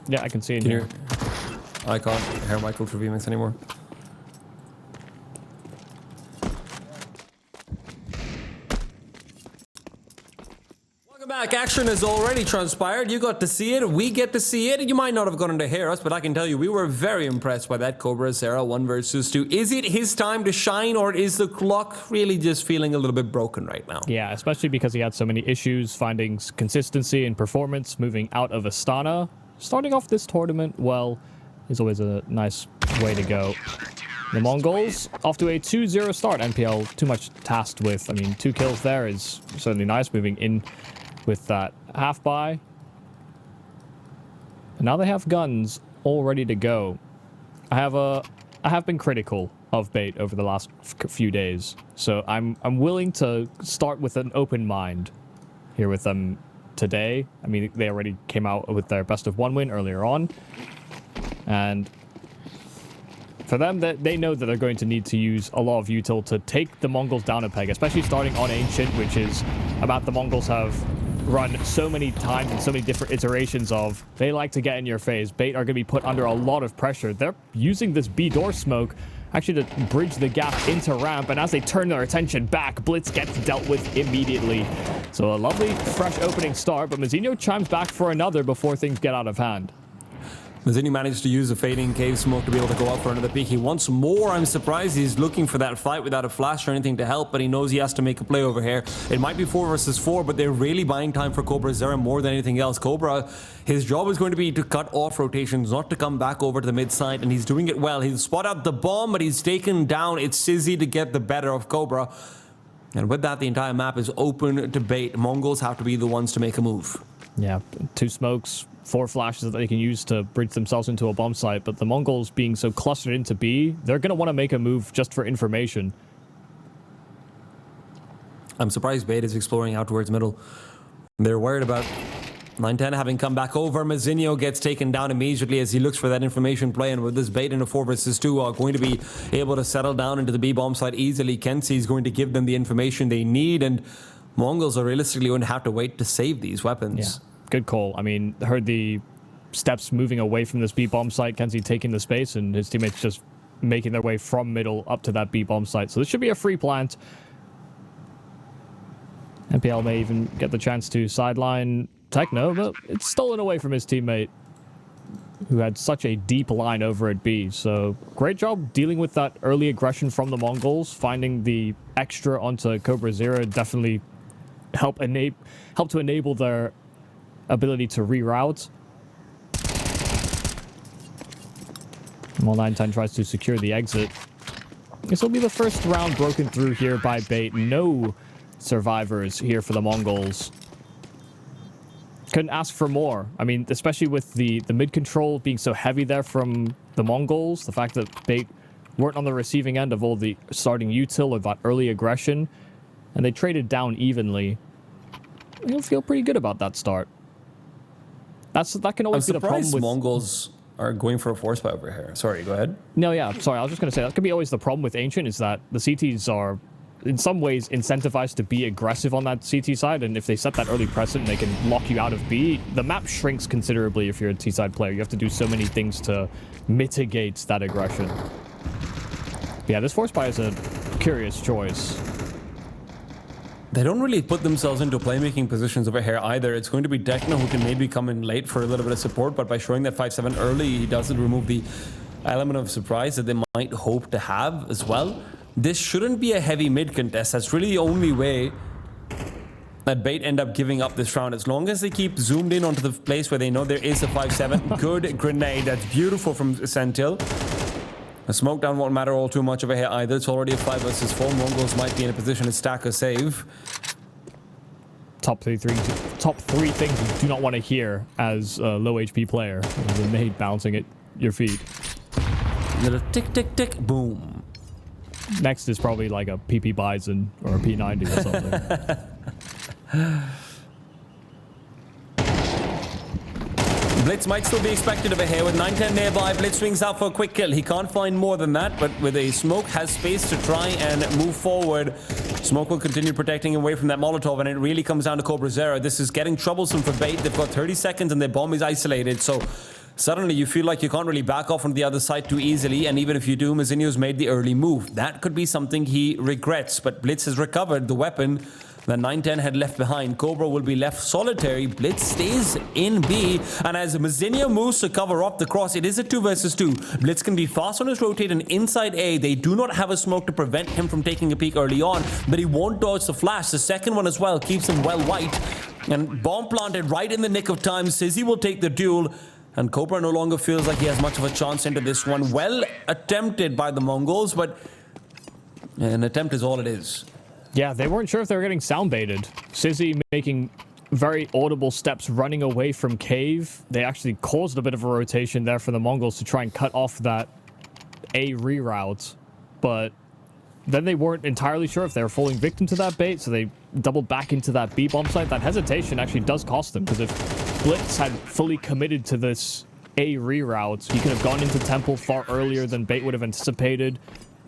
Yeah, I can see it here. I can't hear Michael through VMix anymore. Welcome back. Action has already transpired. You got to see it. We get to see it. You might not have gotten to hear us, but I can tell you we were very impressed by that Cobra Sarah 1 versus 2. Is it his time to shine, or is the clock really just feeling a little bit broken right now? Yeah, especially because he had so many issues finding consistency in performance, moving out of Astana. Starting off this tournament, well, is always a nice way to go. The Mongols off to a 2-0 start. NPL too much tasked with. I mean, 2 kills there is certainly nice, moving in with that half buy. And now they have guns all ready to go. I have been critical of Bait over the last few days, so I'm willing to start with an open mind here with them today. I mean, they already came out with their best of 1 win earlier on, and for them, they know that they're going to need to use a lot of util to take the Mongols down a peg, especially starting on Ancient, which is about the Mongols have run so many times and so many different iterations of. They like to get in your face. Bait are going to be put under a lot of pressure. They're using this B door smoke actually to bridge the gap into ramp, and as they turn their attention back, Blitz gets dealt with immediately. So a lovely, fresh opening start, but Mazzinho chimes back for another before things get out of hand. Mazzinho managed to use a fading cave smoke to be able to go out for another peek. He wants more. I'm surprised he's looking for that fight without a flash or anything to help, but he knows he has to make a play over here. It might be 4 versus 4, but they're really buying time for Cobra Zera more than anything else. Cobra, his job is going to be to cut off rotations, not to come back over to the mid side, and he's doing it well. He's spot out the bomb, but he's taken down. It's Sizzy to get the better of Cobra. And with that, the entire map is open to Bait. Mongols have to be the ones to make a move. Yeah, 2 smokes, 4 flashes that they can use to bridge themselves into a bomb site, but the Mongols being so clustered into B, they're going to want to make a move just for information. I'm surprised Bait is exploring out towards middle. They're worried about 9-10 having come back over. Mazzinho gets taken down immediately as he looks for that information play, and with this Bait in a 4 versus 2 are going to be able to settle down into the B bomb site easily. Kenzie is going to give them the information they need, and Mongols are realistically going to have to wait to save these weapons. Yeah, good call. I mean, heard the steps moving away from this B bomb site, Kenzie taking the space, and his teammates just making their way from middle up to that B bomb site. So this should be a free plant. NPL may even get the chance to sideline Techno, but it's stolen away from his teammate, who had such a deep line over at B. So great job dealing with that early aggression from the Mongols. Finding the extra onto Cobra Zero definitely help to enable their ability to reroute. While 9-10 tries to secure the exit. This will be the first round broken through here by Bait. No survivors here for the Mongols. Couldn't ask for more. I mean, especially with the mid control being so heavy there from the Mongols, the fact that Bait weren't on the receiving end of all the starting util or that early aggression, and they traded down evenly. You'll feel pretty good about that start. That can always be the problem with Mongols are going for a force buy over here. Sorry, go ahead. No, yeah, sorry. I was just going to say that could be always the problem with Ancient, is that the CTs are in some ways incentivized to be aggressive on that CT side, and if they set that early precedent, they can lock you out of B. The map shrinks considerably if you're a T-side player. You have to do so many things to mitigate that aggression. But yeah, this force buy is a curious choice. They don't really put themselves into playmaking positions over here either. It's going to be Techno who can maybe come in late for a little bit of support, but by showing that 5-7 early, he doesn't remove the element of surprise that they might hope to have as well. This shouldn't be a heavy mid contest. That's really the only way that Bait end up giving up this round. As long as they keep zoomed in onto the place where they know there is a 5-7. Good grenade. That's beautiful from Sentil. The smoke down won't matter all too much over here either. It's already a 5 versus 4. Mongols might be in a position to stack a save. top three things you do not want to hear as a low HP player. The nade bouncing at your feet. Little tick, tick, tick, boom. Next is probably like a PP Bison or a P90 or something. Blitz might still be expected over here with 9-10 nearby. Blitz swings out for a quick kill. He can't find more than that, but with a smoke has space to try and move forward. Smoke will continue protecting away from that Molotov, and it really comes down to Cobra Zero. This is getting troublesome for Bait. They've got 30 seconds and their bomb is isolated, so suddenly you feel like you can't really back off on the other side too easily, and even if you do, Mizinho's made the early move. That could be something he regrets, but Blitz has recovered the weapon that 9-10 had left behind. Cobra will be left solitary. Blitz stays in B, and as Mizinho moves to cover up the cross, it is a 2 versus 2. Blitz can be fast on his rotate and inside A. They do not have a smoke to prevent him from taking a peek early on, but he won't dodge the flash. The second one as well keeps him well white, and bomb planted right in the nick of time. Sizzy will take the duel, and Cobra no longer feels like he has much of a chance into this one. Well attempted by the MongolZ, but an attempt is all it is. Yeah, they weren't sure if they were getting sound baited. Sizzy making very audible steps running away from cave. They actually caused a bit of a rotation there for the MongolZ to try and cut off that A reroute, but then they weren't entirely sure if they were falling victim to that bait, so they doubled back into that B bomb site. That hesitation actually does cost them, because if Blitz had fully committed to this A reroute, he could have gone into Temple far earlier than Bait would have anticipated,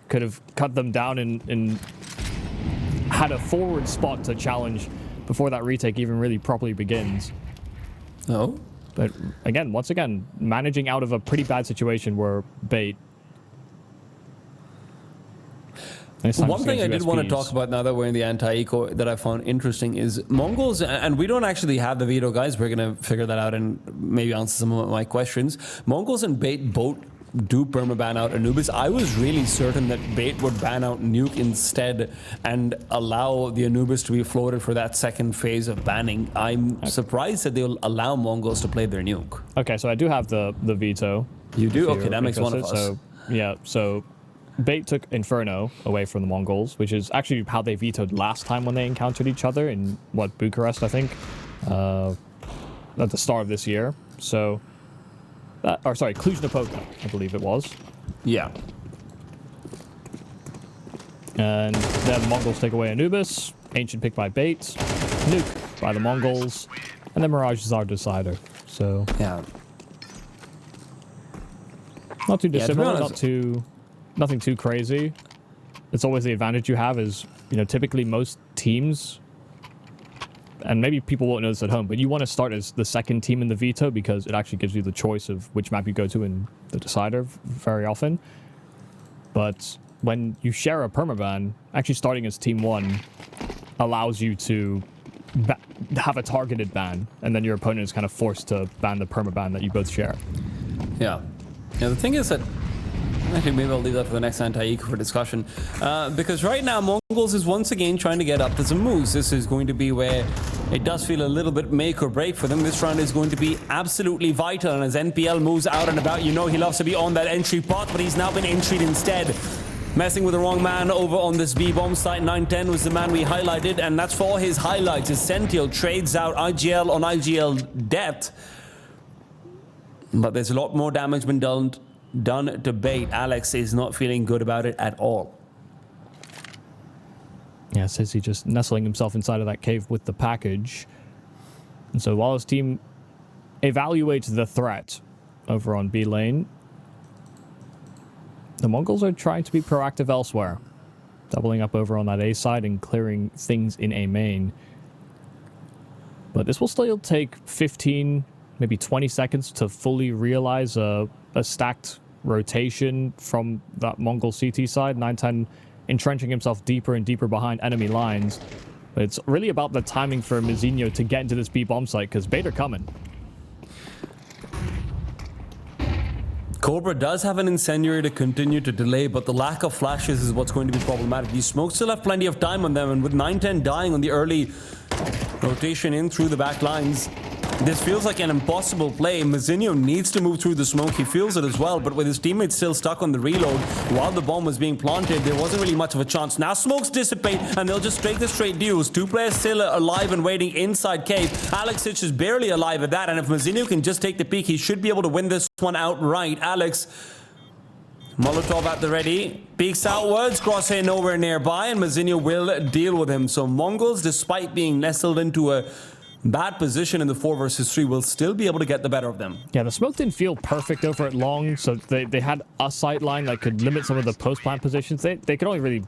could have cut them down and had a forward spot to challenge before that retake even really properly begins. Oh. But again, once again, managing out of a pretty bad situation where Bait. One thing I did want to talk about now that we're in the anti-eco that I found interesting is MongolZ, and we don't actually have the Veto guys. We're going to figure that out and maybe answer some of my questions. MongolZ and Bait both do permaban out Anubis. I was really certain that Bait would ban out Nuke instead and allow the Anubis to be floated for that second phase of banning. I'm surprised that they'll allow MongolZ to play their Nuke. Okay, so I do have the Veto. You do? Okay, that makes one of us. So, yeah, so Bait took Inferno away from the MongolZ, which is actually how they vetoed last time when they encountered each other in, Bucharest, I think, at the start of this year. So, or sorry, Cluj-Napoca, I believe it was. Yeah. And then the MongolZ take away Anubis, Ancient pick by Bait, Nuke by the MongolZ, and then Mirage is our decider. So, yeah. Not too dissimilar, nothing too crazy. It's always the advantage you have is, typically most teams, and maybe people won't know this at home, but you want to start as the second team in the Veto because it actually gives you the choice of which map you go to in the decider very often. But when you share a permaban, actually starting as team 1 allows you to have a targeted ban, and then your opponent is kind of forced to ban the permaban that you both share. Yeah. The thing is that actually, maybe I'll leave that for the next anti-eco for discussion. Because right now, MongolZ is once again trying to get up to some moves. This is going to be where it does feel a little bit make or break for them. This round is going to be absolutely vital. And as NPL moves out and about, he loves to be on that entry path, but he's now been entryed instead. Messing with the wrong man over on this B-bomb site. 9-10 was the man we highlighted, and that's for his highlights. As Sentiel trades out IGL on IGL depth. But there's a lot more damage been done to Bait. Alex is not feeling good about it at all. Yeah, says he just nestling himself inside of that cave with the package. And so while his team evaluates the threat over on B lane, the MongolZ are trying to be proactive elsewhere. Doubling up over on that A side and clearing things in A main. But this will still take 15, maybe 20 seconds to fully realize a stacked rotation from that Mongol CT side. 9-10 entrenching himself deeper and deeper behind enemy lines. But it's really about the timing for Mizinho to get into this B-bomb site, because Bait are coming. Cobra does have an incendiary to continue to delay, but the lack of flashes is what's going to be problematic. These smokes still have plenty of time on them, and with 9-10 dying on the early rotation in through the back lines, This feels like an impossible play. Mazinho needs to move through the smoke. He feels it as well, but with his teammates still stuck on the reload while the bomb was being planted, there wasn't really much of a chance. Now smokes dissipate, and they'll just take the straight deals. Two players still alive and waiting inside cave. Alexic is barely alive at that, and if Mazinho can just take the peak, he should be able to win this one outright. Alex, Molotov at the ready, peeks outwards, crosshair nowhere nearby, and Mazinho will deal with him. So MongolZ, despite being nestled into a bad position in the 4 versus 3, will still be able to get the better of them. Yeah, the smoke didn't feel perfect over at long, so they had a sight line that could limit some of the post-plant positions. They could only really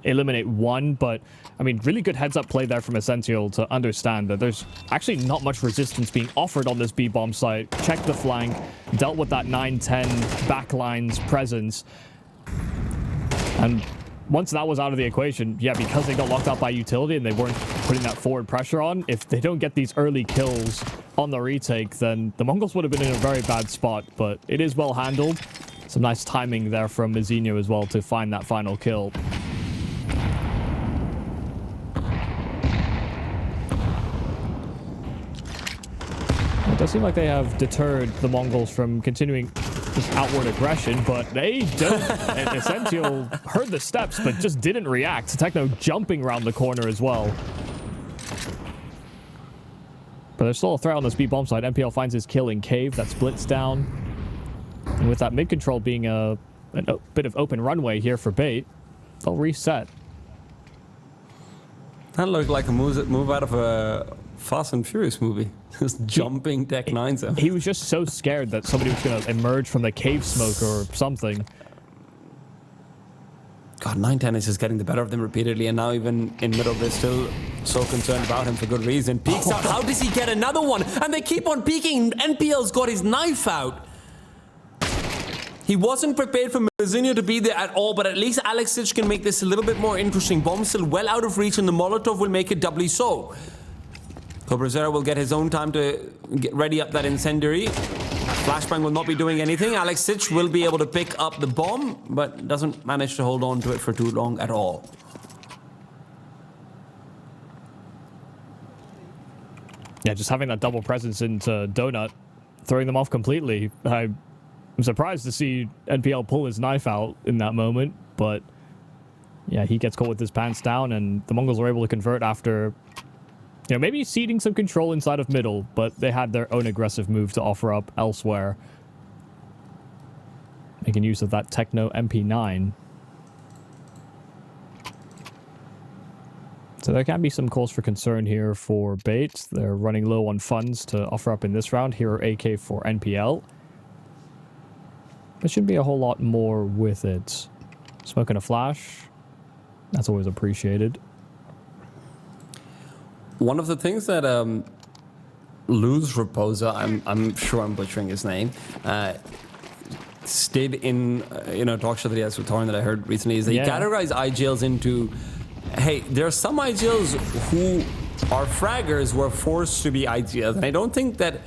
eliminate one, but I mean, really good heads-up play there from Essential to understand that there's actually not much resistance being offered on this B-bomb site. Checked the flank, dealt with that 9-10 backlines presence, and once that was out of the equation, yeah, because they got locked out by utility and they weren't putting that forward pressure on, if they don't get these early kills on the retake, then the MongolZ would have been in a very bad spot, but it is well handled. Some nice timing there from Mazinho as well to find that final kill. It does seem like they have deterred the MongolZ from continuing this outward aggression, but they don't. And Essential heard the steps, but just didn't react. Techno jumping around the corner as well. But there's still a threat on this B-bomb side. MPL finds his kill in cave. That splits down. And with that mid-control being a bit of open runway here for Bait, they'll reset. That looked like a move out of a Fast and Furious movie. Just jumping deck 9s out. He was just so scared that somebody was going to emerge from the cave smoke or something. God, 9-10 is just getting the better of them repeatedly, and now even in middle, they're still so concerned about him for good reason. Peeks out. How does he get another one? And they keep on peeking. NPL's got his knife out. He wasn't prepared for Mazinho to be there at all, but at least Alexic can make this a little bit more interesting. Bomb still well out of reach, and the Molotov will make it doubly so. Cobrazera will get his own time to get ready up that incendiary. Flashbang will not be doing anything. Alexic will be able to pick up the bomb, but doesn't manage to hold on to it for too long at all. Yeah, just having that double presence into Donut, throwing them off completely. I'm surprised to see NPL pull his knife out in that moment, but yeah, he gets caught with his pants down, and the MongolZ are able to convert after, you know, maybe ceding some control inside of middle, but they had their own aggressive move to offer up elsewhere. Making use of that Techno MP9. So there can be some cause for concern here for Bait. They're running low on funds to offer up in this round. Hero AK for NPL. There shouldn't be a whole lot more with it. Smoking a flash. That's always appreciated. One of the things that Luz Raposa, I'm sure I'm butchering his name, stayed in talk show that he has with Torn that I heard recently, is that he categorized IGLs into, hey, there are some IGLs who are fraggers who are forced to be IGLs, and I don't think that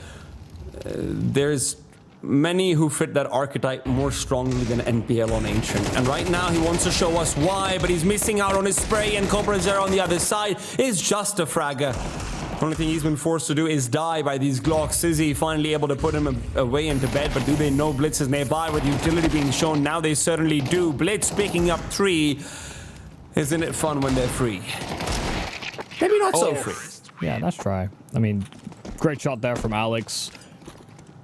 there's many who fit that archetype more strongly than NPL on Ancient. And right now he wants to show us why, but he's missing out on his spray, and Cobra Zero on the other side is just a fragger. The only thing he's been forced to do is die by these Glocks. Sizzy finally able to put him away into bed, but do they know Blitz is nearby with utility being shown? Now they certainly do. Blitz picking up 3. Isn't it fun when they're free? Maybe not so free. Yeah, nice try. I mean, great shot there from Alex.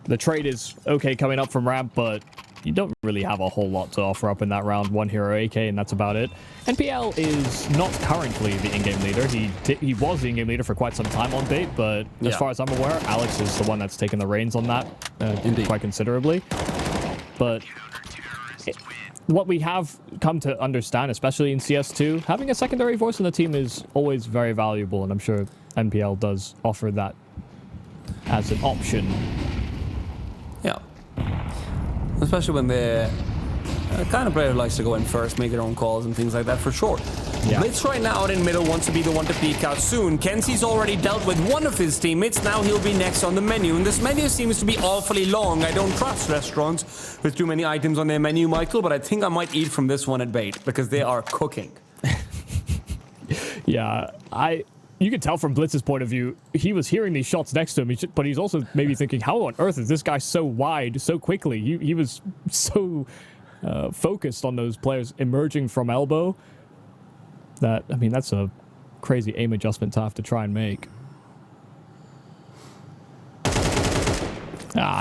The trade is okay coming up from ramp, but you don't really have a whole lot to offer up in that round. One hero AK, and that's about it. NPL is not currently the in-game leader. He was the in-game leader for quite some time on Bait, but as far as I'm aware, Alex is the one that's taken the reins on that quite considerably. But what we have come to understand, especially in CS2, having a secondary voice on the team is always very valuable, and I'm sure NPL does offer that as an option. Yeah. Especially when they're kind of player who likes to go in first, make their own calls and things like that, for sure. Yeah. Blitz right now out in middle wants to be the one to peek out soon. Kenzie's already dealt with one of his teammates. Now he'll be next on the menu. And this menu seems to be awfully long. I don't trust restaurants with too many items on their menu, Michael, but I think I might eat from this one at Bait because they are cooking. Yeah, you could tell from Blitz's point of view, he was hearing these shots next to him, but he's also maybe thinking, how on earth is this guy so wide so quickly? He was so focused on those players emerging from elbow that, I mean, that's a crazy aim adjustment to have to try and make.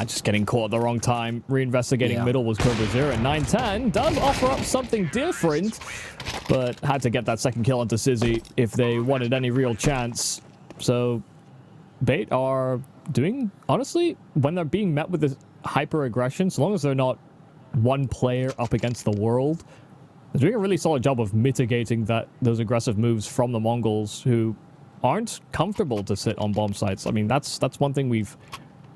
Just getting caught at the wrong time. Reinvestigating middle was KobraZero, and 910 does offer up something different, but had to get that second kill onto Sizzy if they wanted any real chance. So Bait are doing, honestly, when they're being met with this hyper aggression, so long as they're not one player up against the world, they're doing a really solid job of mitigating those aggressive moves from the Mongols, who aren't comfortable to sit on bomb sites. I mean, that's one thing we've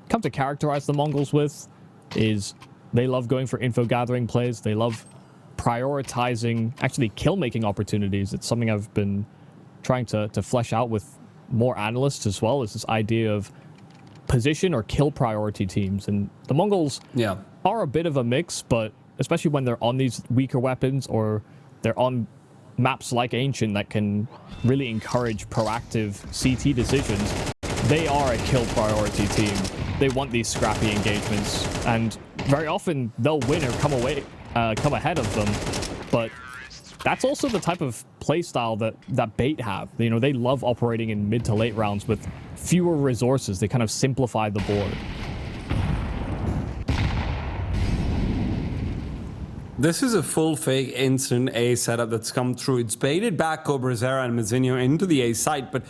come to characterize the Mongols with, is they love going for info gathering plays. They love prioritizing actually kill making opportunities. It's something I've been trying to flesh out with more analysts as well, is this idea of position or kill priority teams. And the Mongols are a bit of a mix, but especially when they're on these weaker weapons or they're on maps like Ancient that can really encourage proactive CT decisions, they are a kill priority team. They want these scrappy engagements, and very often they'll win or come ahead of them. But that's also the type of playstyle that Bait have. You know, they love operating in mid to late rounds with fewer resources. They kind of simplify the board. This is a full fake instant A setup that's come through. It's baited back KobraZero and MOUZ into the A site, but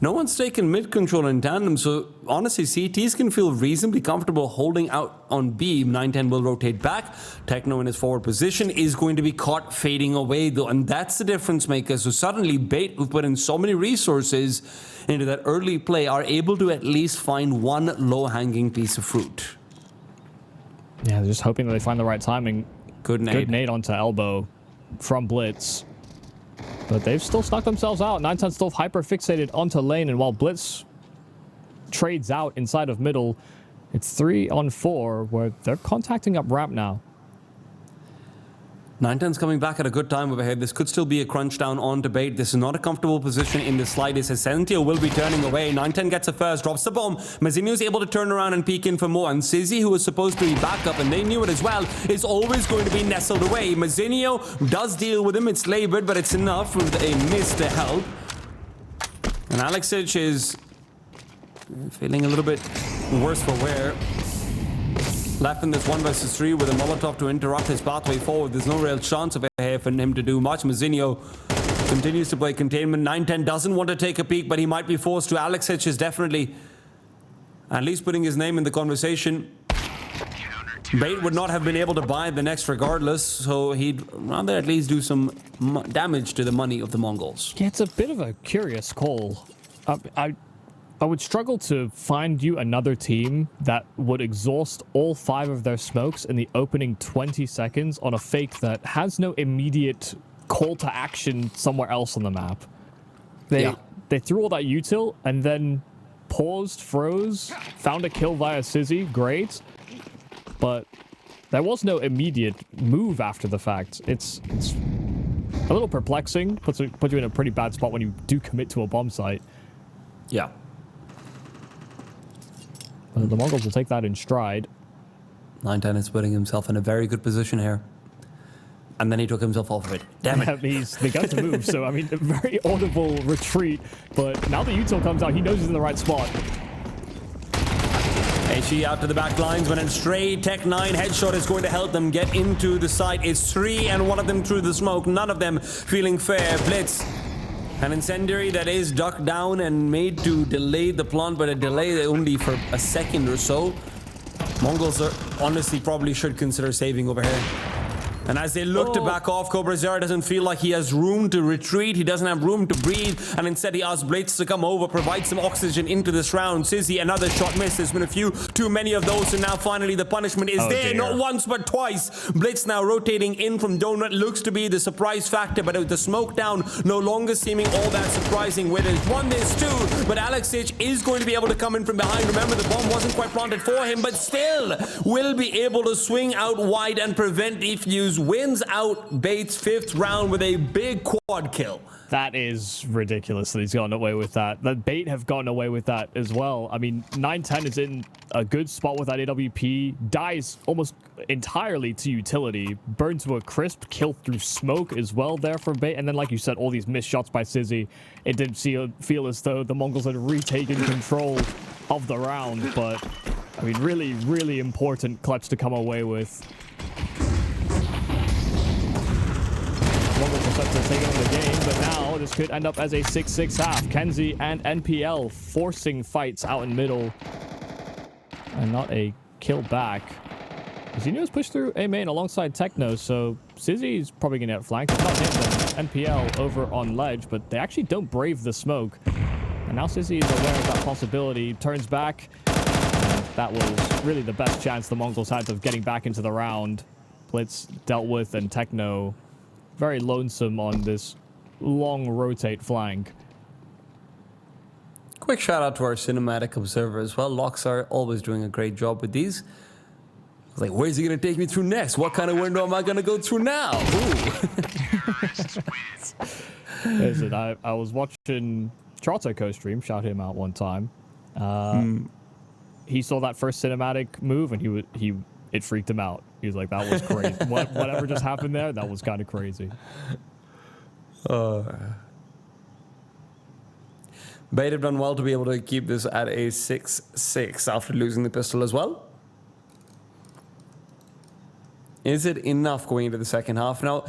no one's taken mid control in tandem, so honestly, CTs can feel reasonably comfortable holding out on B. 910 will rotate back. Techno in his forward position is going to be caught fading away, though, and that's the difference maker. So suddenly, Bait, who've put in so many resources into that early play, are able to at least find one low-hanging piece of fruit. Yeah, they're just hoping that they find the right timing. Good nade onto elbow from Blitz. But they've still stuck themselves out. 910 still hyper fixated onto lane, and while Blitz trades out inside of middle, it's 3-on-4 where they're contacting up ramp now. 910's coming back at a good time over here. This could still be a crunch down on Bait. This is not a comfortable position in the slightest. Essentio will be turning away. 910 gets a first, drops the bomb. Mazinho's able to turn around and peek in for more. And Sizzy, who was supposed to be backup, and they knew it as well, is always going to be nestled away. Mazinho does deal with him. It's labored, but it's enough with a miss to help. And Alexic is feeling a little bit worse for wear. Left in this 1 versus 3 with a Molotov to interrupt his pathway forward. There's no real chance over here for him to do much. Mazinho continues to play containment. 910 doesn't want to take a peek, but he might be forced to. Alexic is definitely at least putting his name in the conversation. Bait would not have been able to buy the next regardless, so he'd rather at least do some damage to the money of the Mongols. Yeah, it's a bit of a curious call. I would struggle to find you another team that would exhaust all 5 of their smokes in the opening 20 seconds on a fake that has no immediate call to action somewhere else on the map. They threw all that util and then paused, froze, found a kill via Sizzy, great. But there was no immediate move after the fact. It's a little perplexing, puts you in a pretty bad spot when you do commit to a bomb site. Yeah. The Mongols will take that in stride. 910 is putting himself in a very good position here. And then he took himself off of it. Damn it. They got to move, so I mean, a very audible retreat. But now the util comes out, he knows he's in the right spot. HE out to the back lines when a stray Tech 9 headshot is going to help them get into the site. It's 3 and one of them through the smoke. None of them feeling fair. Blitz. An incendiary that is ducked down and made to delay the plant, but a delay only for a second or so. Mongols are honestly probably should consider saving over here. And as they look to back off, KobraZero doesn't feel like he has room to retreat. He doesn't have room to breathe. And instead he asks Blitz to come over, provide some oxygen into this round. Sizzy, another shot missed. There's been a few too many of those. And now finally the punishment is there. Dear. Not once, but twice. Blitz now rotating in from Donut. Looks to be the surprise factor. But with the smoke down, no longer seeming all that surprising. Where there's 1, there's 2. But Alexic is going to be able to come in from behind. Remember, the bomb wasn't quite planted for him. But still will be able to swing out wide and prevent the fuse wins out Bates' 5th round with a big quad kill. That is ridiculous that he's gotten away with that. That Bait have gotten away with that as well. I mean, 910 is in a good spot with that AWP. Dies almost entirely to utility. Burned to a crisp. Kill through smoke as well there for Bait. And then, like you said, all these missed shots by Sizzy. It did feel as though the Mongols had retaken control of the round. But, I mean, really, really important clutch to come away with. Mongols are set to take on the game, but now this could end up as a 6-6 half. Kenzie and NPL forcing fights out in middle. And not a kill back. Zinio's pushed through A main alongside Techno, so Sizzy's probably going to get flanked. It's not him, then NPL over on ledge, but they actually don't brave the smoke. And now Sizzy is aware of that possibility, turns back. And that was really the best chance the Mongols had of getting back into the round. Blitz dealt with, and Techno very lonesome on this long rotate flank. Quick shout out to our cinematic observer as well. Locks are always doing a great job with these. I was like, where's he going to take me through next? What kind of window am I going to go through now? Listen, I was watching Charto co-stream, shout him out one time. He saw that first cinematic move and it freaked him out. He was like, that was crazy. Whatever just happened there, that was kind of crazy. Bait have done well to be able to keep this at a 6-6 after losing the pistol as well. Is it enough going into the second half? Now,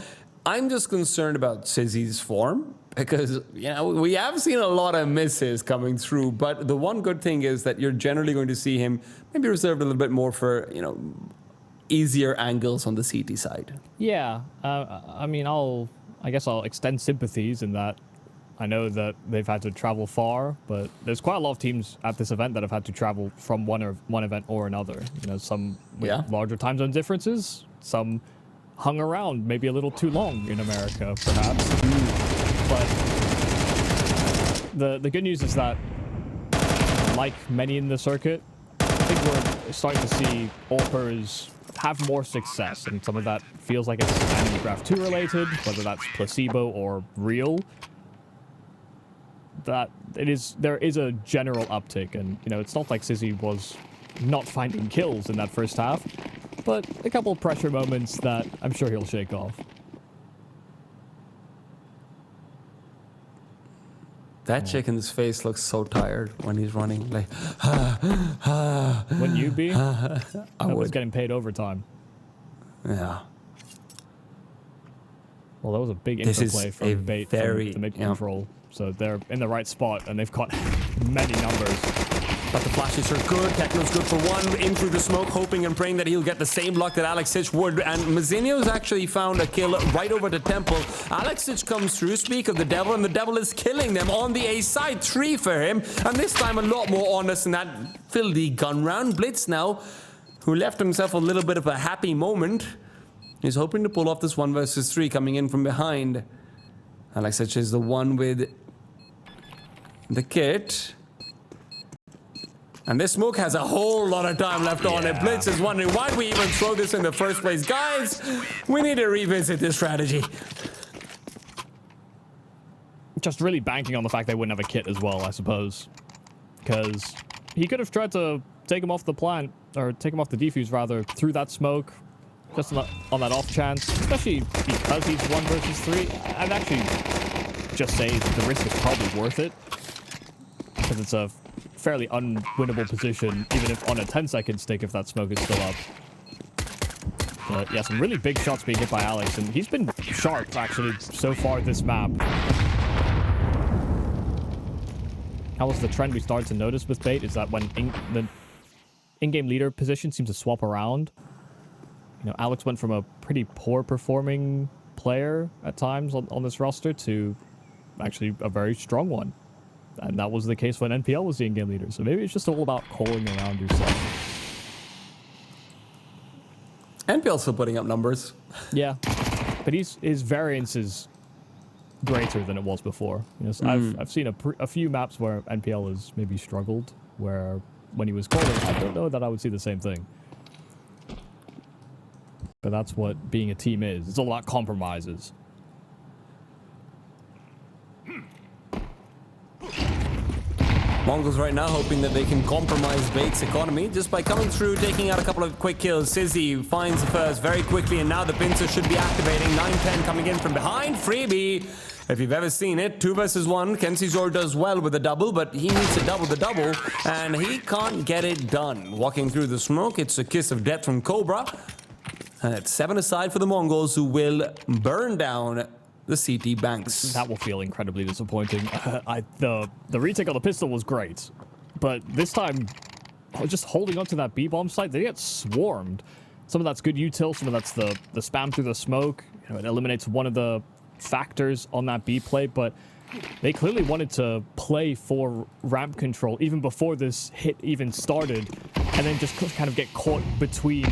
I'm just concerned about Sizzy's form because, you know, we have seen a lot of misses coming through, but the one good thing is that you're generally going to see him maybe reserved a little bit more for, you know, easier angles on the CT side. Yeah, I mean, I guess I'll extend sympathies in that I know that they've had to travel far, but there's quite a lot of teams at this event that have had to travel from one event or another. You know, some with larger time zone differences, some hung around maybe a little too long in America, perhaps. But the good news is that, like many in the circuit, I think we're starting to see AWPers have more success, and some of that feels like it's Enemy Graph 2 related, whether that's placebo or real. That there is a general uptick, and you know, it's not like Sizzy was not finding kills in that first half, but a couple pressure moments that I'm sure he'll shake off. That chicken's face looks so tired when he's running. Like, Wouldn't you be? I was getting paid overtime. Yeah. Well, that was a big interplay from Bait from the mid control. So they're in the right spot, and they've got many numbers. But the flashes are good. Techno's good for one. In through the smoke, hoping and praying that he'll get the same luck that Alex Sitch would. And Mazinio's actually found a kill right over the temple. Alex Sitch comes through. Speak of the devil, and the devil is killing them on the A side. 3 for him. And this time a lot more honest in that filthy gun round. Blitz now, who left himself a little bit of a happy moment, is hoping to pull off this 1 versus 3 coming in from behind. Alex Sitch is the one with the kit. And this smoke has a whole lot of time left on it. Blitz is wondering, why did we even throw this in the first place? Guys, we need to revisit this strategy. Just really banking on the fact they wouldn't have a kit as well, I suppose. Because he could have tried to take him off the plant, or take him off the defuse rather, through that smoke. Just on that off chance, especially because he's 1 versus 3. I'd actually just say the risk is probably worth it. Because it's a fairly unwinnable position, even if on a 10-second stick, if that smoke is still up. But yeah, some really big shots being hit by Alex, and he's been sharp, actually, so far this map. That was the trend we started to notice with Bait, is that when the in-game leader position seems to swap around, you know, Alex went from a pretty poor performing player at times on this roster to actually a very strong one. And that was the case when NPL was the in-game leader. So maybe it's just all about calling around yourself. NPL's still putting up numbers. Yeah. But his variance is greater than it was before. You know, so I've seen a few maps where NPL has maybe struggled, where when he was calling, I don't know that I would see the same thing. But that's what being a team is. It's a lot of compromises. MongolZ right now hoping that they can compromise Bait's economy just by coming through, taking out a couple of quick kills. Sizzy finds the first very quickly, and now the pincer should be activating. 9-10 coming in from behind. Freebie. If you've ever seen it, 2 versus 1. Kenzizor does well with the double, but he needs to double the double, and he can't get it done. Walking through the smoke, it's a kiss of death from Cobra. And it's 7 aside for the MongolZ, who will burn down the CT banks. That will feel incredibly disappointing. The retake on the pistol was great, but this time, just holding onto that B-bomb site, they get swarmed. Some of that's good util, some of that's the spam through the smoke. You know, it eliminates one of the factors on that B play, but they clearly wanted to play for ramp control even before this hit even started, and then just kind of get caught between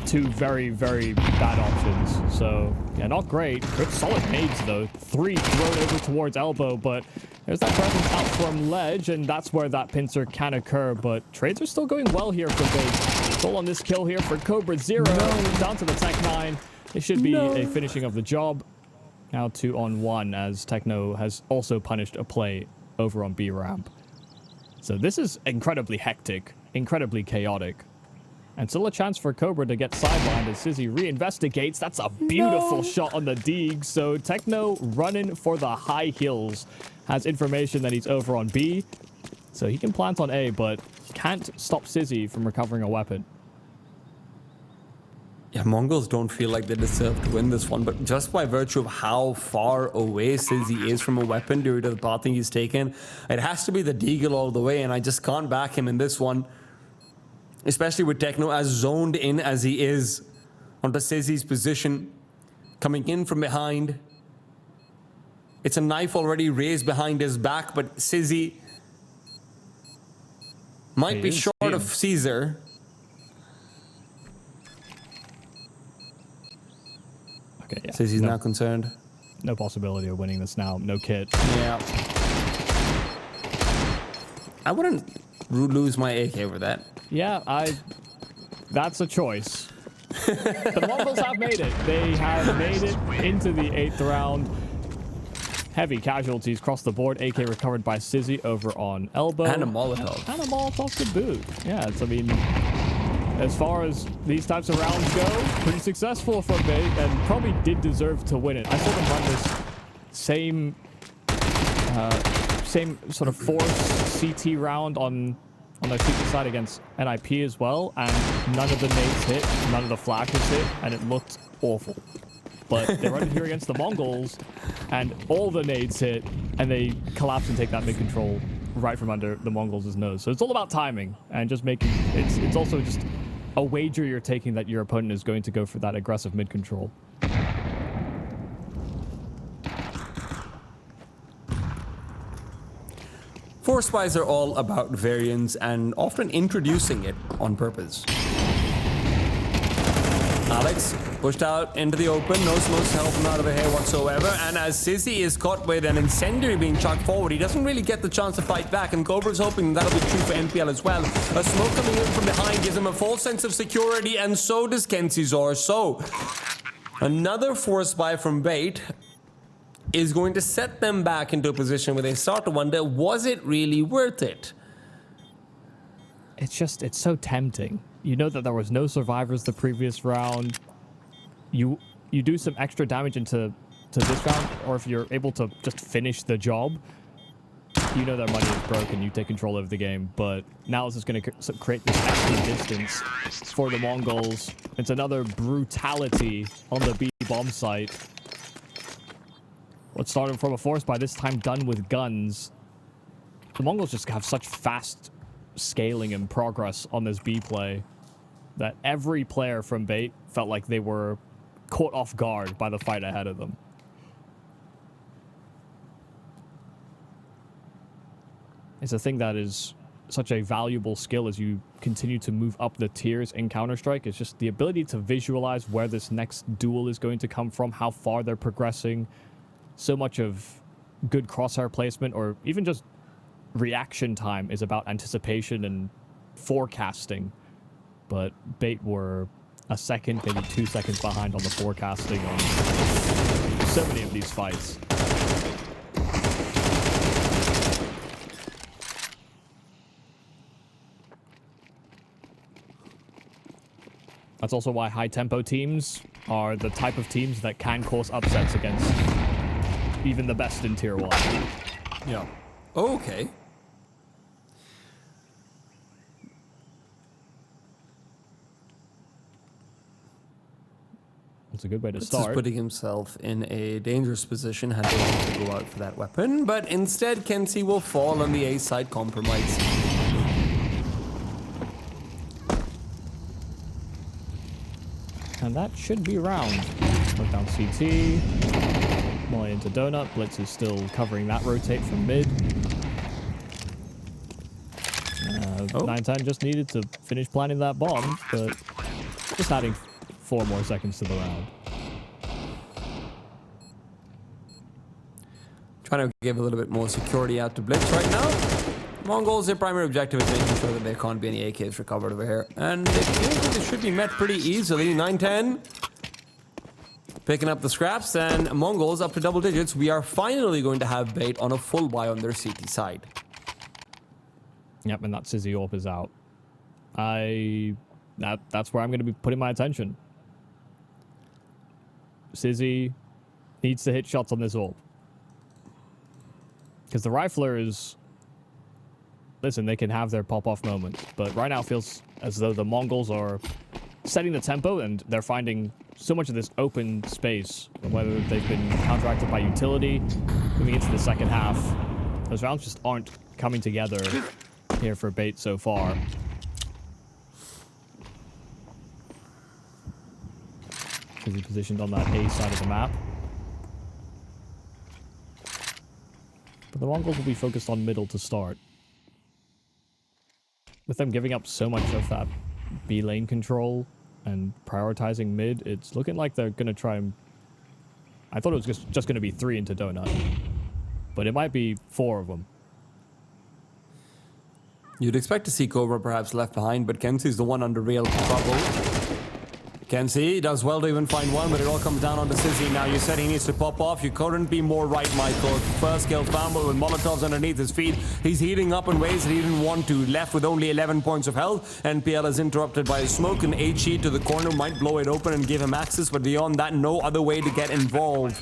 two very, very bad options. So, yeah, not great. Good solid nades, though. 3 thrown over towards elbow, but there's that presence out from ledge, and that's where that pincer can occur. But trades are still going well here for Bait. Still on this kill here for Cobra 0. Down to the Tech 9. It should be a finishing of the job. Now 2-on-1, as Techno has also punished a play over on B ramp. So this is incredibly hectic, incredibly chaotic. And still a chance for Cobra to get sidelined as Sizzy reinvestigates. That's a beautiful shot on the Deeg. So Techno running for the high heels. Has information that he's over on B. So he can plant on A, but can't stop Sizzy from recovering a weapon. Yeah, MongolZ don't feel like they deserve to win this one, but just by virtue of how far away Sizzy is from a weapon due to the pathing he's taken, it has to be the Deagle all the way, and I just can't back him in this one. Especially with Techno as zoned in as he is onto Sizzy's position, coming in from behind. It's a knife already raised behind his back, but Sizzy might be short of Caesar. Okay, yeah. Sizzy's now concerned. No possibility of winning this now. No kit. Yeah. I wouldn't lose my AK over that. Yeah, that's a choice. The MongolZ have made it. They have made it into the 8th round. Heavy casualties across the board. AK recovered by Sizzy over on elbow. And a Molotov. And a Molotov to boot. Yeah, it's, I mean, as far as these types of rounds go, pretty successful for Bait, and probably did deserve to win it. I saw them run this same sort of force CT round on their CT side against NIP as well, and none of the nades hit, none of the flashes hit, and it looked awful. But they run it here against the MongolZ, and all the nades hit, and they collapse and take that mid-control right from under the MongolZ's nose. So it's all about timing, and just making, it's also just a wager you're taking that your opponent is going to go for that aggressive mid-control. Force spies are all about variance and often introducing it on purpose. Alex pushed out into the open, no smokes help him out of the hair whatsoever, and as Sizzy is caught with an incendiary being chucked forward, he doesn't really get the chance to fight back, and Cobra's hoping that'll be true for NPL as well. A smoke coming in from behind gives him a false sense of security, and so does Kenzizor. So, another force spy from Bait is going to set them back into a position where they start to wonder, was it really worth it? It's so tempting. You know that there was no survivors the previous round. You do some extra damage into this round, or if you're able to just finish the job, you know that money is broken. You take control of the game. But now it's just going to create this extra distance for the MongolZ. It's another brutality on the B bomb site. What started from a force by this time done with guns. The MongolZ just have such fast scaling and progress on this B play that every player from Bait felt like they were caught off guard by the fight ahead of them. It's a thing that is such a valuable skill as you continue to move up the tiers in Counter-Strike. It's just the ability to visualize where this next duel is going to come from, how far they're progressing. So much of good crosshair placement, or even just reaction time, is about anticipation and forecasting. But Bait were a second, maybe 2 seconds behind on the forecasting on so many of these fights. That's also why high-tempo teams are the type of teams that can cause upsets against even the best in Tier 1. Yeah. Okay. It's a good way to He's start. putting himself in a dangerous position had they wanted to go out for that weapon, but instead Kenzie will fall on the A side compromise. And that should be round. Look down CT. Molly into Donut. Blitz is still covering that rotate from mid. 9-10 just needed to finish planting that bomb, but just adding 4 more seconds to the round. Trying to give a little bit more security out to Blitz right now. MongolZ, their primary objective is making sure that there can't be any AKs recovered over here. And it feels like it should be met pretty easily. 9-10. Picking up the scraps, and MongolZ up to double digits. We are finally going to have bait on a full buy on their CT side. Yep, and that Sizzy AWP is out. That's where I'm going to be putting my attention. Sizzy needs to hit shots on this AWP. Because the Rifler is... Listen, they can have their pop-off moments, but right now it feels as though the MongolZ are setting the tempo, and they're finding so much of this open space, whether they've been counteracted by utility, moving into the second half. Those rounds just aren't coming together here for bait so far. Sizzy positioned on that A side of the map. But the MongolZ will be focused on middle to start. With them giving up so much of that B lane control and prioritizing mid, it's looking like they're going to try and... I thought it was just going to be 3 into Donut. But it might be 4 of them. You'd expect to see Cobra perhaps left behind, but Kenzie's the one under real trouble. Kenzie does well to even find one, but it all comes down onto Sizzy. Now you said he needs to pop off. You couldn't be more right, Michael. First kill found, but with Molotovs underneath his feet, he's heating up in ways that he didn't want to. Left with only 11 points of health. NPL is interrupted by a smoke, and HE to the corner might blow it open and give him access, but beyond that, no other way to get involved.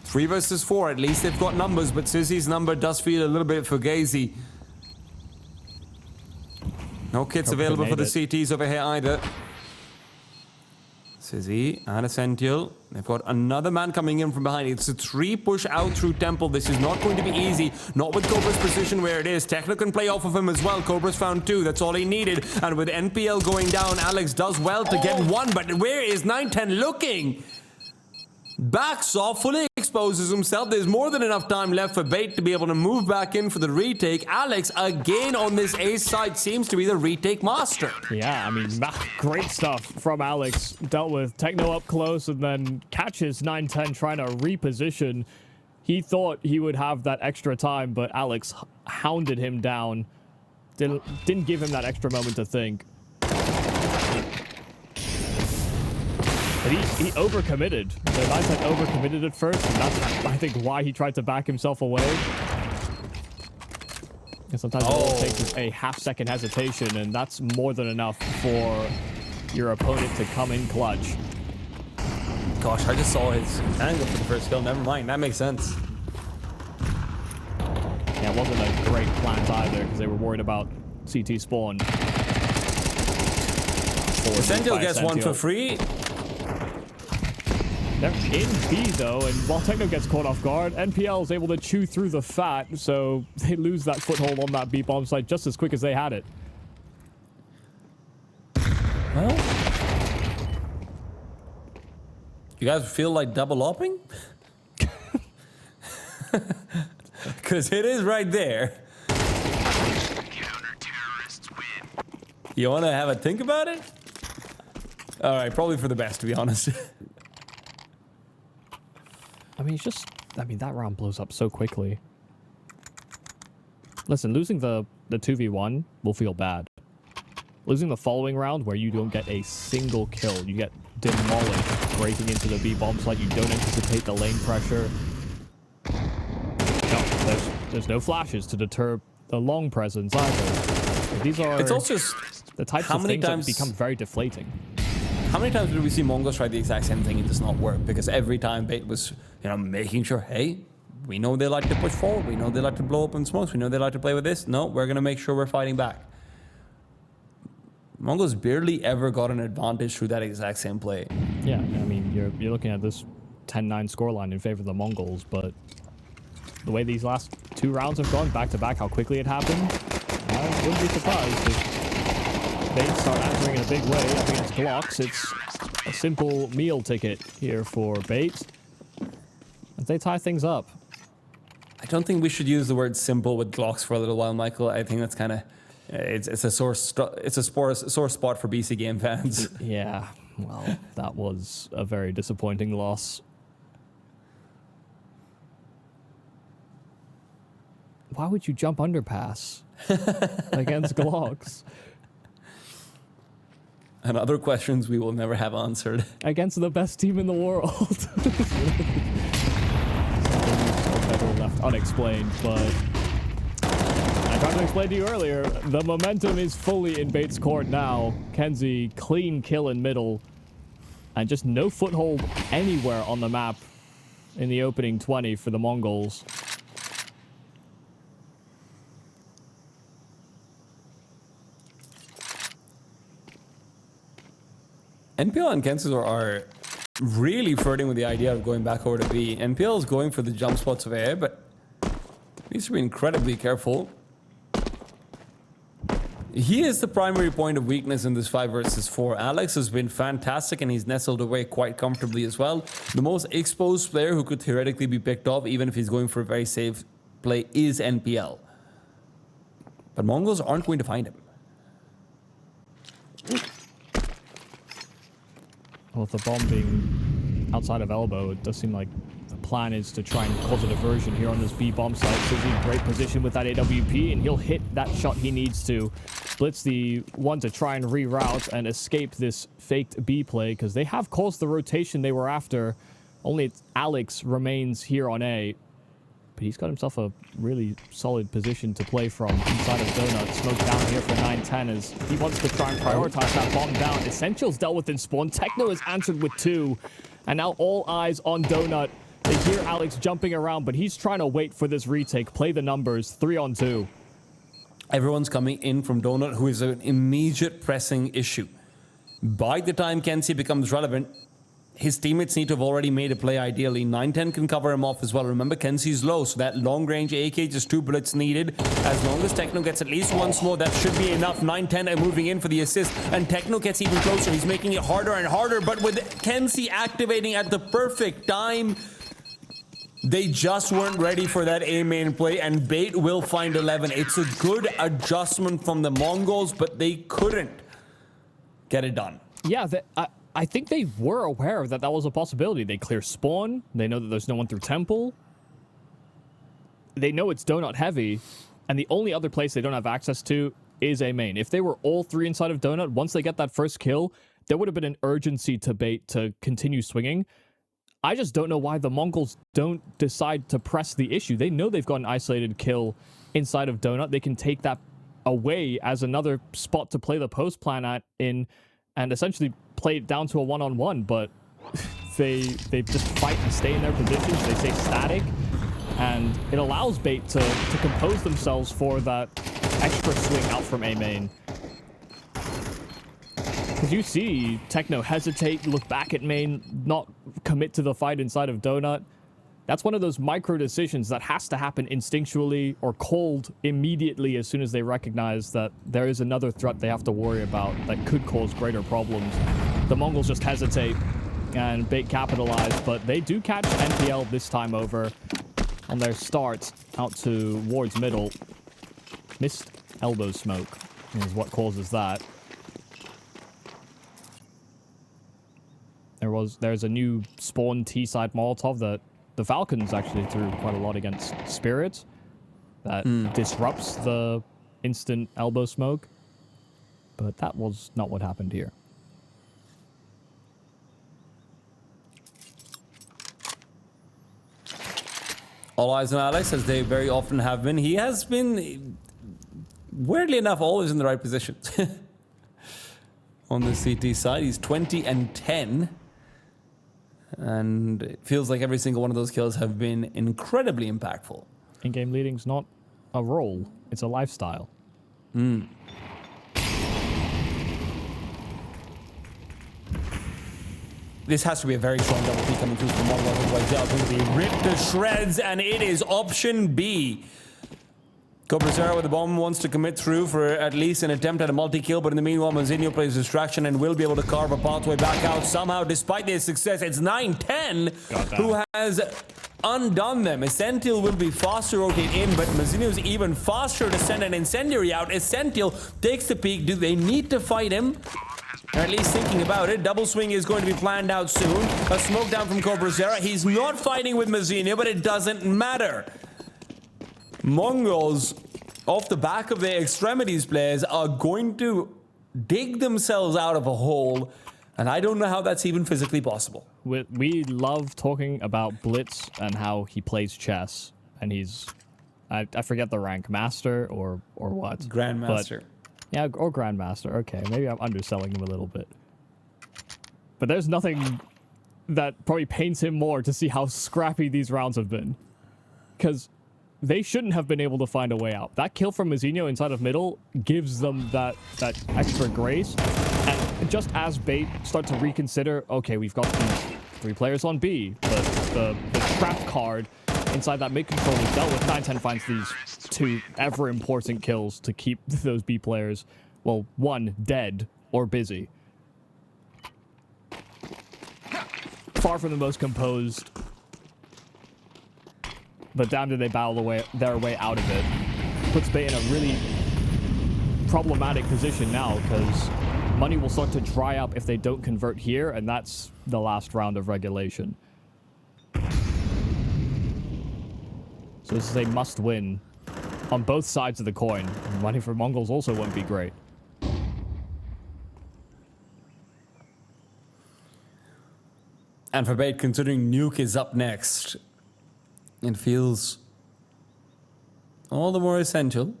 3 versus 4, at least they've got numbers, but Sizzy's number does feel a little bit fugazi. No kits available for the CTs over here either. Sizzy and Essential. They've got another man coming in from behind. It's a 3 push out through Temple. This is not going to be easy. Not with Cobra's position where it is. Techno can play off of him as well. Cobra's found 2. That's all he needed. And with NPL going down, Alex does well to get 1. But where is 9-10 looking? Backs off, fully exposes himself. There's more than enough time left for Bait to be able to move back in for the retake. Alex, again on this ace side, seems to be the retake master. Yeah, I mean, great stuff from Alex. Dealt with Techno up close and then catches 9-10 trying to reposition. He thought he would have that extra time, but Alex hounded him down. Didn't give him that extra moment to think. But he overcommitted. The 9-10 overcommitted at first, and that's, I think, why he tried to back himself away. And sometimes all it takes is a half-second hesitation, and that's more than enough for your opponent to come in clutch. Gosh, I just saw his angle for the first kill. Never mind, that makes sense. Yeah, it wasn't a great plant either, because they were worried about CT spawn. Essential gets 1 for free. They're in B, though, and while Techno gets caught off guard, NPL is able to chew through the fat, so they lose that foothold on that B bomb site just as quick as they had it. Well, you guys feel like double opping? Because it is right there. Counter-terrorists win. You want to have a think about it? All right, probably for the best, to be honest. I mean, that round blows up so quickly. Listen, losing the 2v1 will feel bad. Losing the following round where you don't get a single kill. You get demolished breaking into the B bomb site. You don't anticipate the lane pressure. No, there's no flashes to deter the long presence either. These are It's also just the types of things that become very deflating. How many times did we see MongolZ try the exact same thing? It does not work because every time Bait was, making sure, hey, we know they like to push forward. We know they like to blow open smokes. We know they like to play with this. No, we're going to make sure we're fighting back. MongolZ barely ever got an advantage through that exact same play. Yeah, I mean, you're looking at this 10-9 scoreline in favor of the MongolZ, but the way these last 2 rounds have gone back-to-back, how quickly it happened, I wouldn't be surprised if they start answering in a big way up against Glocks. It's a simple meal ticket here for Bait as they tie things up. I don't think we should use the word simple with Glocks for a little while, Michael. I think that's kind of it's a sore spot for BC Game fans. Yeah, well, that was a very disappointing loss. Why would you jump underpass against Glocks? And other questions we will never have answered. Against the best team in the world. Something left unexplained, but I tried to explain to you earlier, the momentum is fully in Bait's court now. Kenzie, clean kill in middle, and just no foothold anywhere on the map in the opening 20 for the MongolZ. NPL and Kenzo are really flirting with the idea of going back over to B. NPL is going for the jump spots of A, but needs to be incredibly careful. He is the primary point of weakness in this 5 versus 4. Alex has been fantastic and he's nestled away quite comfortably as well. The most exposed player who could theoretically be picked off, even if he's going for a very safe play, is NPL. But MongolZ aren't going to find him. Well, with the bomb being outside of elbow, it does seem like the plan is to try and cause a diversion here on this B bomb site. So he's in great position with that AWP, and he'll hit that shot he needs to. Blitz the one to try and reroute and escape this faked B play, because they have caused the rotation they were after. Only Alex remains here on A. But he's got himself a really solid position to play from inside of Donut. Smoke down here for 9-10 as he wants to try and prioritize that bomb down. Essentials dealt with in spawn. Techno has answered with 2. And now all eyes on Donut. They hear Alex jumping around, but he's trying to wait for this retake. Play the numbers. 3-on-2. Everyone's coming in from Donut, who is an immediate pressing issue. By the time Kenzie becomes relevant, his teammates need to have already made a play ideally. 9-10 can cover him off as well. Remember, Kenzie's low, so that long-range AK, just 2 bullets needed. As long as Techno gets at least once more, that should be enough. 9-10 are moving in for the assist, and Techno gets even closer. He's making it harder and harder, but with Kenzie activating at the perfect time, they just weren't ready for that A main play, and Bait will find 11. It's a good adjustment from the MongolZ, but they couldn't get it done. Yeah, I think they were aware that that was a possibility. They clear spawn. They know that there's no one through temple. They know it's donut heavy. And the only other place they don't have access to is A main. If they were all 3 inside of donut, once they get that first kill, there would have been an urgency to Bait to continue swinging. I just don't know why the MongolZ don't decide to press the issue. They know they've got an isolated kill inside of donut. They can take that away as another spot to play the post plan at in, and essentially play it down to a 1-on-1, but they just fight and stay in their positions. They stay static, and it allows Bait to compose themselves for that extra swing out from A main. Because you see Techno hesitate, look back at main, not commit to the fight inside of donut. That's one of those micro decisions that has to happen instinctually or called immediately as soon as they recognize that there is another threat they have to worry about that could cause greater problems. The MongolZ just hesitate and Bait capitalize, but they do catch NPL this time over on their start out towards middle. Missed elbow smoke is what causes that. There's a new spawn T-side Molotov that the Falcons actually threw quite a lot against Spirit that disrupts the instant elbow smoke. But that was not what happened here. All eyes on Alex, as they very often have been. He has been, weirdly enough, always in the right position. On the CT side, he's 20 and 10. And it feels like every single one of those kills have been incredibly impactful. In-game leading's not a role, it's a lifestyle. This has to be a very strong double P coming through from MongolZ. Otherwise, they're going to be ripped to shreds, and it is option B. Cobra with the bomb wants to commit through for at least an attempt at a multi-kill, but in the meanwhile, MOUZ plays distraction and will be able to carve a pathway back out. Somehow, despite their success, it's 9-10 who has undone them. Essential will be faster rotate in, but MOUZ even faster to send an incendiary out. Essential takes the peak. Do they need to fight him? Or at least thinking about it. Double swing is going to be planned out soon. A smoke down from Cobra. He's not fighting with MOUZ, but it doesn't matter. MongolZ, off the back of their extremities players, are going to dig themselves out of a hole, and I don't know how that's even physically possible. We love talking about Blitz and how he plays chess, and he's, I forget the rank, master or what? Grandmaster. But, yeah, or Grandmaster. Okay, maybe I'm underselling him a little bit. But there's nothing that probably pains him more to see how scrappy these rounds have been. Because they shouldn't have been able to find a way out. That kill from MOUZ inside of middle gives them that extra grace. And just as Bait start to reconsider, okay, we've got these 3 players on B, but the trap card inside that mid control is dealt with. 9-10 finds these 2 ever important kills to keep those B players, well, 1 dead or busy. Far from the most composed, but damn did they battle their way out of it. Puts Bait in a really problematic position now, because money will start to dry up if they don't convert here, and that's the last round of regulation. So this is a must-win on both sides of the coin. Money for MongolZ also won't be great. And for Bait, considering Nuke is up next, it feels all the more essential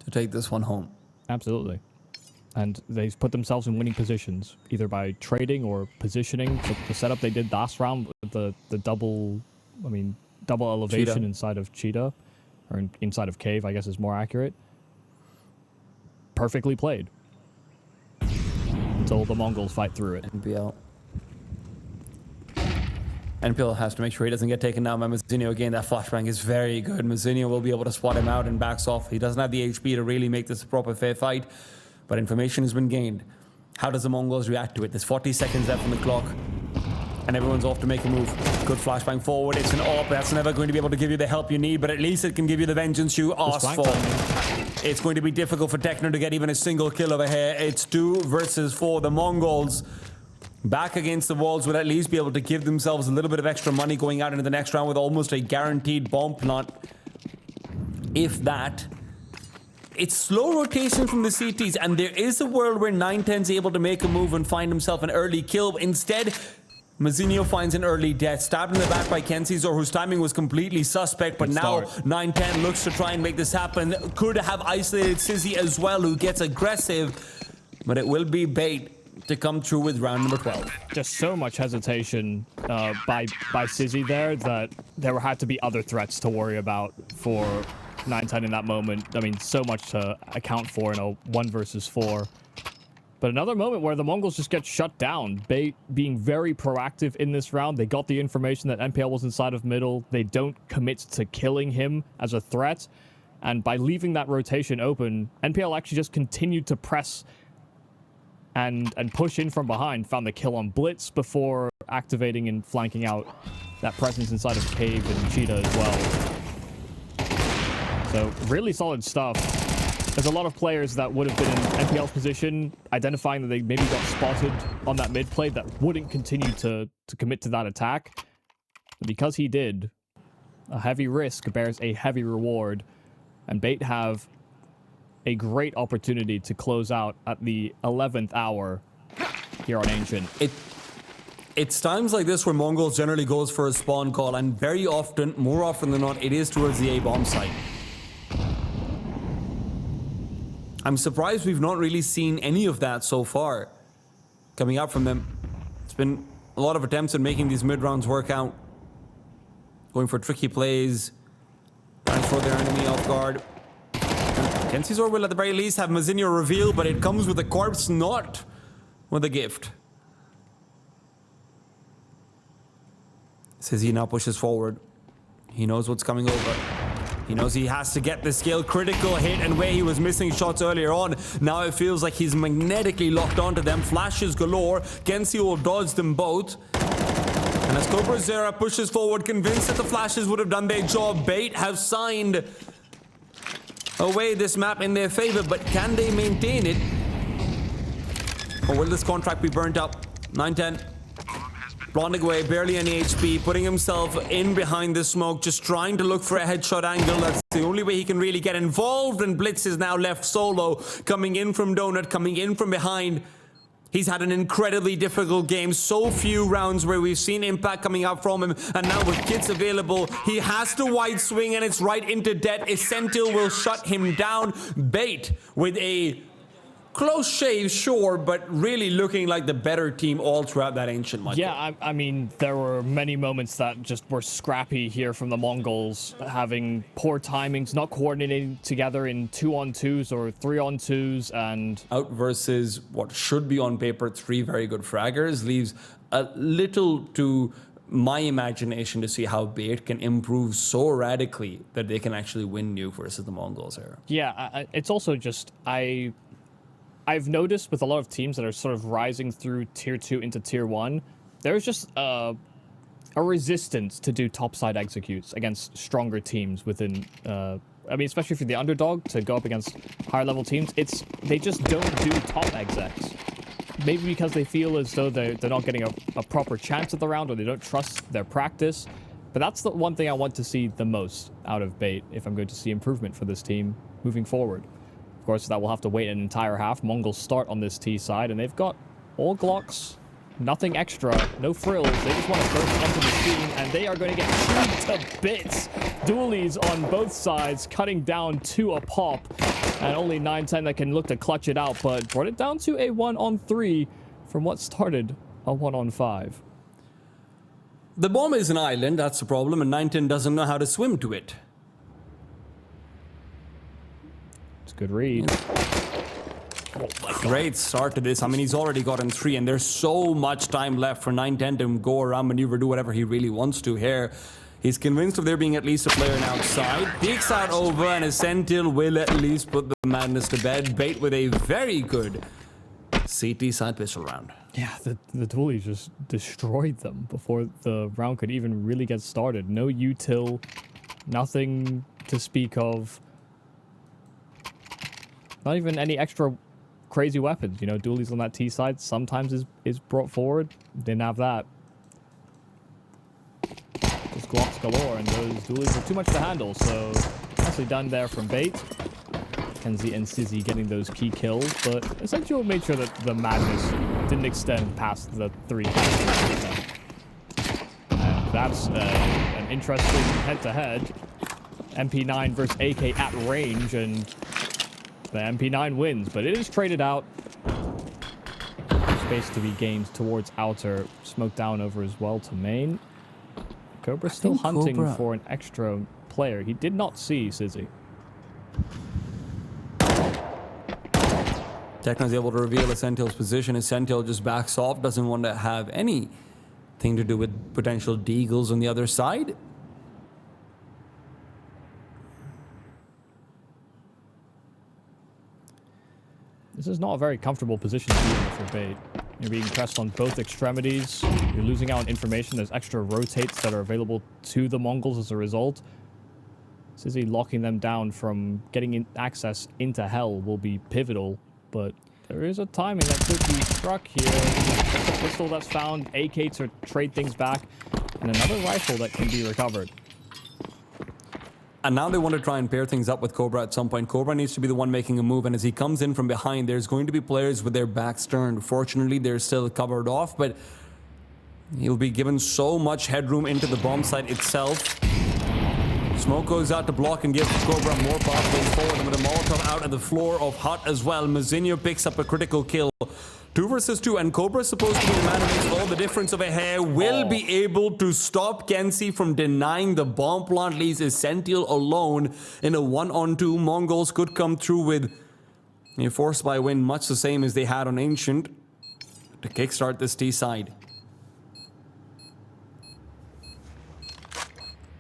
to take this one home. Absolutely. And they've put themselves in winning positions, either by trading or positioning. The setup they did last round with the double elevation Cheetah. inside of Cheetah, or inside of Cave, I guess is more accurate. Perfectly played. Until the MongolZ fight through it. NPL has to make sure he doesn't get taken down by MOUZ. Again, that flashbang is very good. MOUZ will be able to spot him out and backs off. He doesn't have the HP to really make this a proper fair fight, but information has been gained. How does the MongolZ react to it? There's 40 seconds left on the clock, and everyone's off to make a move. Good flashbang forward. It's an AWP. That's never going to be able to give you the help you need, but at least it can give you the vengeance you asked for. It's going to be difficult for Techno to get even a single kill over here. It's 2 versus 4. The MongolZ back against the walls would at least be able to give themselves a little bit of extra money going out into the next round with almost a guaranteed bomb plant. If that. It's slow rotation from the CTs, and there is a world where 9-10 is able to make a move and find himself an early kill. Instead, MOUZ finds an early death. Stabbed in the back by Kenzizor, whose timing was completely suspect, but now 9-10 looks to try and make this happen. Could have isolated Sizzy as well, who gets aggressive, but it will be Bait to come through with round number 12. Just so much hesitation by Sizzy there that there had to be other threats to worry about for 9-10 in that moment. I mean, so much to account for in a 1 versus 4. But another moment where the MongolZ just get shut down. Bait being very proactive in this round. They got the information that NPL was inside of middle. They don't commit to killing him as a threat. And by leaving that rotation open, NPL actually just continued to press and push in from behind. Found the kill on Blitz before activating and flanking out that presence inside of Cave and Cheetah as well. So really solid stuff. There's a lot of players that would have been in NPL's position, identifying that they maybe got spotted on that mid play, that wouldn't continue to commit to that attack. But because he did, a heavy risk bears a heavy reward. And Bait have a great opportunity to close out at the 11th hour here on Ancient. It's times like this where MongolZ generally goes for a spawn call, and very often, more often than not, it is towards the A-bomb site. I'm surprised we've not really seen any of that so far coming out from them. It's been a lot of attempts at making these mid-rounds work out. Going for tricky plays, trying to throw their enemy off guard. Kenzizor will at the very least have Mazinho reveal, but it comes with a corpse, not with a gift. Sizzy now pushes forward. He knows what's coming over. He knows he has to get the skill. Critical hit, and where he was missing shots earlier on, now it feels like he's magnetically locked onto them. Flashes galore. Gensi will dodge them both. And as Cobra Zera pushes forward, convinced that the flashes would have done their job, Bait have signed away this map in their favor, but can they maintain it? Or will this contract be burnt up? 9-10. Blonding away, barely any HP, putting himself in behind the smoke, just trying to look for a headshot angle. That's the only way he can really get involved, and Blitz is now left solo, coming in from Donut, coming in from behind. He's had an incredibly difficult game, so few rounds where we've seen impact coming out from him, and now with kits available, he has to wide swing, and it's right into debt. Essentil will shut him down. Bait with a close shave, sure, but really looking like the better team all throughout that Ancient match. Yeah, I mean, there were many moments that just were scrappy here from the MongolZ, having poor timings, not coordinating together in 2-on-2s or 3-on-2s, and out versus what should be on paper 3 very good fraggers leaves a little to my imagination to see how Bait can improve so radically that they can actually win Nuke versus the MongolZ here. Yeah, it's also just, I've noticed with a lot of teams that are sort of rising through tier 2 into tier 1, there's just a resistance to do topside executes against stronger teams within, I mean, especially if you're the underdog, to go up against higher level teams, they just don't do top execs. Maybe because they feel as though they're not getting a proper chance at the round, or they don't trust their practice. But that's the one thing I want to see the most out of Bait if I'm going to see improvement for this team moving forward. Of course, that will have to wait an entire half. MongolZ start on this T side, and they've got all Glocks, nothing extra, no frills. They just want to burst onto the scene, and they are going to get chewed to bits. Dualies on both sides, cutting down to a pop, and only 9-10 that can look to clutch it out, but brought it down to a 1-on-3 from what started a 1-on-5. The bomb is an island, that's the problem, and 9-10 doesn't know how to swim to it. Good read. Oh great start to this. I mean, he's already gotten 3, and there's so much time left for 9-10 to go around, maneuver, do whatever he really wants to here. He's convinced of there being at least a player outside. Peeks out over, and Essentil will at least put the madness to bed. Bait with a very good CT side pistol round. Yeah, the dualies just destroyed them before the round could even really get started. No util, nothing to speak of. Not even any extra crazy weapons. You know, dualies on that T side sometimes is brought forward. Didn't have that. Just Glocks galore, and those dualies are too much to handle, so nicely done there from Bait. Kenzie and Sizzy getting those key kills, but essentially made sure that the madness didn't extend past the 3 kills. And that's an interesting head-to-head. MP9 versus AK at range, and the MP9 wins, but it is traded out. Space to be gained towards outer. Smoke down over as well to main. Cobra's still hunting for an extra player. He did not see Sizzy. Tekno's able to reveal Essentil's position. Essentil just backs off, doesn't want to have anything to do with potential deagles on the other side. This is not a very comfortable position to be in for Bait. You're being pressed on both extremities. You're losing out on information. There's extra rotates that are available to the MongolZ as a result. Sizzy locking them down from getting access into Hell will be pivotal, but there is a timing that could be struck here. There's a pistol that's found, AK to trade things back, and another rifle that can be recovered. And now they want to try and pair things up with Cobra at some point. Cobra needs to be the one making a move, and as he comes in from behind, there's going to be players with their backs turned. Fortunately, they're still covered off, but he'll be given so much headroom into the bomb site itself. Smoke goes out to block and give Cobra more pathways forward, and with a Molotov out at the floor of Hut as well, Mazinho picks up a critical kill. 2 versus 2, and Cobra's supposed to be the man who makes all the difference over here. Will be able to stop Kenzie from denying the bomb plant, leaves Essential alone in a 1-on-2. MongolZ could come through with a force by win, much the same as they had on Ancient, to kickstart this T side.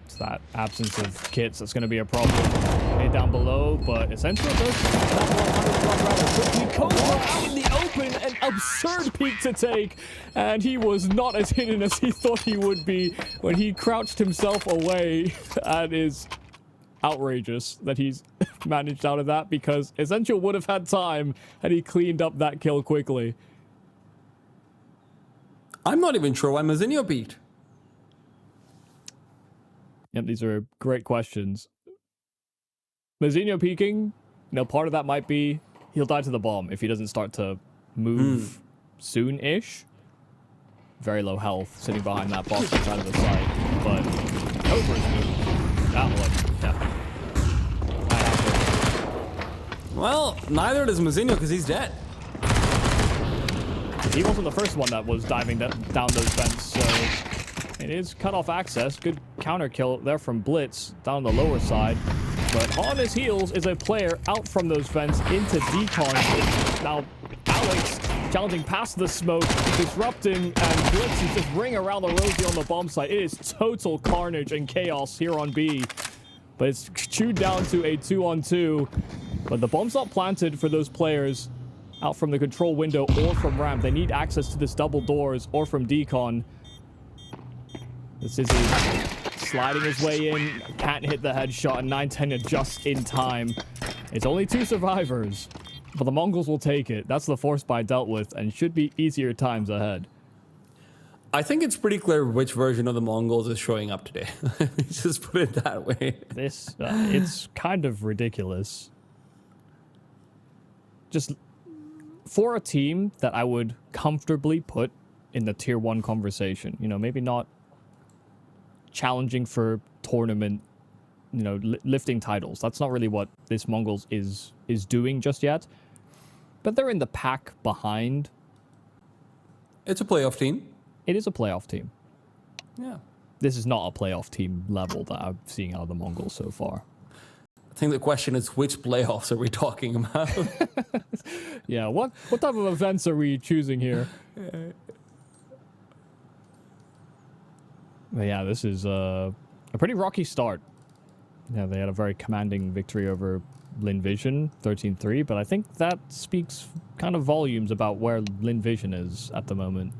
It's that absence of kits that's going to be a problem down below, but Essential does quickly. Cobra out in the open, an absurd peek to take, and he was not as hidden as he thought he would be when he crouched himself away. That is outrageous that he's managed out of that, because Essential would have had time had he cleaned up that kill quickly. I'm not even sure why Mazinho beat. Yep, these are great questions. Mazinho peeking, part of that might be he'll die to the bomb if he doesn't start to move soon-ish. Very low health, sitting behind that box inside of the site. But Cobra's move, that one, yeah. Well, neither does Mazinho because he's dead. He wasn't the first one that was diving down those vents, so it is cut off access. Good counter kill there from Blitz down the lower side. But on his heels is a player out from those vents into Decon. Now, Alex challenging past the smoke, disrupting, and Blitz is just ring around the rosy on the bomb site. It is total carnage and chaos here on B. But it's chewed down to a 2-on-2. But the bomb's not planted for those players out from the control window or from ramp. They need access to this double doors or from Decon. This is sliding his way in, can't hit the headshot, and 910 just in time. It's only 2 survivors, but the MongolZ will take it. That's the force buy dealt with, and should be easier times ahead. I think it's pretty clear which version of the MongolZ is showing up today. Just put it that way. This, it's kind of ridiculous. Just for a team that I would comfortably put in the tier 1 conversation, maybe not challenging for tournament, lifting titles. That's not really what this MongolZ is doing just yet. But they're in the pack behind. It's a playoff team. It is a playoff team. Yeah. This is not a playoff team level that I'm seeing out of the MongolZ so far. I think the question is, which playoffs are we talking about? Yeah, what type of events are we choosing here? But yeah, this is a pretty rocky start. Yeah, they had a very commanding victory over Lynn Vision, 13-3, but I think that speaks kind of volumes about where Lynn Vision is at the moment.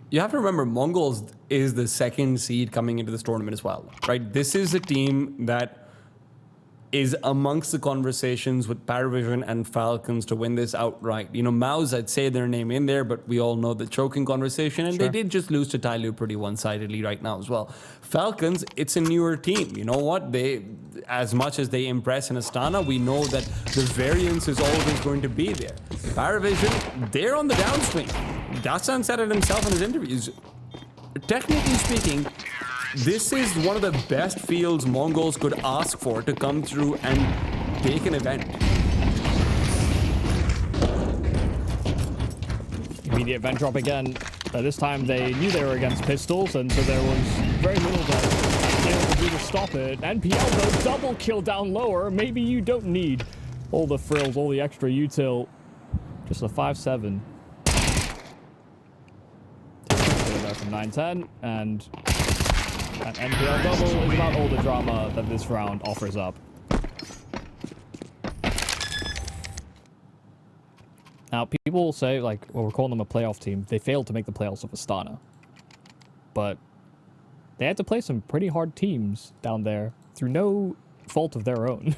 You have to remember, MongolZ is the 2nd seed coming into this tournament as well, right? This is a team that is amongst the conversations with PVISION and Falcons to win this outright. MOUZ, I'd say their name in there, but we all know the choking conversation, and they did just lose to TYLOO pretty one-sidedly right now as well. Falcons, it's a newer team. You know what? They, as much as they impress in Astana, we know that the variance is always going to be there. PVISION, they're on the downswing. Dasan said it himself in his interviews. Technically speaking, this is one of the best fields MongolZ could ask for to come through and take an event. Immediate event drop again. This time they knew they were against pistols, and so there was very little that they were able to do to stop it. NPL, though, double kill down lower. Maybe you don't need all the frills, all the extra util. Just a 5-7. From 910, and an NPL double is about all the drama that this round offers up. Now, people will say, well, we're calling them a playoff team. They failed to make the playoffs of Astana. But they had to play some pretty hard teams down there through no fault of their own.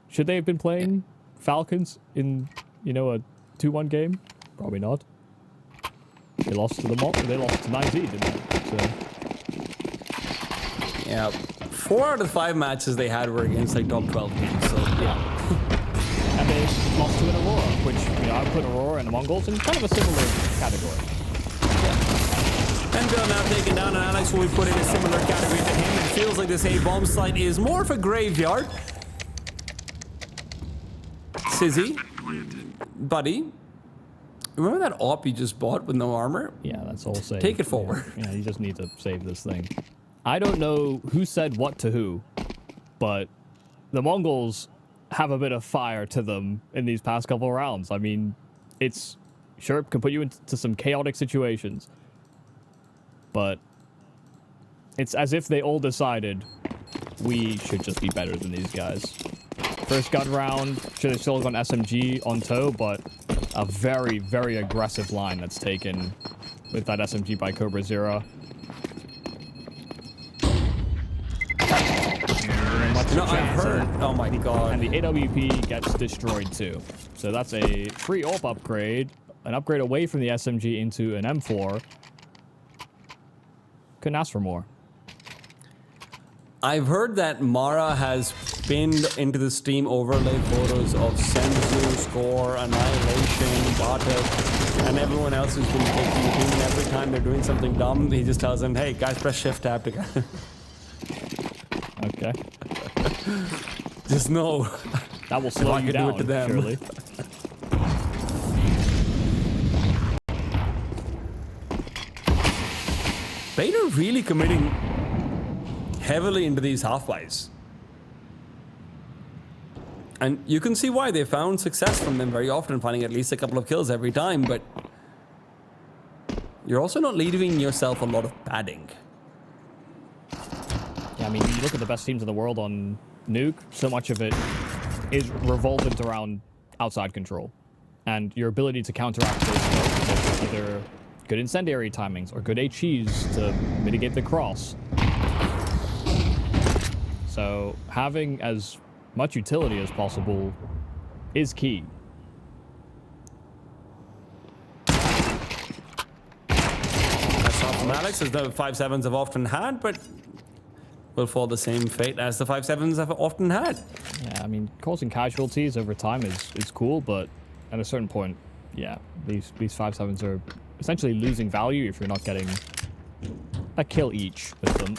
Should they have been playing Falcons in, a 2-1 game? Probably not. They lost to the MOUZ. They lost to 9Z, didn't they? So. Yeah, 4 out of 5 matches they had were against like top 12 teams, so yeah. And they lost to an Aurora, which, you know, I put Aurora and the Mongols in kind of a similar category. And Bill now taken down, and Alex will be put in a similar category to him. It feels like this A-bomb site is more of a graveyard. Sizzy, buddy, remember that AWP you just bought with no armor? Yeah, that's all saved. Take it forward. Yeah, you just need to save this thing. I don't know who said what to who, but the Mongols have a bit of fire to them in these past couple of rounds. I mean, it's sure can put you into some chaotic situations, but it's as if they all decided we should just be better than these guys. First gun round, should have still gone SMG on toe, but a very, very aggressive line that's taken with that SMG by Cobra Zero. No, I've heard. Oh my god. And the AWP gets destroyed too. So that's a free AWP upgrade, an upgrade away from the SMG into an M4. Couldn't ask for more. I've heard that Mara has pinned into the Steam overlay photos of Senzu, Score, Annihilation, Bata, and everyone else who's been taking the team, and every time they're doing something dumb, he just tells them, hey, guys, press shift tab together. Okay. Just know. That will slow you down, to them. surely. Veto really committing heavily into these half-buys. And you can see why they found success from them very often, finding at least a couple of kills every time, but you're also not leaving yourself a lot of padding. Yeah, I mean, you look at the best teams in the world on Nuke, so much of it is revolved around outside control. And your ability to counteract those smokes with either good incendiary timings or good HEs to mitigate the cross. So having as much utility as possible is key. That's not from Alex, as the 5-7s have often had, but will fall the same fate as the 5-7s have often had. Yeah, I mean, causing casualties over time is cool, but at a certain point, yeah, these 5-7s are essentially losing value if you're not getting a kill each with them.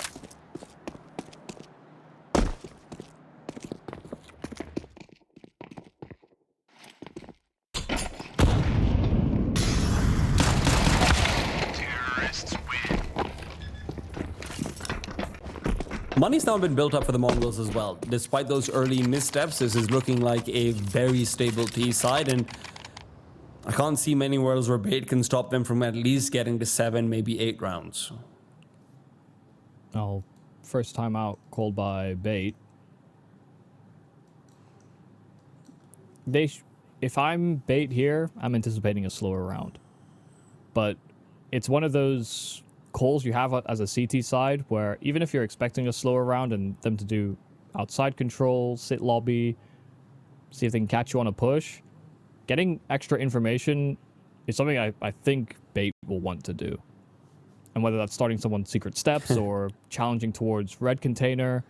Money's now been built up for the Mongols as well. Despite those early missteps, this is looking like a very stable T side, and I can't see many worlds where Bait can stop them from at least getting to 7, maybe 8 rounds. Oh, first time out called by Bait. If I'm Bait here, I'm anticipating a slower round. But it's one of those calls you have as a CT side where even if you're expecting a slower round and them to do outside control, sit lobby, see if they can catch you on a push, getting extra information is something I think Bait will want to do. And whether that's starting someone's secret steps or challenging towards red container,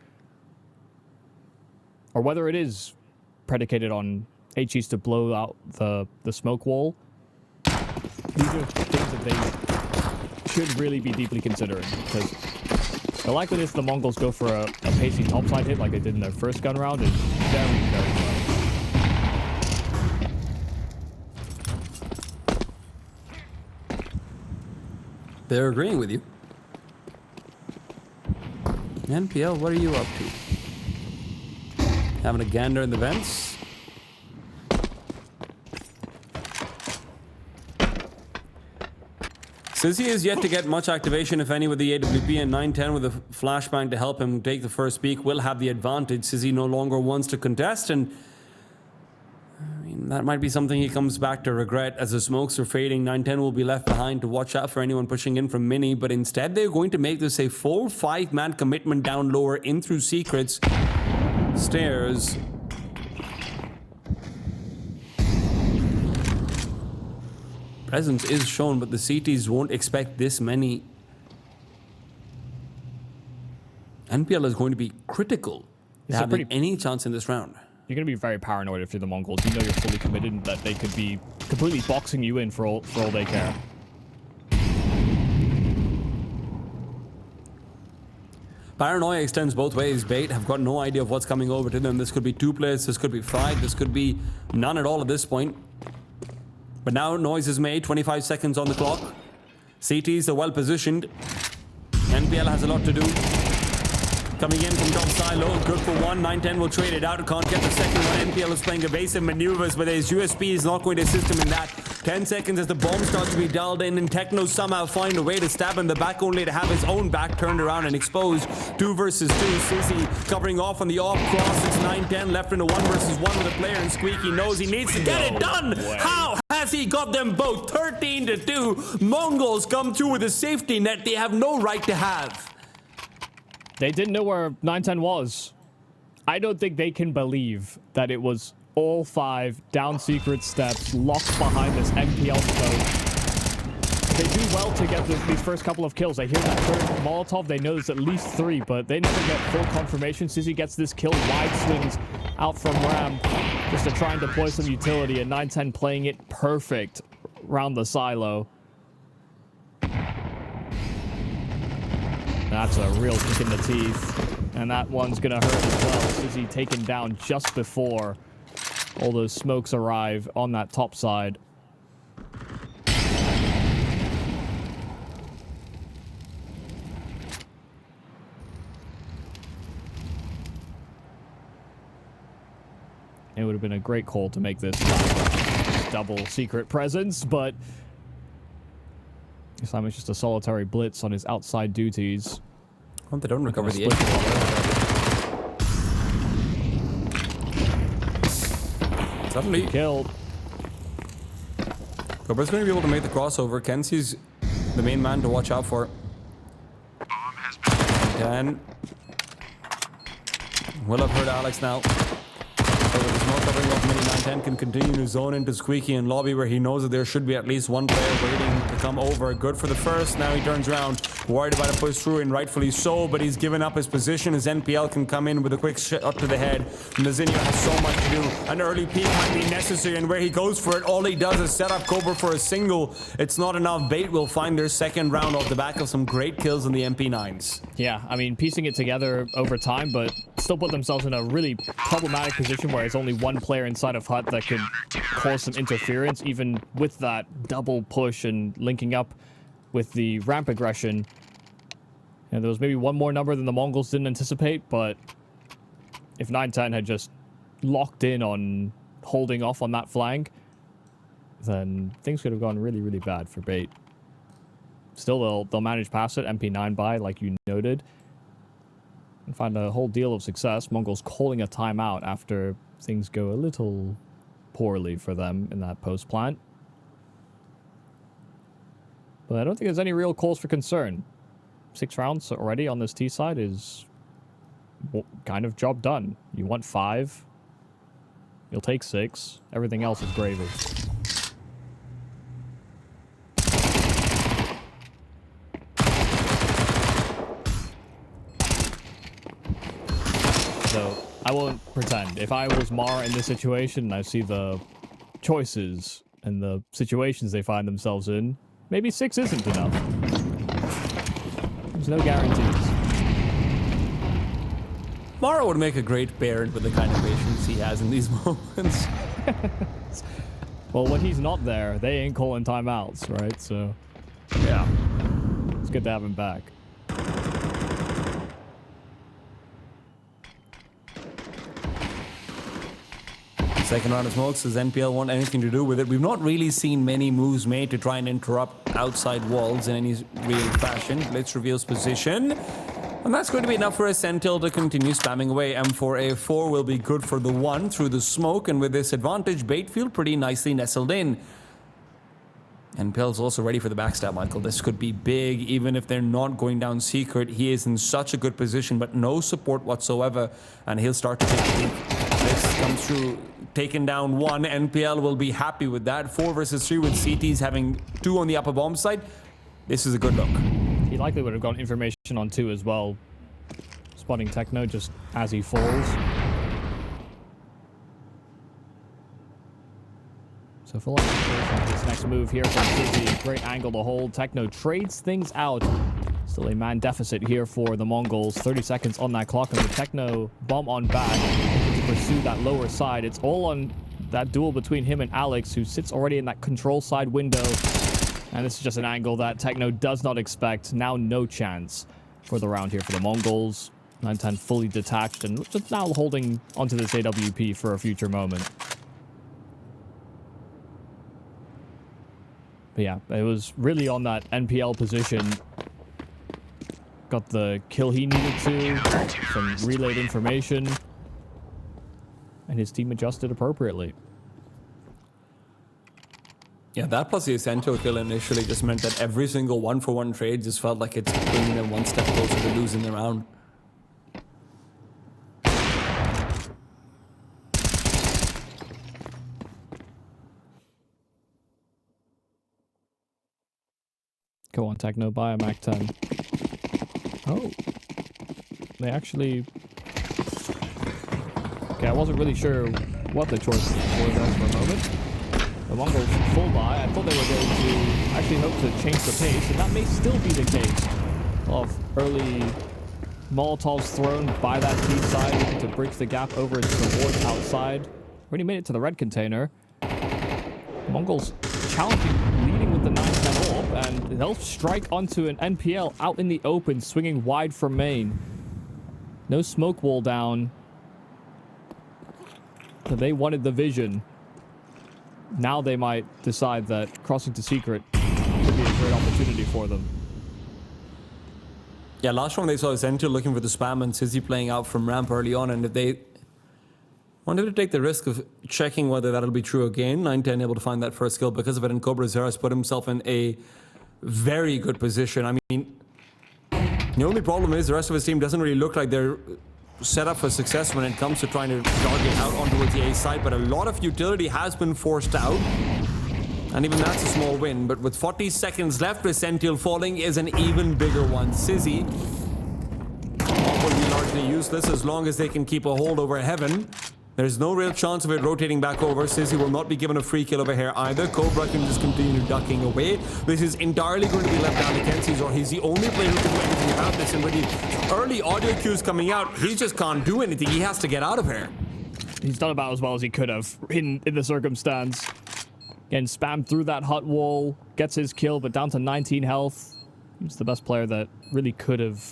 or whether it is predicated on HEs to blow out the smoke wall, these are things that they should really be deeply considering, because the likeliness the Mongols go for a pacey topside hit like they did in their first gun round is very, very low. They're agreeing with you. NPL, what are you up to? Having a gander in the vents? Sizzy is yet to get much activation, if any, with the AWP, and 9-10 with a flashbang to help him take the first peek will have the advantage. Sizzy no longer wants to contest, and I mean, that might be something he comes back to regret. As the smokes are fading, 9-10 will be left behind to watch out for anyone pushing in from Mini, but instead they're going to make this a full 5-man commitment down lower, in through secrets, stairs. Presence is shown, but the CTs won't expect this many. NPL is going to be critical to having any chance in this round. You're going to be very paranoid if you're the Mongols. You know you're fully committed and that they could be completely boxing you in for all they care. Paranoia extends both ways. Bait have got no idea of what's coming over to them. This could be 2 players, this could be 5, this could be none at all at this point. But now noise is made, 25 seconds on the clock. CTs are well positioned. NPL has a lot to do. Coming in from top TYLOO, good for one. 9-10 will trade it out. Can't get the second one. NPL is playing evasive maneuvers, but his USP is not going to assist him in that. 10 seconds as the bomb starts to be dialed in, and Techno somehow find a way to stab in the back, only to have his own back turned around and exposed. 2 versus 2. Sissy covering off on the off cross. It's 9-10 left in a 1 versus 1 with a player, and Squeaky knows he needs to get it done. How has he got them both? 13-2. Mongols come through with a safety net they have no right to have. They didn't know where 9-10 was. I don't think they can believe that it was all 5 down secret steps locked behind this MPL smoke. They do well to get these first couple of kills. They hear that third Molotov. They know there's at least 3, but they never get full confirmation. Sissy gets this kill. Wide swings out from ramp just to try and deploy some utility, and 9-10 playing it perfect around the silo. That's a real kick in the teeth. And that one's going to hurt as well. Sissy taken down just before all those smokes arrive on that top side. It would have been a great call to make this double secret presence, but this time it's just a solitary blitz on his outside duties. Well, they don't recover the Suddenly killed. Cobra's going to be able to make the crossover. Kenzie's the main man to watch out for. 10. Will have heard Alex now. So with his not covering up mini, 9-10 can continue to zone into Squeaky and lobby, where he knows that there should be at least one player waiting to come over. Good for the first. Now he turns around, worried about a push through, and rightfully so, but he's given up his position as NPL can come in with a quick shot to the head. Nazinho has so much to do. An early peek might be necessary, and where he goes for it, all he does is set up Cobra for a single. It's not enough. Bait will find their second round off the back of some great kills on the MP9s. Yeah, I mean, piecing it together over time, but still put themselves in a really problematic position where it's only one player inside of Hut that could cause some interference, even with that double push and linking up with the ramp aggression. And there was maybe one more number than the Mongols didn't anticipate, but if 9-10 had just locked in on holding off on that flank, then things could have gone really, really bad for Bait. Still, they'll manage past it, MP9 by, like you noted, and find a whole deal of success. Mongols calling a timeout after things go a little poorly for them in that post plant. But I don't think there's any real cause for concern. 6 rounds already on this T side is kind of job done. You want 5, you'll take 6. Everything else is gravy. So I won't pretend. If I was Mar in this situation and I see the choices and the situations they find themselves in, maybe 6 isn't enough. There's no guarantees. Mara would make a great parent with the kind of patience he has in these moments. Well, when he's not there, they ain't calling timeouts, right? So, yeah. It's good to have him back. Second round of smokes. Does NPL want anything to do with it? We've not really seen many moves made to try and interrupt outside walls in any real fashion. Blitz reveals position. And that's going to be enough for a Sentinel to continue spamming away. M4A4 will be good for the 1 through the smoke. And with this advantage, Bait feel pretty nicely nestled in. NPL's also ready for the backstab, Michael. This could be big, even if they're not going down secret. He is in such a good position, but no support whatsoever. And he'll start to take the lead. This comes through, taken down 1. NPL will be happy with that. 4 versus 3 with CTs having 2 on the upper bomb side. This is a good look. He likely would have gotten information on 2 as well. Spotting Techno just as he falls. So full on this next move here from Sizzy. Great angle to hold. Techno trades things out. Still a man deficit here for the MongolZ. 30 seconds on that clock, and the Techno bomb on back to pursue that lower side. It's all on that duel between him and Alex, who sits already in that control side window. And this is just an angle that Techno does not expect. Now no chance for the round here for the MongolZ. 910 fully detached and just now holding onto this AWP for a future moment. But yeah, it was really on that NPL position. Got the kill he needed to, some relayed information, and his team adjusted appropriately. Yeah, that plus the Ascento kill initially just meant that every single one-for-one trade just felt like it's bringing them one step closer to losing the round. Go on, Techno, buy a Mac 10. Oh. They actually... Okay, I wasn't really sure what the choice was there for a moment. The MongolZ full buy. I thought they were going to actually hope to change the pace, and that may still be the case. Of early Molotovs thrown by that T side, looking to bridge the gap over towards outside. Already made it to the red container. MongolZ challenging, leading with the 9-10 orb, and they'll strike onto an NPL out in the open, swinging wide from main. No smoke wall down. So they wanted the vision. Now they might decide that crossing to secret could be a great opportunity for them. Yeah, last round they saw Ascento looking for the spam and Sizzy playing out from ramp early on, and if they wanted to take the risk of checking whether that'll be true again, 910 able to find that first kill because of it, and CobraZero has put himself in a very good position. I mean, the only problem is the rest of his team doesn't really look like they're set up for success when it comes to trying to target out onto the A side, but a lot of utility has been forced out, and even that's a small win. But with 40 seconds left, Sentinel falling is an even bigger one. Sizzy will be largely useless as long as they can keep a hold over Heaven. There's no real chance of it rotating back over. Sizzy will not be given a free kill over here either. Cobra can just continue ducking away. This is entirely going to be left down to Kenzi's, or he's the only player who can do anything about this. And with the early audio cues coming out, he just can't do anything. He has to get out of here. He's done about as well as he could have in the circumstance. Again, spammed through that hut wall, gets his kill, but down to 19 health. He's the best player that really could have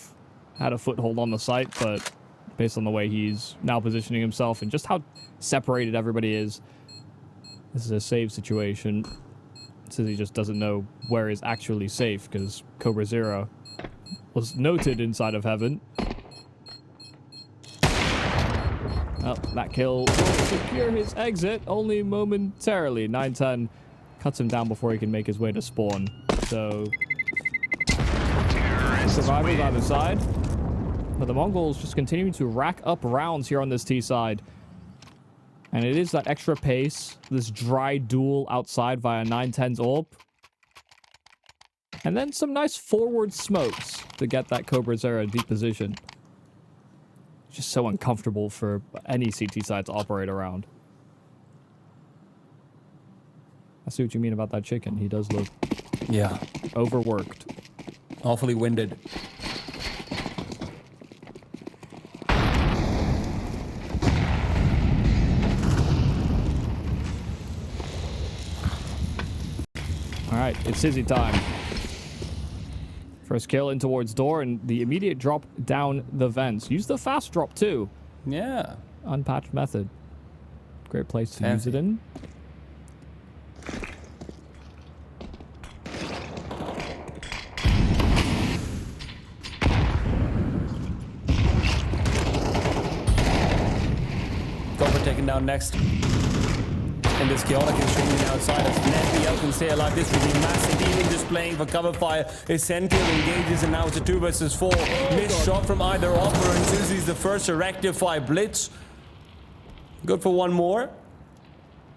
had a foothold on the site, but based on the way he's now positioning himself and just how separated everybody is, this is a save situation. Sizzy just doesn't know where is actually safe because CobraZero was noted inside of Heaven. Well, that kill will secure his exit only momentarily. 910 cuts him down before he can make his way to spawn. So, survivors either side. But the MongolZ just continuing to rack up rounds here on this T side. And it is that extra pace, this dry duel outside via 910's orb. And then some nice forward smokes to get that CobraZero deep position. Just so uncomfortable for any CT side to operate around. I see what you mean about that chicken. He does look overworked. Awfully winded. Alright, it's Sizzy time. First kill in towards door, and the immediate drop down the vents. Use the fast drop too. Yeah. Unpatched method. Great place to use it in. Cobra taken down next. And this chaotic is streaming outside as NetBL can stay alive. This will be massive. Even just playing for cover fire. Essential engages, and now it's a 2 versus 4. Missed shot from either offer, and Sizzy's the first to rectify blitz. Good for one more.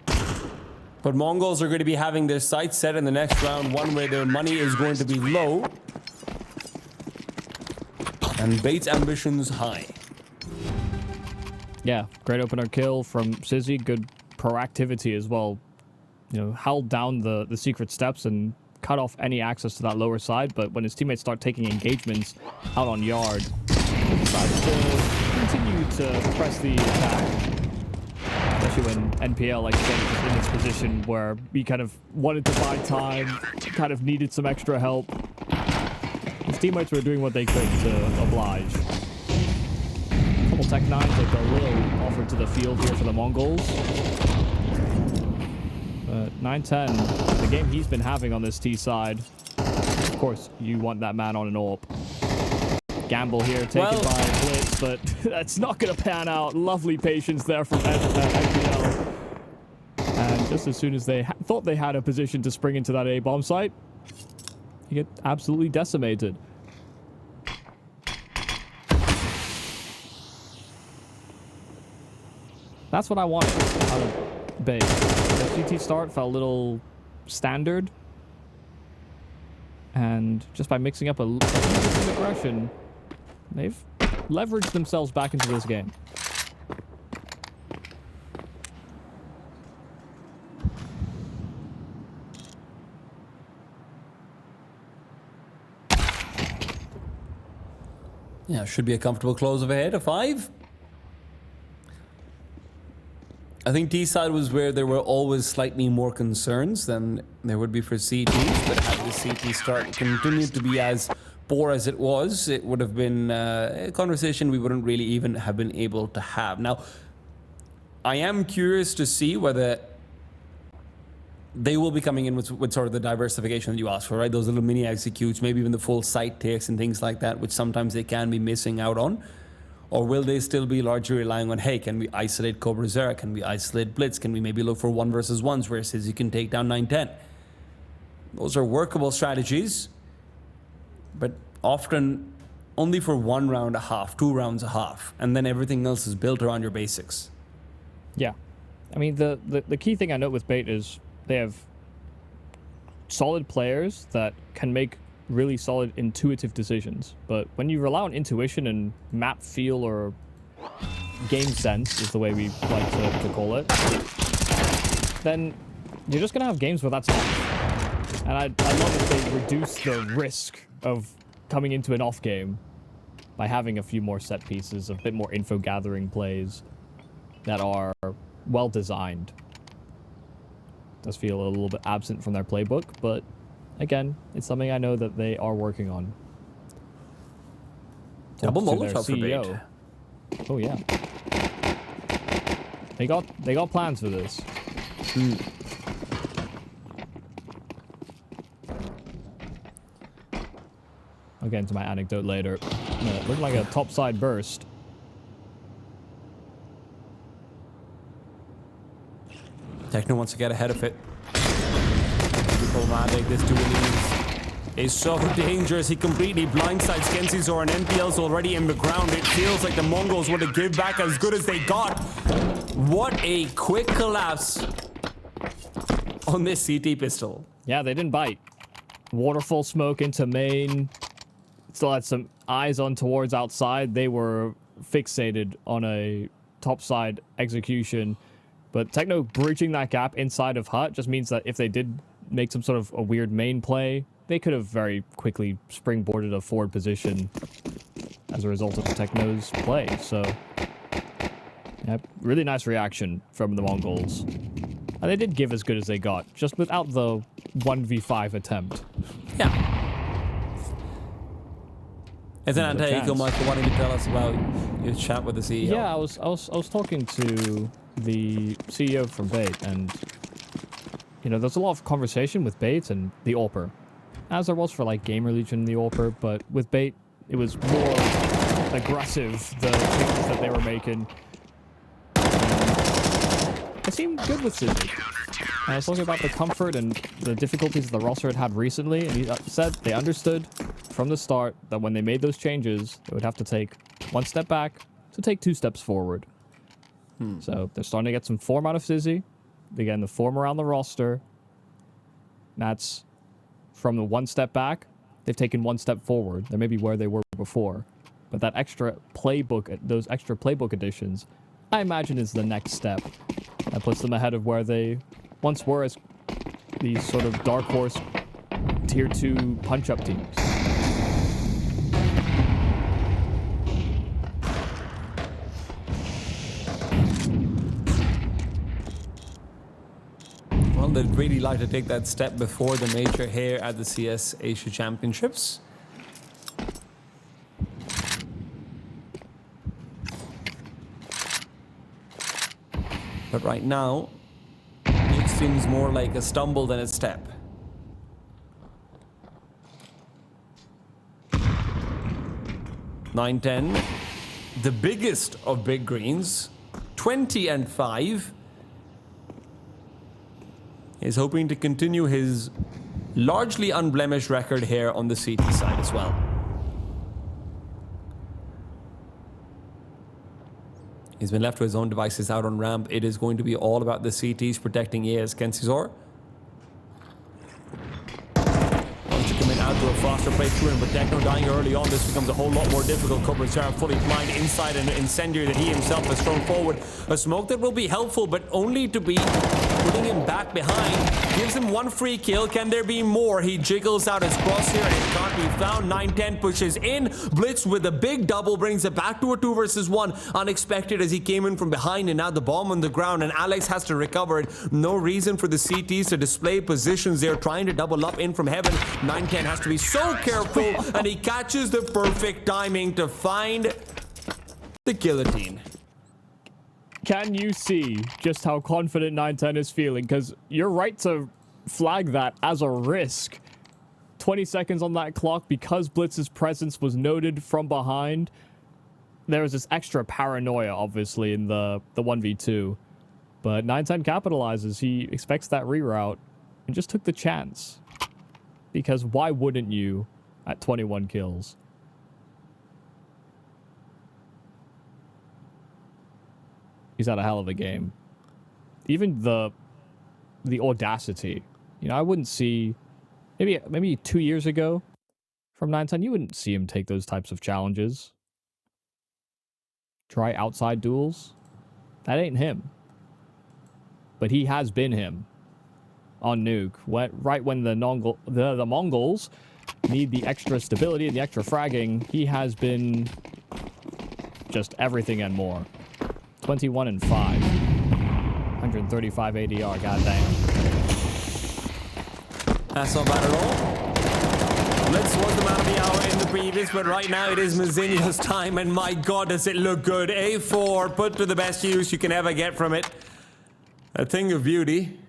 But MongolZ are going to be having their sights set in the next round, one where their money is going to be low. And Bait's ambitions high. Yeah, great opener kill from Sizzy. Good proactivity as well. You know, held down the secret steps and cut off any access to that lower side. But when his teammates start taking engagements out on yard, he decides to continue to press the attack. Especially when NPL, like again, is in this position where he kind of wanted to buy time, kind of needed some extra help. His teammates were doing what they could to oblige. Couple Tech 9s like a little offered to the field here for the Mongols. 9-10, the game he's been having on this T side. Of course, you want that man on an AWP. Gamble here taken by Blitz, but that's not going to pan out. Lovely patience there from NPL. And just as soon as they thought they had a position to spring into that A-bomb site, you get absolutely decimated. That's what I wanted out of Bay. The CT start felt a little standard. And just by mixing up a little bit of aggression, they've leveraged themselves back into this game. Yeah, should be a comfortable close of ahead, a 5. I think D side was where there were always slightly more concerns than there would be for CTs, but had the CT start continued to be as poor as it was, it would have been a conversation we wouldn't really even have been able to have. Now, I am curious to see whether they will be coming in with sort of the diversification that you asked for, right? Those little mini executes, maybe even the full site takes and things like that, which sometimes they can be missing out on. Or will they still be largely relying on, hey, can we isolate Cobra Zera? Can we isolate Blitz? Can we maybe look for 1 versus 1s where it says you can take down 9-10? Those are workable strategies, but often only for 1 round a half, 2 rounds a half, and then everything else is built around your basics. Yeah. I mean, the key thing I note with Bait is they have solid players that can make really solid intuitive decisions, but when you rely on intuition and map feel or game sense is the way we like to call it, then you're just gonna have games where that's off. And I love if they reduce the risk of coming into an off game by having a few more set pieces, a bit more info gathering plays that are well designed. Does feel a little bit absent from their playbook, but again, it's something I know that they are working on. Double Molotov for Bait. Oh yeah. They got plans for this. I'll get into my anecdote later. It looked like a topside burst. Techno wants to get ahead of it. Diplomatic, this duel is so dangerous. He completely blindsides Kenzizor, and NPL's already in the ground. It feels like the Mongols want to give back as good as they got. What a quick collapse on this CT pistol. Yeah, they didn't bite. Waterfall smoke into main. Still had some eyes on towards outside. They were fixated on a topside execution. But Techno breaching that gap inside of Hut just means that if they did make some sort of a weird main play, they could have very quickly springboarded a forward position as a result of Techno's play. So, yeah, really nice reaction from the Mongols. And they did give as good as they got, just without the 1v5 attempt. Yeah. And then Antaiko, Michael, why don't you tell us about your chat with the CEO? Yeah, I was talking to the CEO from Bait, and you know, there's a lot of conversation with Bait and the AWPer, as there was for like Gamer Legion and the AWPer, but with Bait it was more aggressive, the changes that they were making. It seemed good with Sizzy. I was talking about the comfort and the difficulties the roster had recently, and he said they understood from the start that when they made those changes, they would have to take 1 step back to take 2 steps forward. So they're starting to get some form out of Sizzy. They're getting the form around the roster. That's from the 1 step back, they've taken 1 step forward. They're maybe where they were before. But that extra playbook, those extra playbook additions, I imagine is the next step. That puts them ahead of where they once were as these sort of dark horse tier 2 punch-up teams. Well, they'd really like to take that step before the major here at the CS Asia Championships. But right now, it seems more like a stumble than a step. (9-10), the biggest of big greens, 20-5, is hoping to continue his largely unblemished record here on the CT side as well. He's been left to his own devices out on ramp. It is going to be all about the CTs protecting AS Kensizor. Wants to commit out to a faster play through him, but Techno dying early on. This becomes a whole lot more difficult. Cobra Sarah fully blind inside an incendiary that he himself has thrown forward. A smoke that will be helpful, but only to be putting him back behind. Gives him one free kill. Can there be more? He jiggles out his crosshair and it can't be found. 9-10 pushes in. Blitz with a big double brings it back to a 2 versus 1. Unexpected as he came in from behind, and now the bomb on the ground and Alex has to recover it. No reason for the CTs to display positions. They're trying to double up in from heaven. 9-10 has to be so careful, and he catches the perfect timing to find the guillotine. Can you see just how confident 9-10 is feeling? Because you're right to flag that as a risk. 20 seconds on that clock because Blitz's presence was noted from behind. There was this extra paranoia, obviously, in the 1v2. But 9-10 capitalizes. He expects that reroute and just took the chance. Because why wouldn't you at 21 kills? He's had a hell of a game. Even the audacity. You know, I wouldn't see... Maybe 2 years ago from 9-10, you wouldn't see him take those types of challenges. Try outside duels. That ain't him. But he has been him on Nuke. Right when the MongolZ need the extra stability and the extra fragging, he has been just everything and more. 21-5. 135 ADR, goddamn. That's not bad at all. Blitz was the man of the hour in the previous, but right now it is Mazinho's time, and my god, does it look good. A4 put to the best use you can ever get from it. A thing of beauty.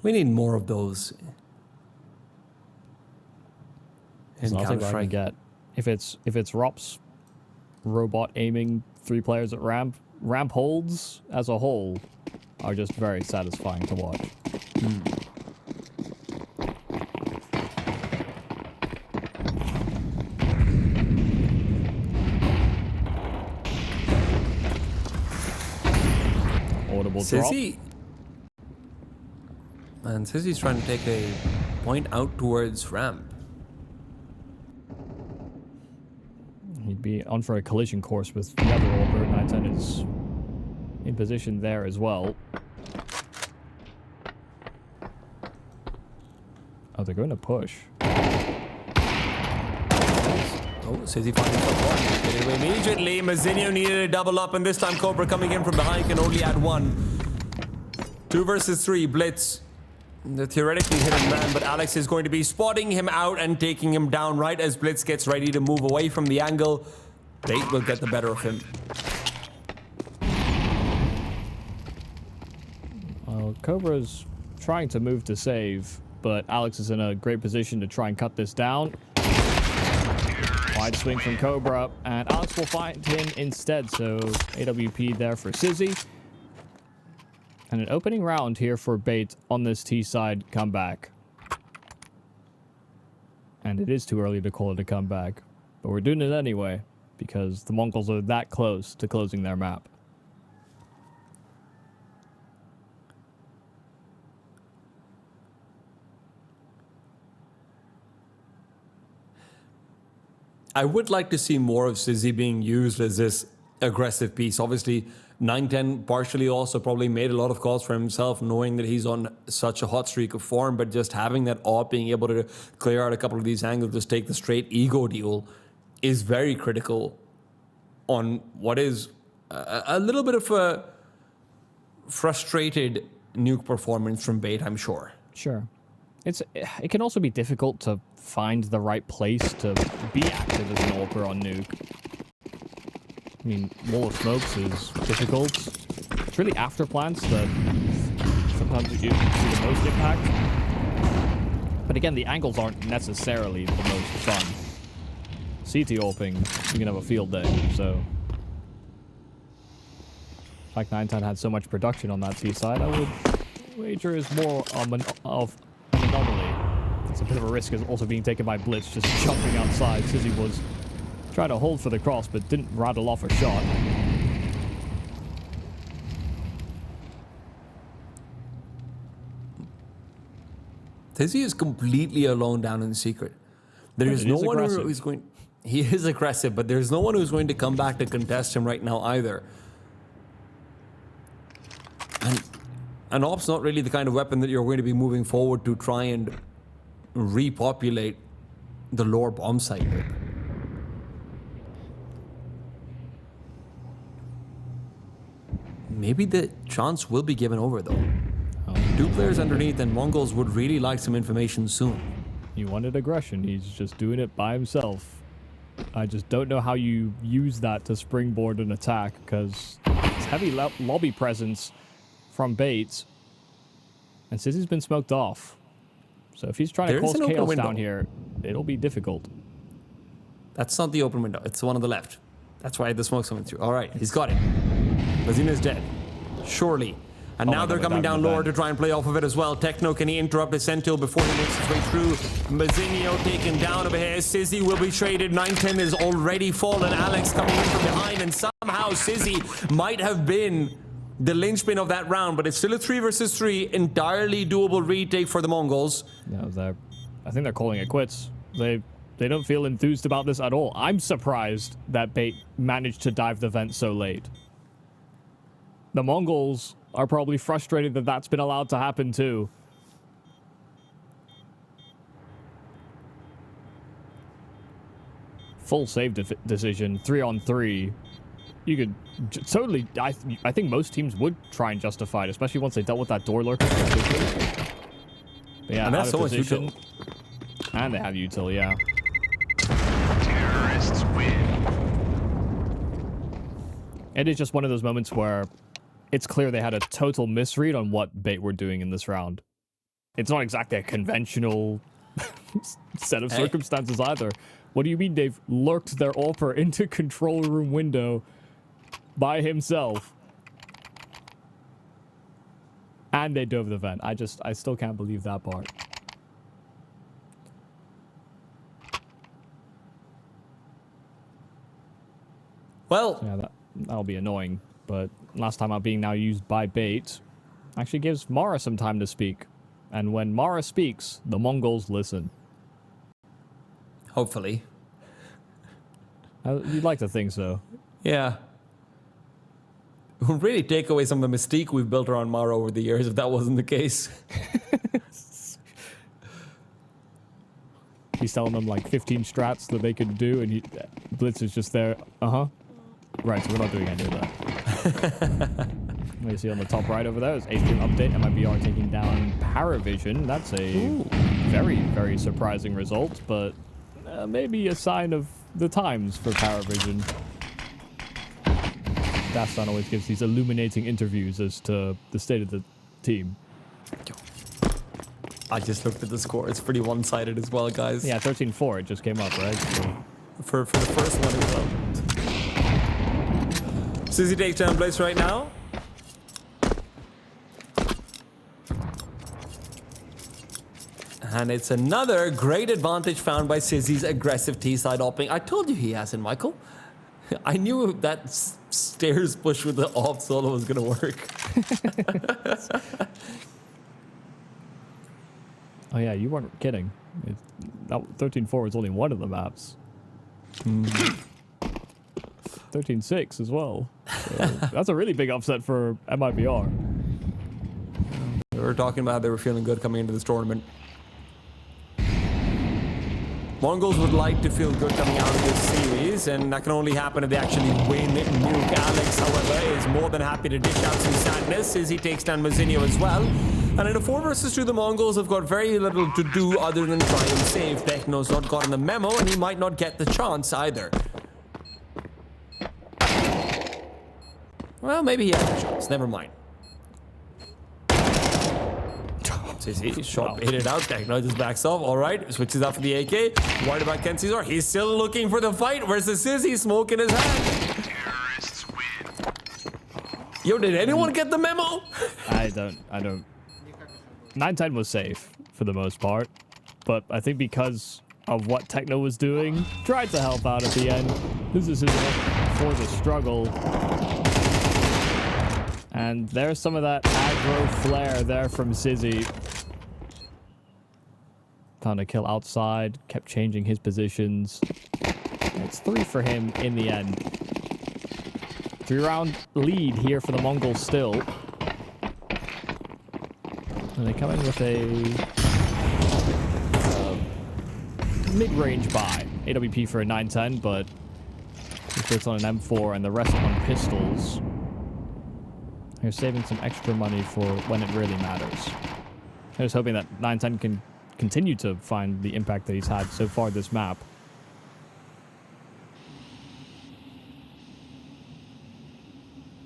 We need more of those. I'll take what I can get. If it's Rop's robot aiming 3 players at ramp holds as a whole are just very satisfying to watch. Audible drop. Sissy. And Sissy's trying to take a point out towards ramp. He'd be on for a collision course with the other Orber. 9-10 is in position there as well. Oh, they're going to push. Oh, Sissy finds himself one. Get it away immediately. Mazinho needed a double up, and this time Cobra coming in from behind can only add 1. 2 versus 3, Blitz. The theoretically hidden man, but Alex is going to be spotting him out and taking him down right as Blitz gets ready to move away from the angle. Bait will get the better of him. Well, Cobra's trying to move to save, but Alex is in a great position to try and cut this down. Wide swing from Cobra, and Alex will find him instead, so AWP there for Sizzy. And an opening round here for Bait on this T side comeback. And it is too early to call it a comeback, but we're doing it anyway because the MongolZ are that close to closing their map. I would like to see more of Sizzy being used as this aggressive piece. Obviously, 9-10 partially also probably made a lot of calls for himself, knowing that he's on such a hot streak of form, but just having that AWP, being able to clear out a couple of these angles, just take the straight ego deal, is very critical on what is a little bit of a frustrated Nuke performance from Bait, I'm sure. Sure. It can also be difficult to find the right place to be active as an AWPer on Nuke. I mean, wall of smokes is difficult. It's really after plants that sometimes you see the most impact. But again, the angles aren't necessarily the most fun. CT AWPing, you can have a field day, so... In fact, 910 had so much production on that T side, I would wager is more of an anomaly. It's a bit of a risk as also being taken by Blitz, just jumping outside. Sizzy was trying to hold for the cross, but didn't rattle off a shot. Sizzy is completely alone down in secret. There is no one who is going... He is aggressive, but there's no one who's going to come back to contest him right now either. And AWP's not really the kind of weapon that you're going to be moving forward to try and repopulate the lower bomb site with. Maybe the chance will be given over though. Two players underneath, and MongolZ would really like some information soon. He wanted aggression. He's just doing it by himself. I just don't know how you use that to springboard an attack, because it's heavy lobby presence from Bait, and Sizzy's been smoked off. So if he's trying to cause chaos down here, it'll be difficult. That's not the open window. It's the one on the left. That's why the smoke's coming through. All right, he's got it. Bazina's dead. Surely. And now they're coming down lower to try and play off of it as well. Techno, can he interrupt the Sentinel before he makes his way through? Mazinho taken down over here. Sizzy will be traded. 910 is already fallen. Alex coming in from behind, and somehow Sizzy might have been the linchpin of that round, but it's still a 3 versus 3. Entirely doable retake for the MongolZ. Yeah, I think they're calling it quits. They don't feel enthused about this at all. I'm surprised that Bait managed to dive the vent so late. The MongolZ are probably frustrated that that's been allowed to happen too. Full save decision, 3-on-3. You could totally... I think most teams would try and justify it, especially once they dealt with that door lurker. But yeah, and that's so much util. And they have util, yeah. Terrorists win. It is just one of those moments where it's clear they had a total misread on what Bait were doing in this round. It's not exactly a conventional set of circumstances either. What do you mean they've lurked their AWPer into control room window by himself? And they dove the vent. I still can't believe that part. Well, yeah, that'll be annoying. But last time out being now used by Bait actually gives Mara some time to speak. And when Mara speaks, the MongolZ listen. Hopefully. You'd like to think so. Yeah. It would really take away some of the mystique we've built around Mara over the years if that wasn't the case. He's telling them like 15 strats that they could do, and Blitz is just there. Right, so we're not doing any of that. You see on the top right over there is Atrium update. MIBR taking down PVISION. That's a very, very surprising result, but maybe a sign of the times for PVISION. Dastan always gives these illuminating interviews as to the state of the team. I just looked at the score. It's pretty one-sided as well, guys. Yeah, 13-4. It just came up, right? So. For the first one as well. Sizzy takes down Blaze right now. And it's another great advantage found by Sizzy's aggressive T-side opening. I told you he has it, Michael. I knew that stairs push with the off solo was going to work. Oh yeah, you weren't kidding. 13-4 was only one of the maps. 13-6 as well. So that's a really big upset for MIBR. They were talking about how they were feeling good coming into this tournament. MongolZ would like to feel good coming out of this series, and that can only happen if they actually win. Nuke Alex, however, is more than happy to dish out some sadness as he takes down MOUZ as well. And in a 4 versus 2, the MongolZ have got very little to do other than try and save. Techno's not gotten the memo, and he might not get the chance either. Well, maybe he has a chance. Never mind. Sissy, shot hit it out. Techno just backs off. All right, switches out for the AK. Worried about Kenzie's or he's still looking for the fight. Where's the Sissy? Smoke in his hand. Terrorists win. Yo, did anyone get the memo? I don't. 9-10 was safe for the most part, but I think because of what Techno was doing, tried to help out at the end. This is his for the struggle. And there's some of that aggro flair there from Sizzy. Found a kill outside, kept changing his positions. It's 3 for him in the end. 3-round lead here for the MongolZ still. And they come in with a mid-range buy. AWP for a 9-10, but he puts on an M4 and the rest on pistols. They're saving some extra money for when it really matters. I was hoping that 9-10 can continue to find the impact that he's had so far this map.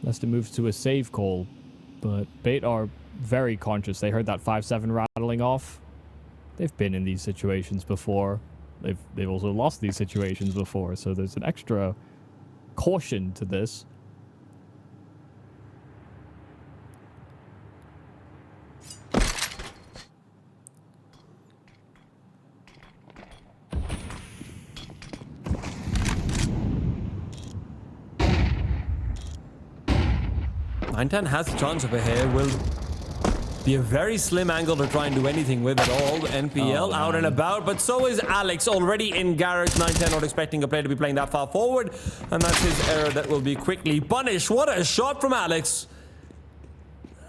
Leicester moves to a save call, but Bait are very conscious. They heard that 5-7 rattling off. They've been in these situations before. They've also lost these situations before, so there's an extra caution to this. Nine10 has a chance over here. Will be a very slim angle to try and do anything with at all. NPL out and about, but so is Alex already in garage. 910 not expecting a player to be playing that far forward, and that's his error that will be quickly punished. What a shot from Alex.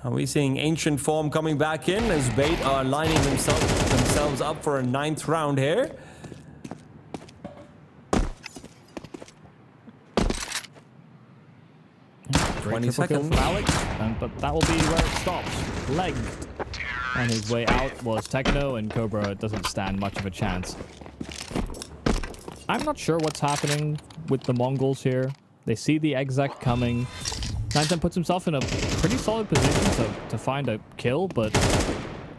Are we seeing ancient form coming back in as Bait are lining themselves up for a 9th round here? Great 20 seconds. from Alex, but that will be where it stops. Legged. On his way out was Techno, and Cobra doesn't stand much of a chance. I'm not sure what's happening with the MongolZ here. They see the exec coming. 910 puts himself in a pretty solid position to find a kill, but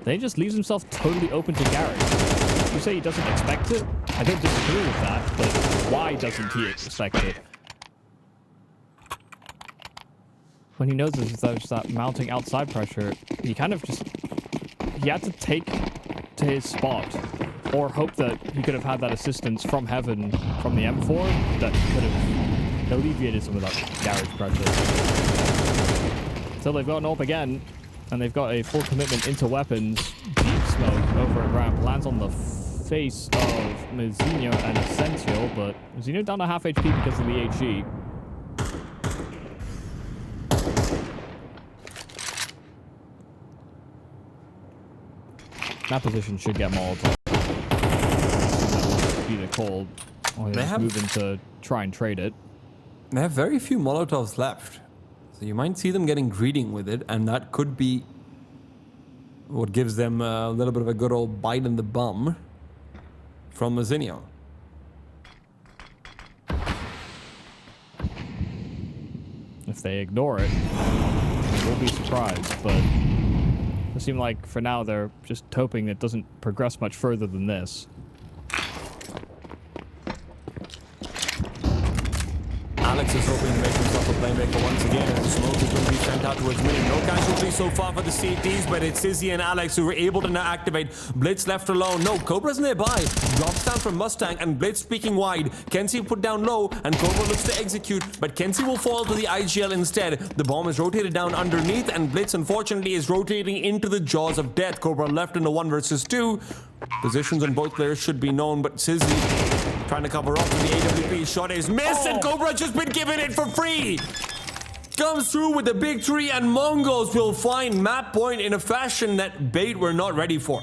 then he just leaves himself totally open to garage. You say he doesn't expect it? I don't disagree with that, but why doesn't he expect it? When he knows there's that mounting outside pressure, he kind of just... He had to take to his spot, or hope that he could have had that assistance from heaven from the M4 that could have alleviated some of that garage pressure. So they've got an AWP again, and they've got a full commitment into weapons. Deep smoke over a ramp lands on the face of Mizinho and Essential, but Mizinho down to half HP because of the HE. That position should get Molotov. That will be the call. Or they just moving to try and trade it. They have very few Molotovs left. So you might see them getting greedy with it, and that could be what gives them a little bit of a good old bite in the bum from Mizinho. If they ignore it, we'll be surprised, but it seems like for now they're just hoping it doesn't progress much further than this. Alex is hoping to make himself a playmaker once again, and Smoke is going to be sent out towards winning. No casualties so far for the CTs, but it's Sizzy and Alex who were able to now activate. Blitz left alone. No, Cobra's nearby. Drops down from Mustang, and Blitz speaking wide. Kenzie put down low, and Cobra looks to execute, but Kenzie will fall to the IGL instead. The bomb is rotated down underneath, and Blitz, unfortunately, is rotating into the jaws of death. Cobra left in a 1 versus 2. Positions on both players should be known, but Sizzy Trying to cover up for the AWP. Shot is missed, and Cobra just been given it for free. Comes through with the big tree, and MongolZ will find map point in a fashion that Bait were not ready for.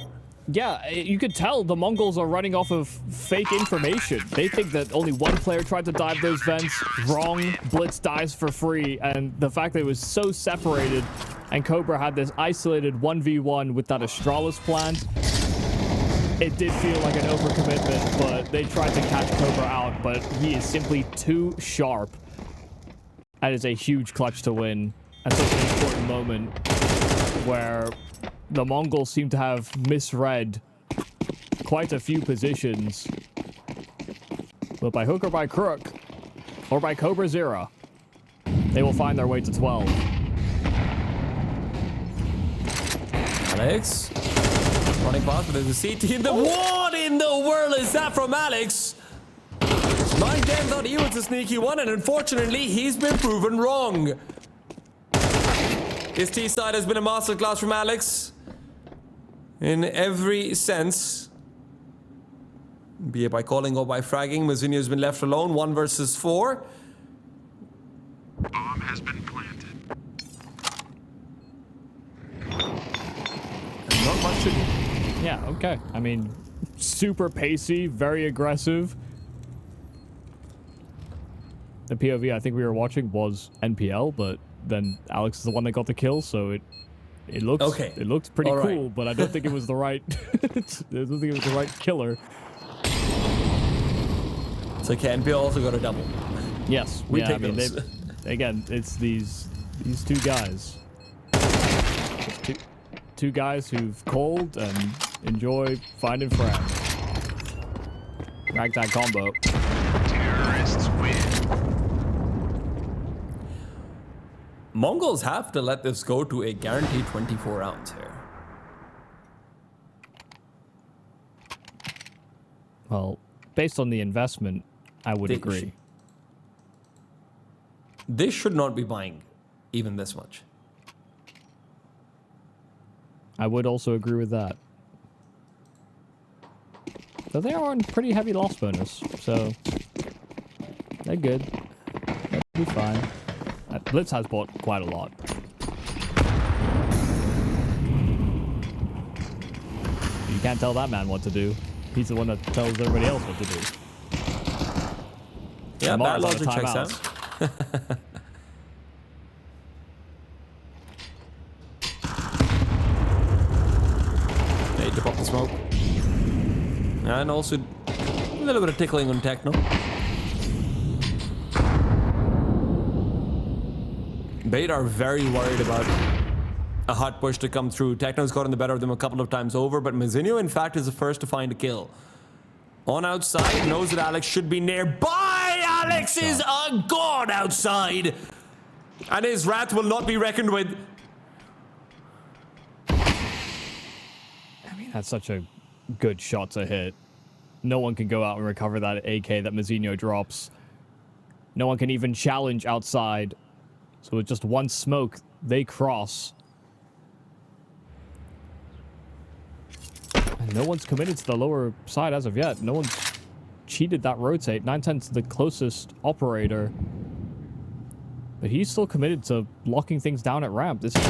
Yeah, you could tell the MongolZ are running off of fake information. They think that only one player tried to dive those vents. Wrong. Blitz dies for free. And the fact that it was so separated and Cobra had this isolated 1v1 with that Astralis plant, it did feel like an overcommitment, but they tried to catch Cobra out, but he is simply too sharp. That is a huge clutch to win at such an important moment where the MongolZ seem to have misread quite a few positions. But by hook or by crook, or by Cobra Zero, they will find their way to 12. Alex. Running past, but there's a CT in the... What in the world is that from Alex? MindGame thought he was a sneaky one, and unfortunately, he's been proven wrong. His T side has been a masterclass from Alex. In every sense. Be it by calling or by fragging, Mazinho has been left alone. 1 versus 4. Bomb has been planted. Not much to do. Yeah, okay. I mean, super pacey, very aggressive. The POV I think we were watching was NPL, but then Alex is the one that got the kill, so it looked pretty cool, but I don't think it was the right I don't think it was the right killer. So NPL also got a double. Yes, we take those. Again, it's these two guys. Two guys who've called and enjoy finding friends. Ragtag combo. Terrorists win. MongolZ have to let this go to a guaranteed 24 rounds here. Well, based on the investment, I would agree. They should not be buying even this much. I would also agree with that. So they are on pretty heavy loss bonus, so they're good. They'll be fine. Blitz has bought quite a lot. You can't tell that man what to do. He's the one that tells everybody else what to do. Yeah, that logic checks out. Need to pop the smoke. And also a little bit of tickling on Techno. Bait are very worried about a hot push to come through. Techno's gotten the better of them a couple of times over, but Mazinho, in fact, is the first to find a kill. On outside, knows that Alex should be nearby. Alex is a god outside. And his wrath will not be reckoned with. I mean, that's such a good shot to hit. No one can go out and recover that AK that Mazinho drops. No one can even challenge outside. So with just one smoke, they cross. And no one's committed to the lower side as of yet. No one's cheated that rotate. 910's the closest operator. But he's still committed to locking things down at ramp. This is a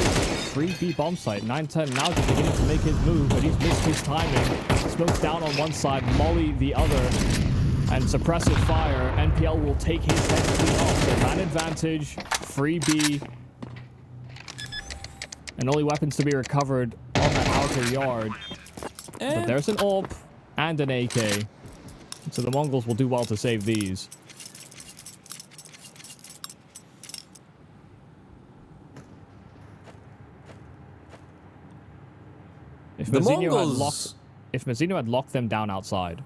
3B bomb site. 910 now just beginning to make his move, but he's missed his timing. Smokes down on one side, Molly the other. And suppressive fire. NPL will take his head clean off. So man advantage, free B. And only weapons to be recovered on that outer yard. But there's an AWP and an AK. So the MongolZ will do well to save these. If Mazinho had locked them down outside,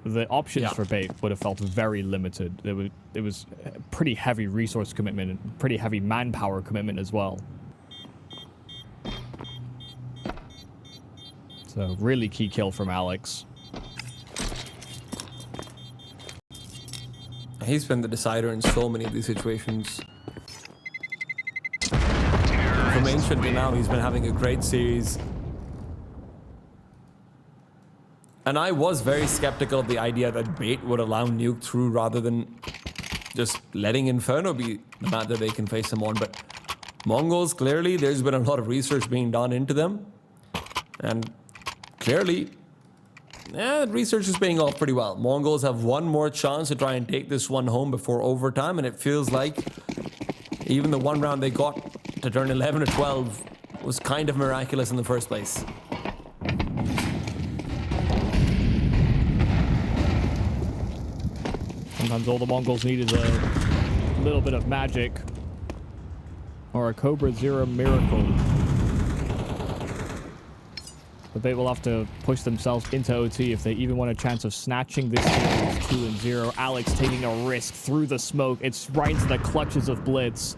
the options for Bait would have felt very limited. It was a pretty heavy resource commitment and pretty heavy manpower commitment as well. So really key kill from Alex. He's been the decider in so many of these situations. From Ancient to now, he's been having a great series. And I was very skeptical of the idea that Bait would allow Nuke through rather than just letting Inferno be the map that they can face him on. But MongolZ, clearly, there's been a lot of research being done into them. And clearly, research is paying off pretty well. MongolZ have one more chance to try and take this one home before overtime. And it feels like even the one round they got to turn 11 to 12 was kind of miraculous in the first place. Sometimes all the Mongols need is a little bit of magic or a Cobra Zero miracle. But they will have to push themselves into OT if they even want a chance of snatching this series 2-0. Alex taking a risk through the smoke. It's right into the clutches of Blitz.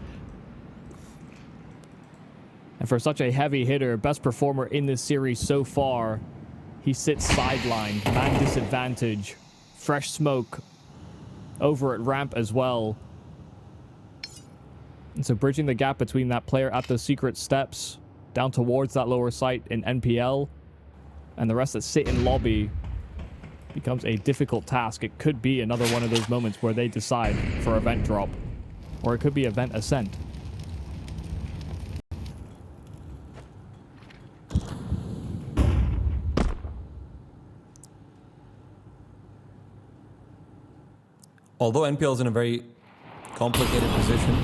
And for such a heavy hitter, best performer in this series so far, he sits sidelined, man disadvantage, fresh smoke over at ramp as well. And so bridging the gap between that player at the secret steps down towards that lower site in NPL and the rest that sit in lobby becomes a difficult task. It could be another one of those moments where they decide for event drop, or it could be event ascent. Although NPL is in a very complicated position,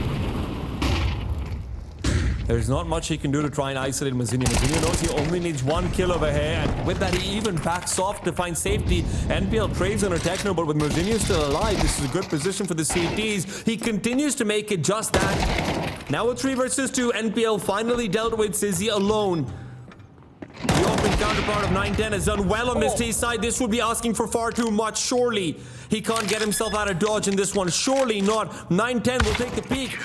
there's not much he can do to try and isolate Mazinho. Mazinho knows he only needs one kill over here, and with that he even backs off to find safety. NPL trades on a Techno, but with Mazinho still alive, this is a good position for the CTs. He continues to make it just that. Now a 3 versus 2, NPL finally dealt with Sizzy alone. The open counterpart of 910 has done well on this T side. This would be asking for far too much, surely. He can't get himself out of dodge in this one. Surely not. 910 will take the peak.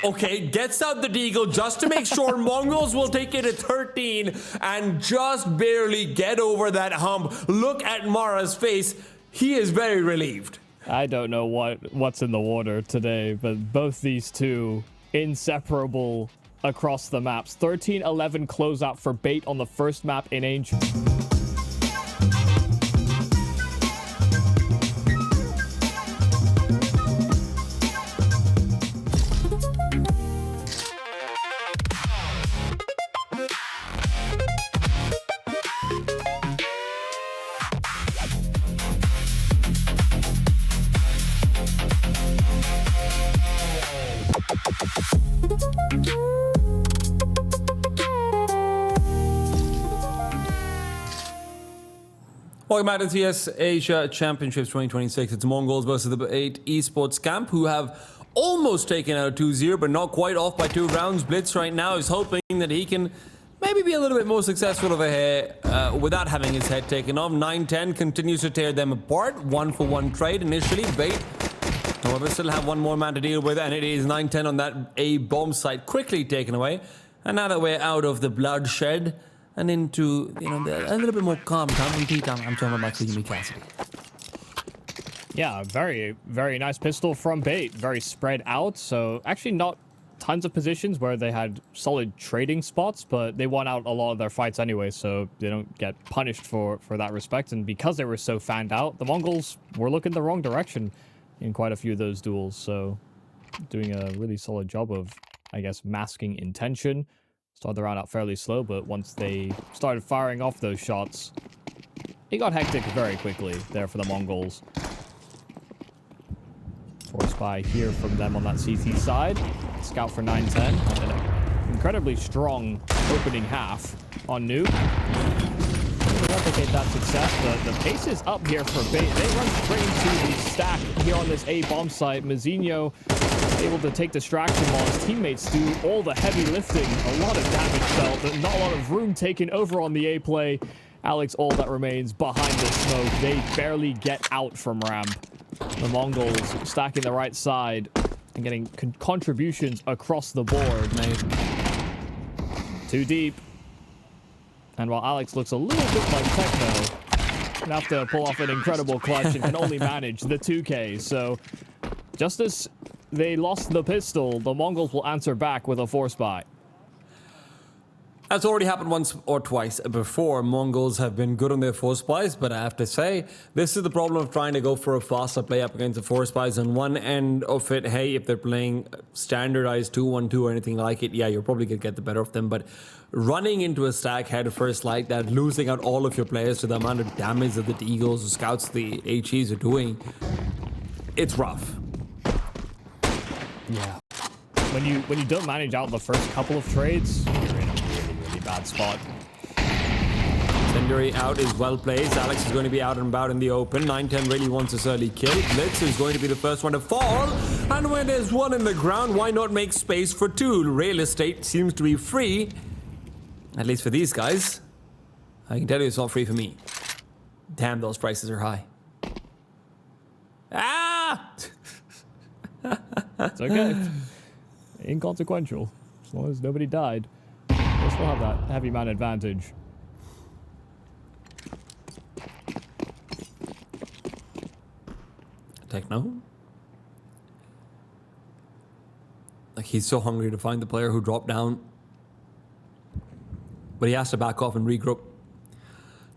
Okay, gets out the deagle just to make sure. MongolZ will take it at 13 and just barely get over that hump. Look at Mara's face. He is very relieved. I don't know what's in the water today, but both these two inseparable across the maps. 13-11 closeout for Bait on the first map in Ancient. Welcome back to TS Asia Championships 2026. It's MongolZ versus the 8 Esports camp, who have almost taken out 2-0, but not quite off by 2 rounds. Blitz right now is hoping that he can maybe be a little bit more successful over here without having his head taken off. 910 continues to tear them apart. 1-for-1 trade initially. Bait, however, still have one more man to deal with, and it is 910 on that A bomb site, quickly taken away. And now that we're out of the bloodshed and into, you know, a little bit more calm time, I'm talking about Jimmy Cassidy. Yeah, very, very nice pistol from Bait. Very spread out. So actually not tons of positions where they had solid trading spots, but they won out a lot of their fights anyway, so they don't get punished for that respect. And because they were so fanned out, the Mongols were looking the wrong direction in quite a few of those duels. So doing a really solid job of, I guess, masking intention. Started the round out fairly slow, but once they started firing off those shots, it got hectic very quickly there for the Mongols. Force buy here from them on that CT side. Scout for 910. And an incredibly strong opening half on Nuke. Replicate that success, but the pace is up here for Bait. They run straight into the stack here on this A bomb site. Mazinho able to take distraction while his teammates do all the heavy lifting. A lot of damage felt, but not a lot of room taken over on the A play. Alex, all that remains behind the smoke. They barely get out from ramp. The Mongols stacking the right side and getting contributions across the board. Too deep. And while Alex looks a little bit like Techno, gonna have to pull off an incredible clutch and can only manage the 2K. So just as they lost the pistol, the Mongols will answer back with a force buy. That's already happened once or twice before. MongolZ have been good on their force buys, but I have to say, this is the problem of trying to go for a faster play up against the force buys. On one end of it, hey, if they're playing standardized 2-1-2 or anything like it, yeah, you're probably going to get the better of them. But running into a stack head first like that, losing out all of your players to the amount of damage that the Eagles, the Scouts, the HEs are doing, it's rough. Yeah. When you don't manage out the first couple of trades, you're in a really bad spot. Incendiary out is well placed. Alex is going to be out and about in the open. 9-10 really wants this early kill. Blitz is going to be the first one to fall. And when there's one in the ground, why not make space for two? Real estate seems to be free. At least for these guys. I can tell you it's not free for me. Damn, those prices are high. Ah! It's okay. Inconsequential. As long as nobody died. We'll still have that heavy man advantage. Techno? Like, he's so hungry to find the player who dropped down. But he has to back off and regroup.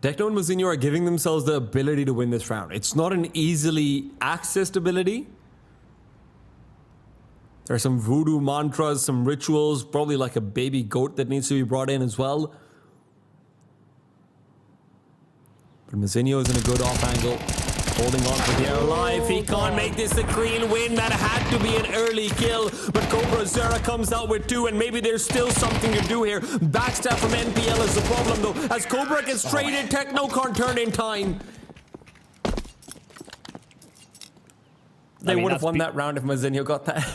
Techno and MOUZ are giving themselves the ability to win this round. It's not an easily accessed ability. There are some voodoo mantras, some rituals, probably like a baby goat that needs to be brought in as well. But MOUZ is in a good off angle. Holding on for dear life. He can't make this a clean win. That had to be an early kill. But Cobra Zera comes out with 2, and maybe there's still something to do here. Backstab from NPL is the problem, though. As Cobra gets traded, Techno can't turn in time. They would have won that round if MOUZ got that.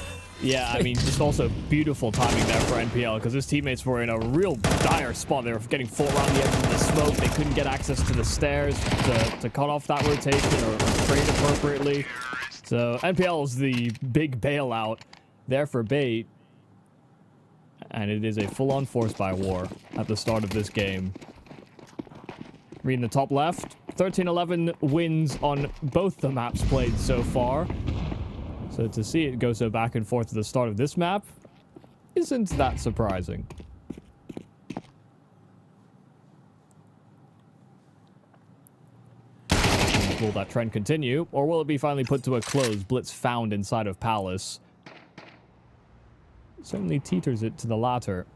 Yeah, I mean, just also beautiful timing there for NPL, because his teammates were in a real dire spot. They were getting fought around the edge of the smoke. They couldn't get access to the stairs to cut off that rotation or trade appropriately. So NPL is the big bailout there for Bait. And it is a full-on force buy war at the start of this game. Reading the top left, 13-11 wins on both the maps played so far. So to see it go so back and forth at the start of this map isn't that surprising. Will that trend continue, or will it be finally put to a close? Blitz found inside of Palace. Certainly teeters it to the latter.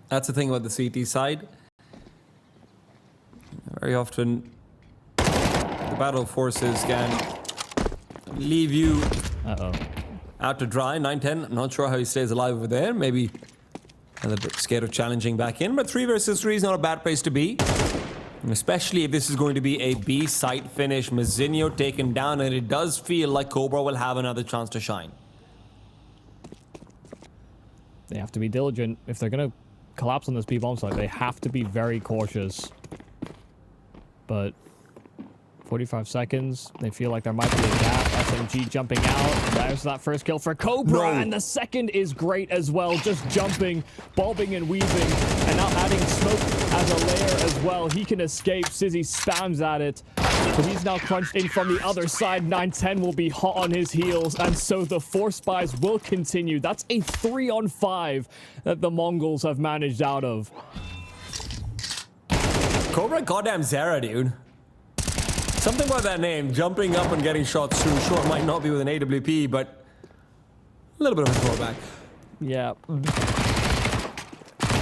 That's the thing about the CT side. Very often, the battle forces can leave you out to dry. 9-10, I'm not sure how he stays alive over there. Maybe a little bit scared of challenging back in, but 3 versus 3 is not a bad place to be. And especially if this is going to be a B site finish. MOUZ taken down, and it does feel like Cobra will have another chance to shine. They have to be diligent. If they're going to collapse on this B-bomb site, they have to be very cautious. But 45 seconds. They feel like there might be a gap. SMG jumping out. There's that first kill for Cobra. And the second is great as well. Just jumping, bobbing and weaving. And now adding smoke as a layer as well. He can escape. Sizzy spams at it. But he's now crunched in from the other side. 9-10 will be hot on his heels. And so the force buys will continue. That's a 3-on-5 that the MongolZ have managed out of. Cobra goddamn Zera, dude. Something about that name, jumping up and getting shots through. Sure, it might not be with an AWP, but a little bit of a throwback. Yeah.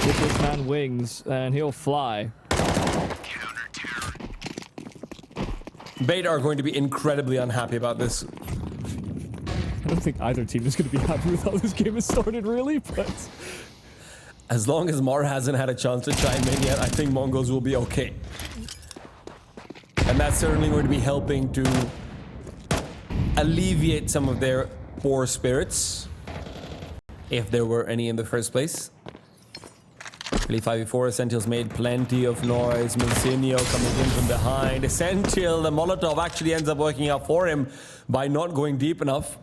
Give this man wings, and he'll fly. Bait are going to be incredibly unhappy about this. I don't think either team is going to be happy with how this game has started, really, but... As long as Mar hasn't had a chance to chime in yet, I think MongolZ will be okay. And that's certainly going to be helping to alleviate some of their poor spirits, if there were any in the first place. Really 5v4, Essential's made plenty of noise. Milcinio coming in from behind. Essential, the Molotov actually ends up working out for him by not going deep enough.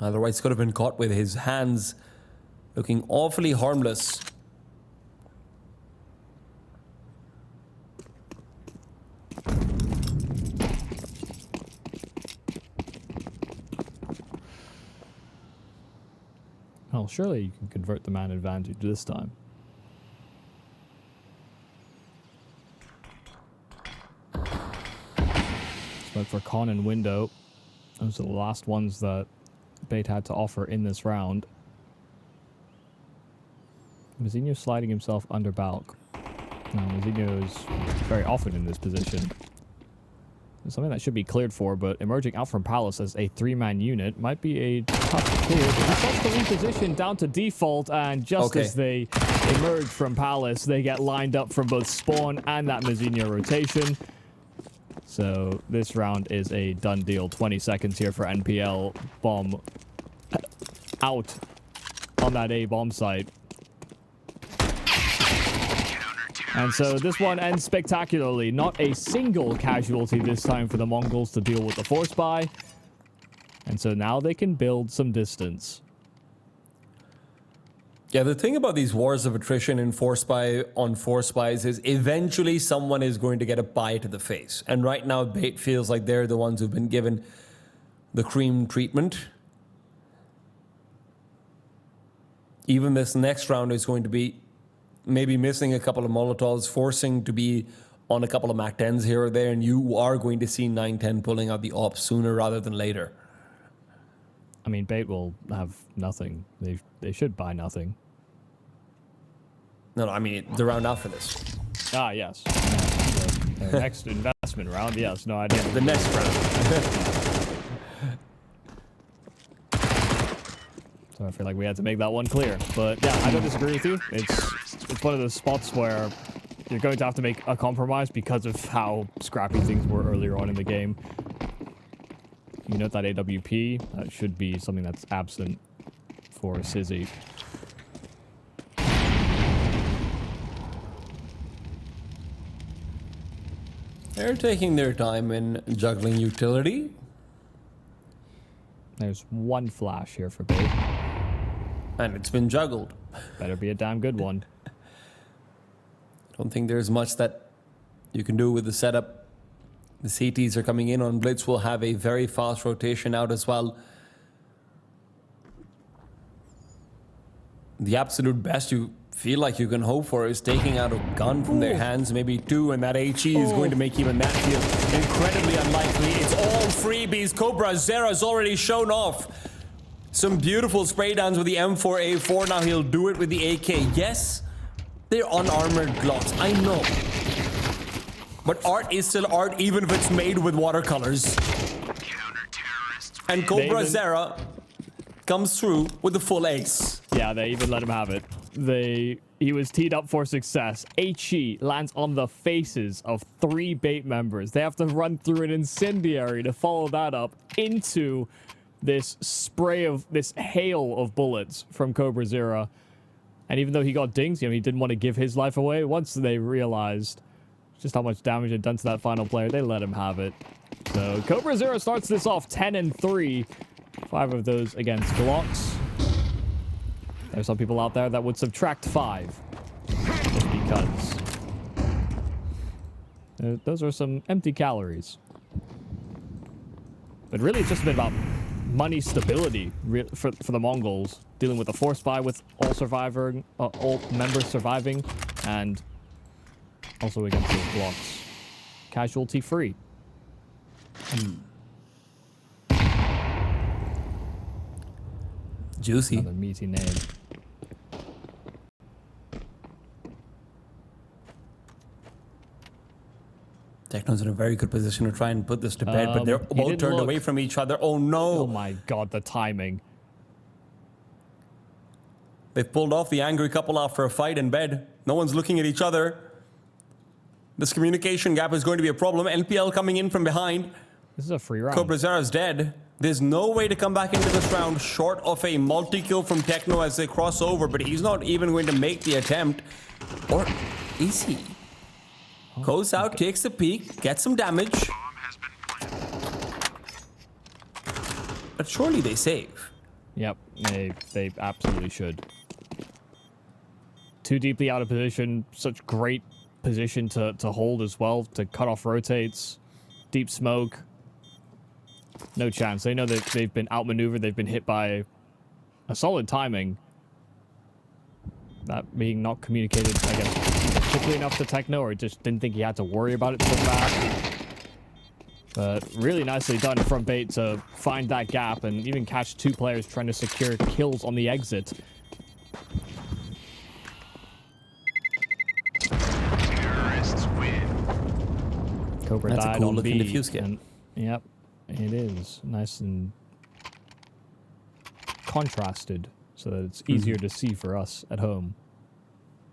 Otherwise, could have been caught with his hands looking awfully harmless. Well, surely you can convert the man advantage this time. Smoke for Con and Window. Those are the last ones that Bait had to offer in this round. Mazinho sliding himself under Balk. Now, Mazinho is very often in this position. It's something that should be cleared for, but emerging out from Palace as a 3-man unit might be a tough clear. But he starts to reposition down to default, and just as they emerge from Palace, they get lined up from both spawn and that Mazinho rotation. So this round is a done deal. 20 seconds here for NPL. Bomb out on that A bomb site. And so this one ends spectacularly. Not a single casualty this time for the Mongols to deal with the force buy. And so now they can build some distance. Yeah, the thing about these wars of attrition and force buy on force buys is eventually someone is going to get a buy to the face. And right now, Bait feels like they're the ones who've been given the cream treatment. Even this next round is going to be maybe missing a couple of Molotovs, forcing to be on a couple of Mac 10s here or there, and you are going to see 9-10 pulling out the ops sooner rather than later. I mean, Bait will have nothing. They should buy nothing. No, I mean, the round after this. Ah, yes. The next investment round, yes. No, I didn't. The next round. So I feel like we had to make that one clear. But yeah, I don't disagree with you. It's one of those spots where you're going to have to make a compromise because of how scrappy things were earlier on in the game. You note that AWP, that should be something that's absent for Sizzy. They're taking their time in juggling utility. There's one flash here for Bait. And it's been juggled. Better be a damn good one. Don't think there's much that you can do with the setup. The CTs are coming in on Blitz. Will have a very fast rotation out as well. The absolute best you feel like you can hope for is taking out a gun from their hands, maybe two, and that HE is going to make even that feel incredibly unlikely. It's all freebies. Cobra Zera has already shown off some beautiful spray downs with the M4A4. Now he'll do it with the AK. Yes, they're unarmored Glocks, I know. But art is still art, even if it's made with watercolors. And Cobra Zera comes through with the full ace. Yeah, they even let him have it. He was teed up for success. HE lands on the faces of 3 Bait members. They have to run through an incendiary to follow that up into this hail of bullets from Cobra Zera. And even though he got dinged, he didn't want to give his life away. Once they realized just how much damage it had done to that final player, they let him have it. So Cobra Zera starts this off 10-3. 5 of those against Glocks. There's some people out there that would subtract 5 just because. Those are some empty calories. But really, it's just been about money stability for the Mongols, dealing with the force buy with all members surviving, and also against those Glocks. Casualty free. Juicy. Another meaty name. Techno's in a very good position to try and put this to bed, but they're both turned away from each other. Oh no! Oh my god, the timing. They've pulled off the angry couple after a fight in bed. No one's looking at each other. This communication gap is going to be a problem. NPL coming in from behind. This is a free round. Cobra Zera's dead. There's no way to come back into this round short of a multi-kill from Techno as they cross over, but he's not even going to make the attempt. Or is he? Goes out, takes a peek, gets some damage. But surely they save. Yep, they absolutely should. Too deeply out of position, such great position to hold as well, to cut off rotates. Deep smoke. No chance. They know that they've been outmaneuvered, they've been hit by a solid timing that being not communicated, I guess, either quickly enough to Techno, or just didn't think he had to worry about it so fast. But really nicely done from Bait to find that gap and even catch 2 players trying to secure kills on the exit. Terrorists win. Cobra That's a died cool on looking B. defuse kit. And, yep, it is. Nice and contrasted so that it's easier to see for us at home.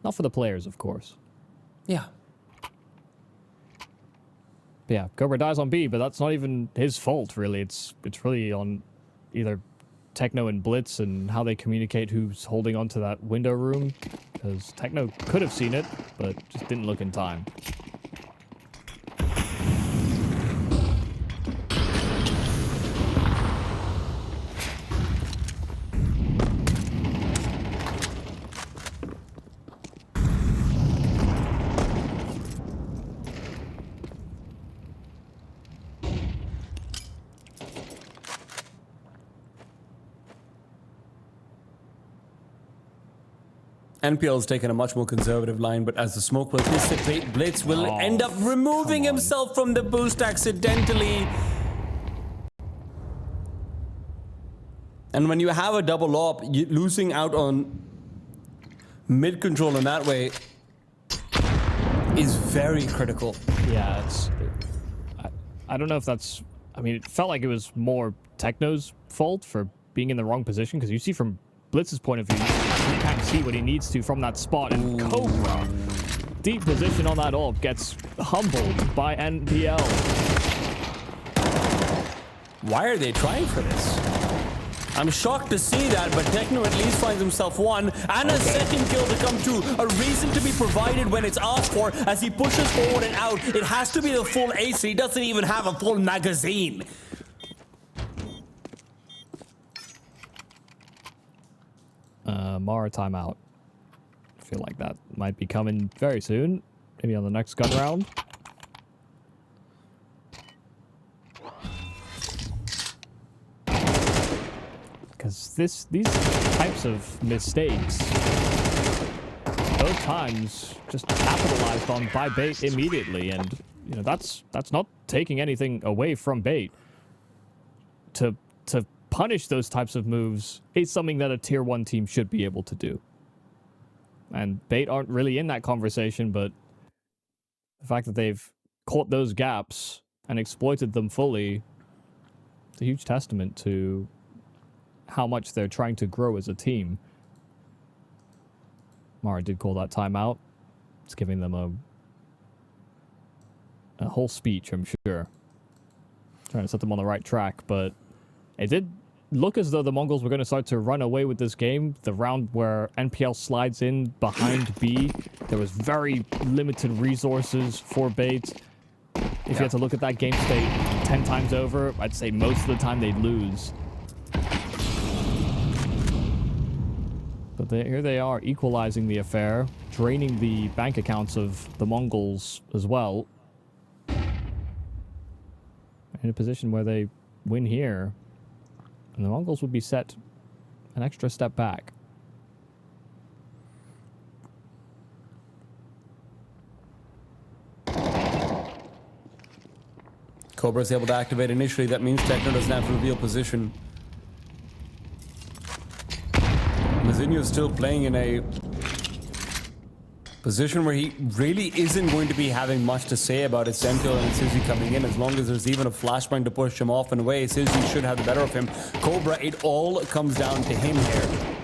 Not for the players, of course. Yeah. But yeah, Cobra dies on B, but that's not even his fault, really. It's really on either Techno and Blitz and how they communicate who's holding onto that window room. Because Techno could have seen it, but just didn't look in time. NPL's taken a much more conservative line, but as the smoke will dissipate, Blitz will end up removing himself from the boost accidentally. And when you have a double op, losing out on mid control in that way is very critical. Yeah, I don't know if that's... I mean, it felt like it was more Techno's fault for being in the wrong position, because you see from Blitz's point of view, he can't see what he needs to from that spot, and Cobra, deep position on that ult, gets humbled by NPL. Why are they trying for this? I'm shocked to see that, but Techno at least finds himself one and a second kill to come to. A reason to be provided when it's asked for as he pushes forward and out. It has to be the full ace. He doesn't even have a full magazine. Mara timeout. I feel like that might be coming very soon. Maybe on the next gun round. Because these types of mistakes, both times just capitalized on by Bait immediately, and you know that's not taking anything away from Bait. To punish those types of moves is something that a tier 1 team should be able to do. And Bait aren't really in that conversation, but the fact that they've caught those gaps and exploited them fully, it's a huge testament to how much they're trying to grow as a team. Mara did call that timeout. It's giving them a whole speech, I'm sure. Trying to set them on the right track, but it did look as though the Mongols were going to start to run away with this game. The round where NPL slides in behind B, there was very limited resources for Bait. If you had to look at that game state 10 times over, I'd say most of the time they'd lose. But here they are, equalizing the affair, draining the bank accounts of the Mongols as well. In a position where they win here, and the Mongols would be set an extra step back. Cobra is able to activate initially. That means Techno doesn't have to reveal position. Mazinho is still playing in a position where he really isn't going to be having much to say about his Sentinel and Sizzy coming in. As long as there's even a flashbang to push him off and away, Sizzy should have the better of him. Cobra, it all comes down to him here.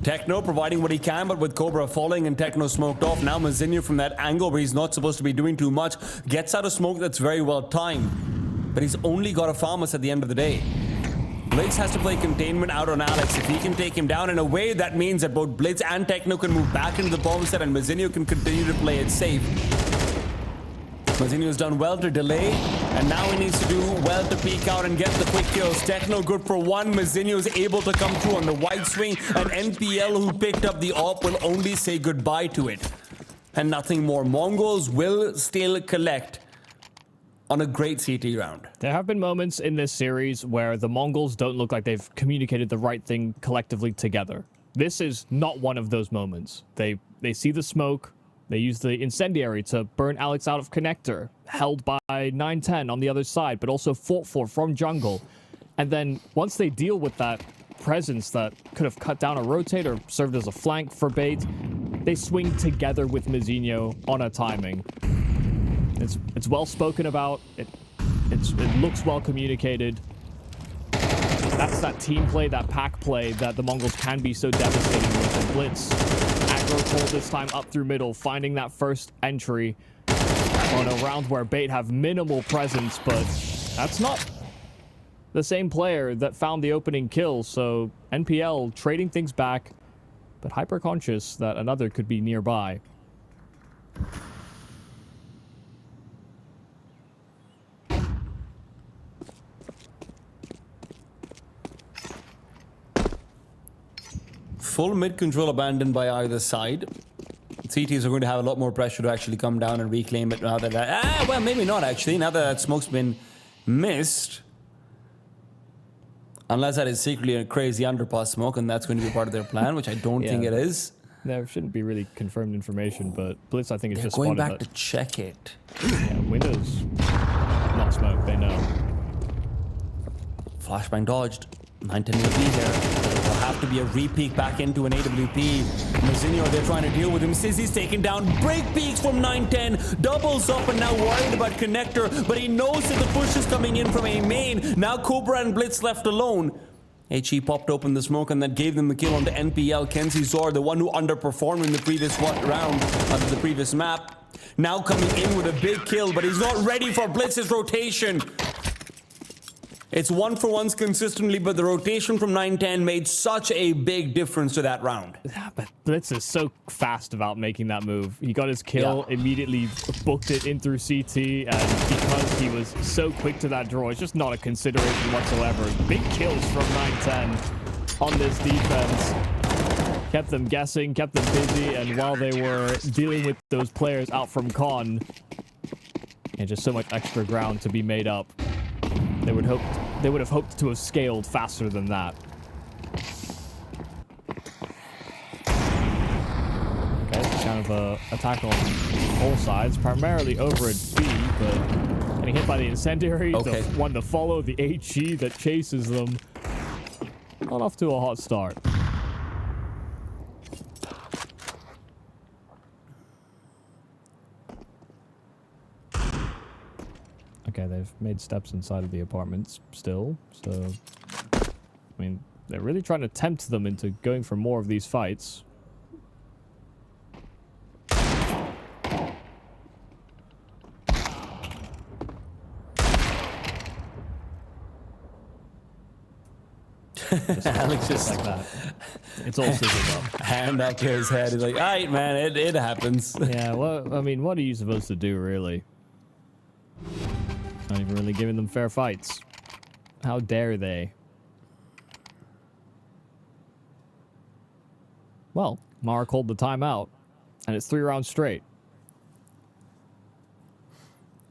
Techno providing what he can, but with Cobra falling and Techno smoked off, now Mazinho from that angle where he's not supposed to be doing too much, gets out of smoke that's very well timed. But he's only got a Farmus at the end of the day. Blitz has to play containment out on Alex. If he can take him down in a way, that means that both Blitz and Techno can move back into the bomb set and Mazinho can continue to play it safe. Mazinho's done well to delay, and now he needs to do well to peek out and get the quick kills. Techno good for one. Mazinho's able to come through on the wide swing, and NPL, who picked up the op, will only say goodbye to it. And nothing more. MongolZ will still collect on a great CT round. There have been moments in this series where the Mongols don't look like they've communicated the right thing collectively together. This is not one of those moments. They see the smoke. They use the incendiary to burn Alex out of connector, held by 910 on the other side, but also fought for from jungle. And then once they deal with that presence that could have cut down a rotate or served as a flank for bait, they swing together with Mizinho on a timing. It's well spoken about. It looks well communicated. That's that team play, that pack play that the Mongols can be so devastating with. And Blitz, aggro pull this time up through middle, finding that first entry on a round where Bait have minimal presence, but that's not the same player that found the opening kill. So NPL trading things back, but hyper conscious that another could be nearby. Full mid control abandoned by either side. CTs are going to have a lot more pressure to actually come down and reclaim it now that... well, maybe not actually. Now that smoke's been missed. Unless that is secretly a crazy underpass smoke, and that's going to be part of their plan, which I don't think it is. There shouldn't be really confirmed information, but Blitz, I think, is just going spotted back to check it. Yeah, Windows not smoke, they know. Flashbang dodged. 910 will be here. There'll have to be a re-peek back into an AWP. Mizinho, they're trying to deal with him. Sizzy's taken down. Break peeks from 910. Doubles up and now worried about connector, but he knows that the push is coming in from a main. Now Cobra and Blitz left alone. HE popped open the smoke and that gave them the kill on the NPL. Kenzie Zor, the one who underperformed in the previous round of the previous map. Now coming in with a big kill, but he's not ready for Blitz's rotation. It's 1-for-1s consistently, but the rotation from 910 made such a big difference to that round. Yeah, but Blitz is so fast about making that move. He got his kill, immediately booked it in through CT, and because he was so quick to that draw, it's just not a consideration whatsoever. Big kills from 910 on this defense. Kept them guessing, kept them busy, and while they were dealing with those players out from Con, and just so much extra ground to be made up. They would have hoped to have scaled faster than that. Okay, so kind of a attack on all sides, primarily over at B, but getting hit by the incendiary, the one to follow, the HE that chases them. Not off to a hot start. Okay, they've made steps inside of the apartments still, so... I mean, they're really trying to tempt them into going for more of these fights. Alex just like that. It's all sizzled up. Hand up to his head. He's like, alright, man, it happens. Yeah, well, I mean, what are you supposed to do, really? Not even really giving them fair fights. How dare they? Well, Mara called the timeout, and it's 3 rounds straight.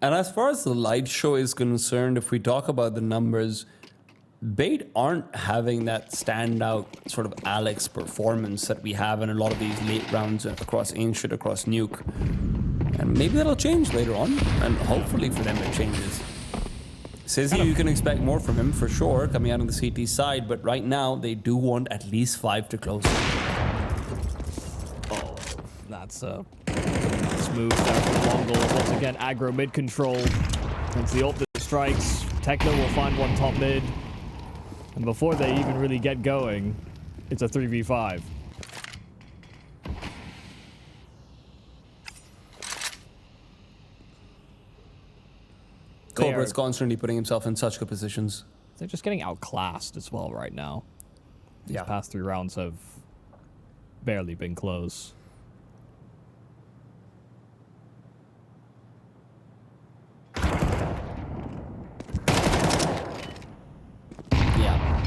And as far as the light show is concerned, if we talk about the numbers, Bait aren't having that standout sort of Alex performance that we have in a lot of these late rounds across Ancient, across Nuke. And maybe that'll change later on, and hopefully for them it changes. Sizzy, you can expect more from him for sure, coming out on the CT side, but right now they do want at least 5 to close. Oh, that's smooth there from Mongol. Once again, aggro mid control. Once the ult that strikes, Techno will find one top mid. And before they even really get going, it's a 3v5. Cobra's constantly putting himself in such good positions. They're just getting outclassed as well right now. These past 3 rounds have barely been close. Yeah.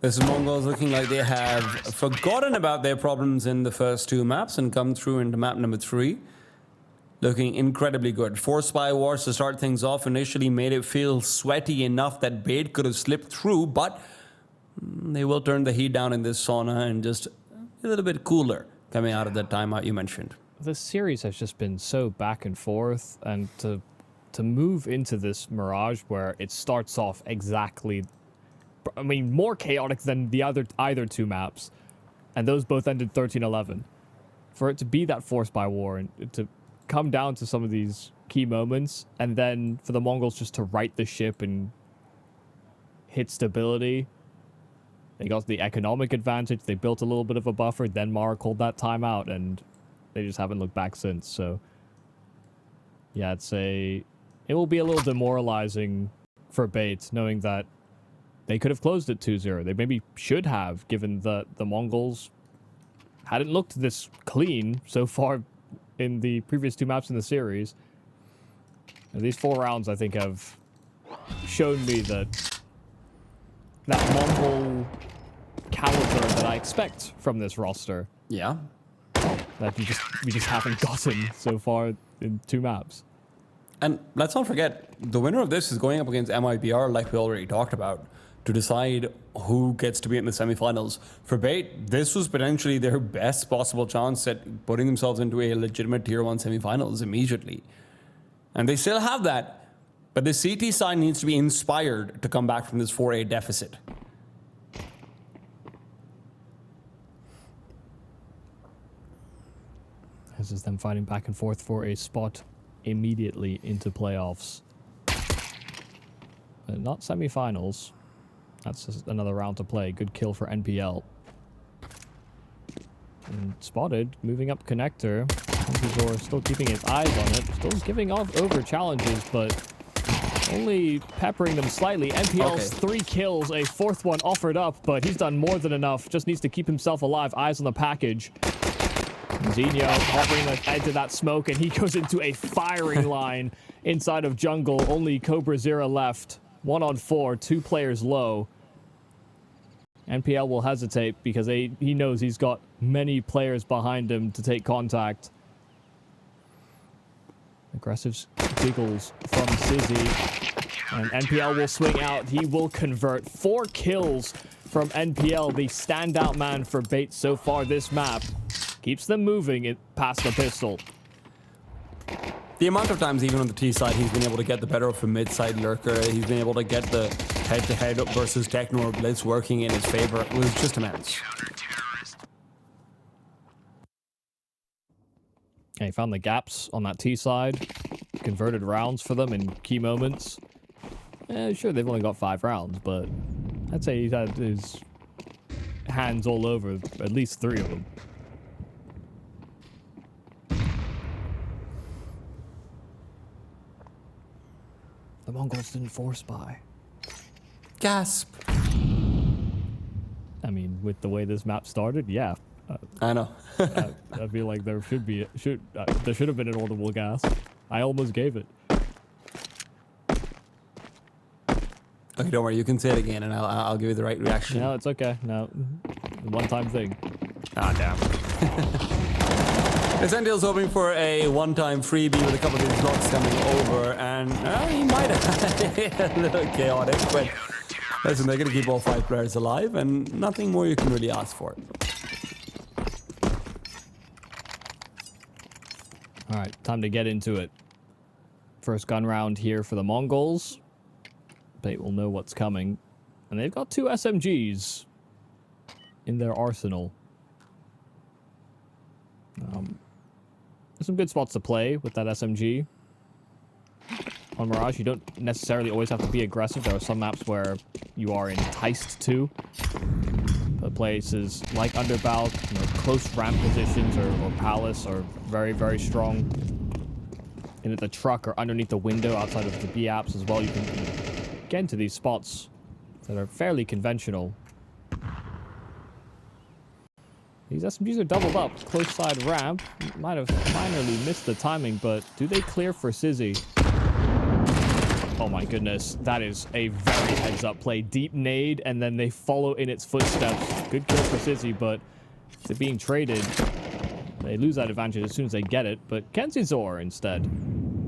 This is MongolZ looking like they have forgotten about their problems in the first 2 maps and come through into map number 3. looking incredibly good. 4 spy wars to start things off initially made it feel sweaty enough that Bait could have slipped through, but they will turn the heat down in this sauna and just a little bit cooler coming out of that timeout you mentioned. This series has just been so back and forth, and to move into this Mirage where it starts off exactly, I mean, more chaotic than the either two maps, and those both ended 13-11. For it to be that forced by war and to come down to some of these key moments, and then for the Mongols just to right the ship and hit stability. They got the economic advantage. They built a little bit of a buffer. Then Mara called that timeout, and they just haven't looked back since. So, yeah, it will be a little demoralizing for Bait, knowing that they could have closed it 2-0. They maybe should have, given that the Mongols hadn't looked this clean so far in the previous 2 maps in the series. And these 4 rounds, I think, have shown me that Mongol caliber that I expect from this roster. Yeah. That we just haven't gotten so far in 2 maps. And let's not forget, the winner of this is going up against MIBR, like we already talked about, to decide who gets to be in the semifinals. For Bait, this was potentially their best possible chance at putting themselves into a legitimate Tier 1 semifinals immediately. And they still have that, but the CT side needs to be inspired to come back from this 4-8 deficit. This is them fighting back and forth for a spot immediately into playoffs. But not semifinals. That's just another round to play. Good kill for NPL. And spotted, moving up connector. Zor still keeping his eyes on it. Still giving off over challenges, but only peppering them slightly. NPL's 3 kills, a 4th one offered up, but he's done more than enough. Just needs to keep himself alive. Eyes on the package. Xenia hovering the edge of that smoke, and he goes into a firing line inside of jungle. Only Cobra Zero left. 1 on 4, 2 players low. NPL will hesitate because he knows he's got many players behind him to take contact. Aggressive giggles from Sizzy. And NPL will swing out. He will convert. 4 kills from NPL, the standout man for Bait so far this map. Keeps them moving past the pistol. The amount of times, even on the T side, he's been able to get the better of a mid-side lurker. He's been able to get the head-to-head versus Techno or Blitz working in his favor. It was just immense. Yeah, he found the gaps on that T side. Converted rounds for them in key moments. Sure, they've only got 5 rounds, but I'd say he's had his hands all over at least 3 of them. The Mongols didn't force buy. Gasp. I mean, with the way this map started, yeah. I know. I feel like there should have been an audible gasp. I almost gave it. Okay, don't worry. You can say it again, and I'll give you the right reaction. No, it's okay. No, one-time thing. Ah, damn. Essential's hoping for a one-time freebie with a couple of these blocks coming over, and he might have a little chaotic, but listen, they're going to keep all 5 players alive, and nothing more you can really ask for. All right, time to get into it. First gun round here for the Mongols. Bait will know what's coming. And they've got 2 SMGs in their arsenal. There's some good spots to play with that SMG. On Mirage, you don't necessarily always have to be aggressive. There are some maps where you are enticed to. But places like Underbout, close ramp positions or Palace are very, very strong. In the truck or underneath the window outside of the B apps as well, you can get into these spots that are fairly conventional. These SMGs are doubled up. Close side ramp. Might have minorly missed the timing, but do they clear for Sizzy? Oh my goodness. That is a very heads-up play. Deep nade, and then they follow in its footsteps. Good kill for Sizzy, but they're being traded. They lose that advantage as soon as they get it, but Kenzizor instead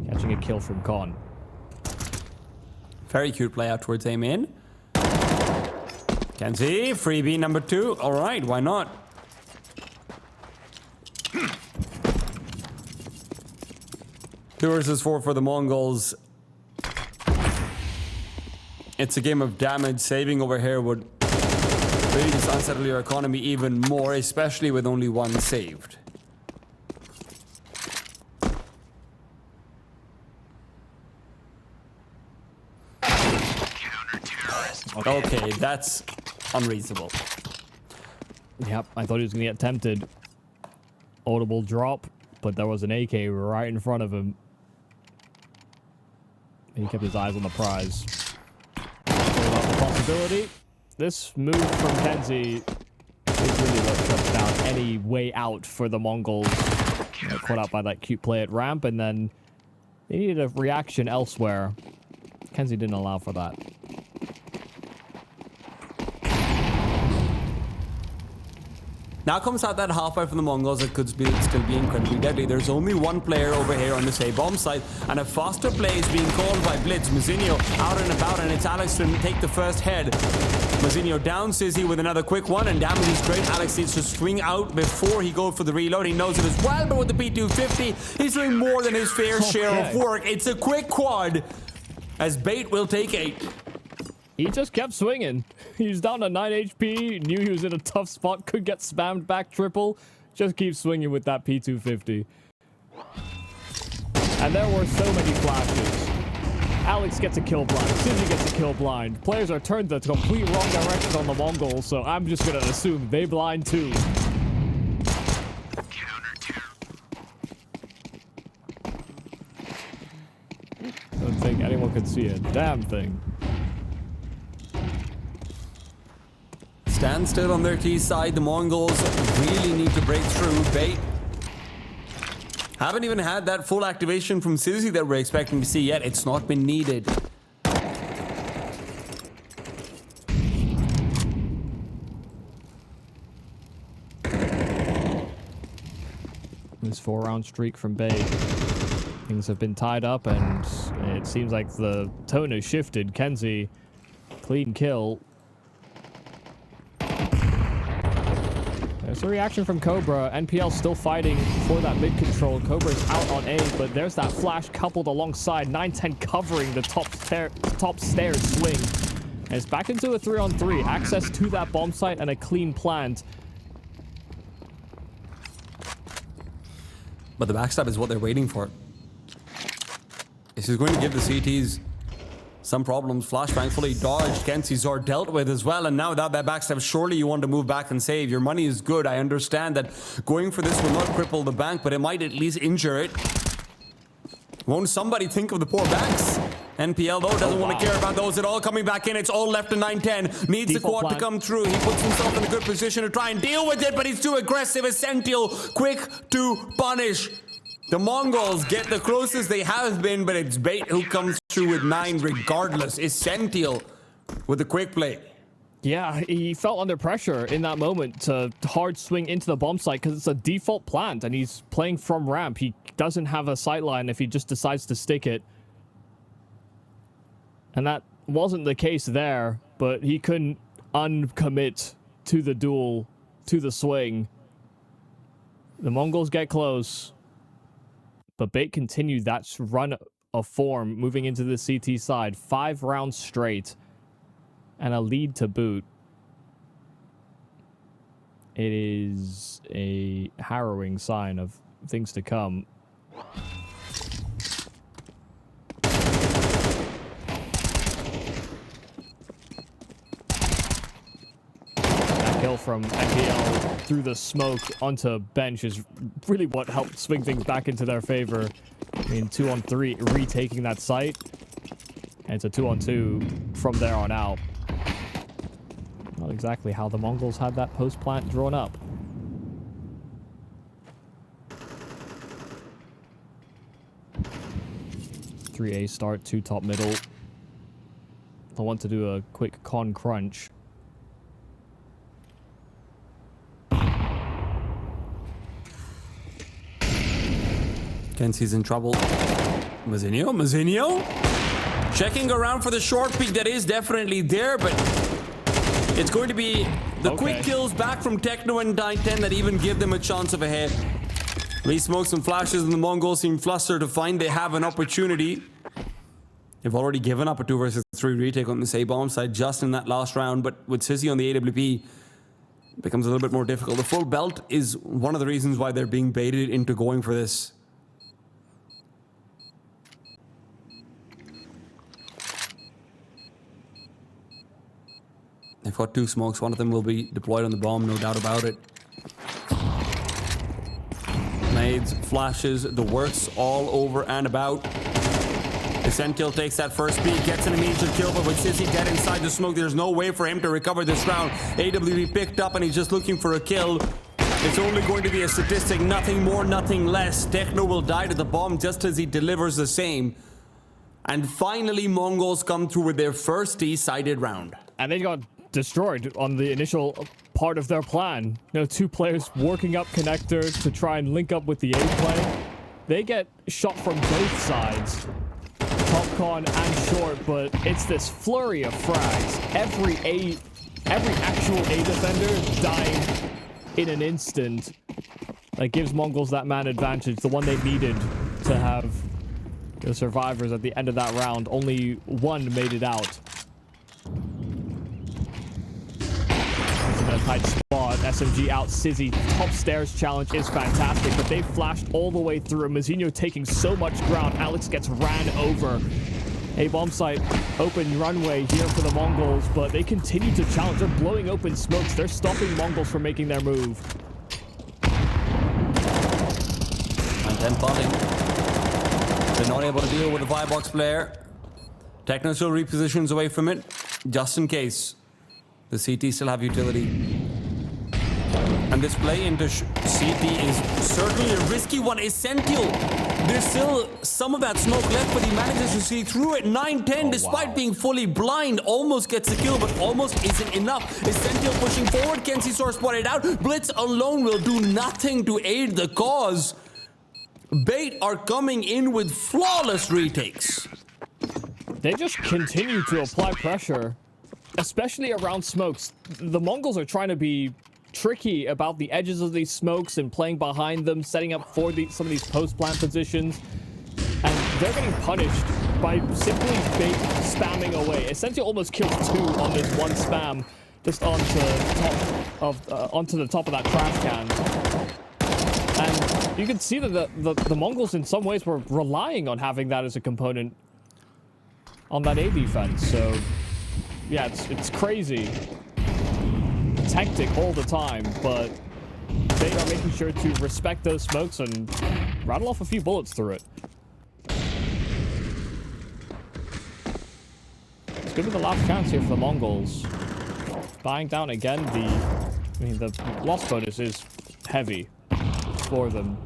catching a kill from Con. Very cute play out towards aim in. Kenzie, freebie number 2. All right, why not? Two versus 4 for the Mongols. It's a game of damage. Saving over here would really just unsettle your economy even more, especially with only one saved. Okay, that's unreasonable. Yep, I thought he was going to get tempted. Audible drop, but there was an AK right in front of him. He kept his eyes on the prize. About the possibility. This move from Kenzie is really what shuts down any way out for the Mongols. Caught out by that cute play at ramp, and then they needed a reaction elsewhere. Kenzie didn't allow for that. Now comes out that halfway from the Mongols that could still be incredibly deadly. There's only one player over here on the say bomb site, and a faster play is being called by Blitz. Mazinho out and about, and it's Alex to take the first head. Mazinho down Sizzy with another quick one, and damage is great. Alex needs to swing out before he goes for the reload. He knows it as well, but with the P250, he's doing more than his fair share of work. It's a quick quad, as Bait will take 8. He just kept swinging. He was down to 9 HP, knew he was in a tough spot, could get spammed back triple. Just keep swinging with that P250. And there were so many flashes. Alex gets a kill blind, Sizzy gets a kill blind. Players are turned the complete wrong direction on the Mongols, so I'm just gonna assume they blind too. Don't think anyone could see a damn thing. Stand still on their key side. The Mongols really need to break through. Bait haven't even had that full activation from Sizzy that we're expecting to see yet. It's not been needed. This 4-round streak from Bay. Things have been tied up, and it seems like the tone has shifted. Kenzie, clean kill. There's a reaction from Cobra. NPL still fighting for that mid control. Cobra's out on A, but there's that flash coupled alongside 9-10 covering the top stairs swing. And it's back into a 3-on-3. Access to that bomb site and a clean plant. But the backstab is what they're waiting for. This is going to give the CTs some problems. Flashbang fully dodged. Kenzizor dealt with as well. And now without that backstab, surely you want to move back and save. Your money is good. I understand that going for this will not cripple the bank, but it might at least injure it. Won't somebody think of the poor backs? NPL, though, doesn't want to care about those at all. Coming back in, it's all left to 9-10. Needs the quad to come through. He puts himself in a good position to try and deal with it, but he's too aggressive. Essential, quick to punish. The Mongols get the closest they have been, but it's Bait who comes through with 9 regardless. Essential with the quick play. Yeah, he felt under pressure in that moment to hard swing into the bomb site because it's a default plant and he's playing from ramp. He doesn't have a sight line if he just decides to stick it. And that wasn't the case there, but he couldn't uncommit to the duel, to the swing. The Mongols get close. But Bait continued that run of form moving into the CT side. 5 rounds straight. And a lead to boot. It is a harrowing sign of things to come. That kill from NPL through the smoke onto bench is really what helped swing things back into their favor. I mean, 2-on-3, retaking that site. And it's a 2-on-2 from there on out. Not exactly how the Mongols had that post plant drawn up. Three A start, 2 top middle. I want to do a quick con crunch. Kenzie's in trouble. Mazinho? Checking around for the short peek that is definitely there, but it's going to be the quick kills back from Techno and 910 that even give them a chance of a hit. Lee smokes some flashes and the MongolZ seem flustered to find they have an opportunity. They've already given up a 2 versus 3 retake on this A-bomb side just in that last round, but with Sissy on the AWP, it becomes a little bit more difficult. The full belt is one of the reasons why they're being baited into going for this. They've got 2 smokes. One of them will be deployed on the bomb, no doubt about it. Nades, flashes, the works all over and about. Essential takes that first peek, gets an immediate kill, but with Sissy dead inside the smoke, there's no way for him to recover this round. AWP picked up and he's just looking for a kill. It's only going to be a statistic, nothing more, nothing less. Techno will die to the bomb just as he delivers the same. And finally, MongolZ come through with their first D-sided round. And they got destroyed on the initial part of their plan. You know, 2 players working up connector to try and link up with the A play. They get shot from both sides. Popcorn and short, but it's this flurry of frags. Every actual A defender dying in an instant. That gives MongolZ that man advantage, the one they needed to have the survivors at the end of that round. Only one made it out. It's in a tight spot. SMG out. Sizzy. Top stairs challenge is fantastic, but they flashed all the way through. Mazinho taking so much ground. Alex gets ran over. A bomb site, open runway here for the MongolZ, but they continue to challenge. They're blowing open smokes. They're stopping MongolZ from making their move. And then botting. They're not able to deal with the firebox player. Techno still repositions away from it, just in case. The CT still have utility. And this play into CT is certainly a risky one. Essential. There's still some of that smoke left, but he manages to see through it. 910, despite being fully blind, almost gets the kill, but almost isn't enough. Essential pushing forward. Kenzie Source spotted out. Blitz alone will do nothing to aid the cause. Bait are coming in with flawless retakes. They just continue to apply pressure, especially around smokes. The MongolZ are trying to be tricky about the edges of these smokes and playing behind them, setting up for some of these post-plant positions. And they're getting punished by simply bait spamming away. Essentially almost killed 2 on this one spam, just onto the top of that trash can. And you can see that the MongolZ in some ways were relying on having that as a component on that A defense. So yeah, it's crazy. It's hectic all the time, but they are making sure to respect those smokes and rattle off a few bullets through it. It's good with the last chance here for the MongolZ. Buying down again, the loss bonus is heavy for them.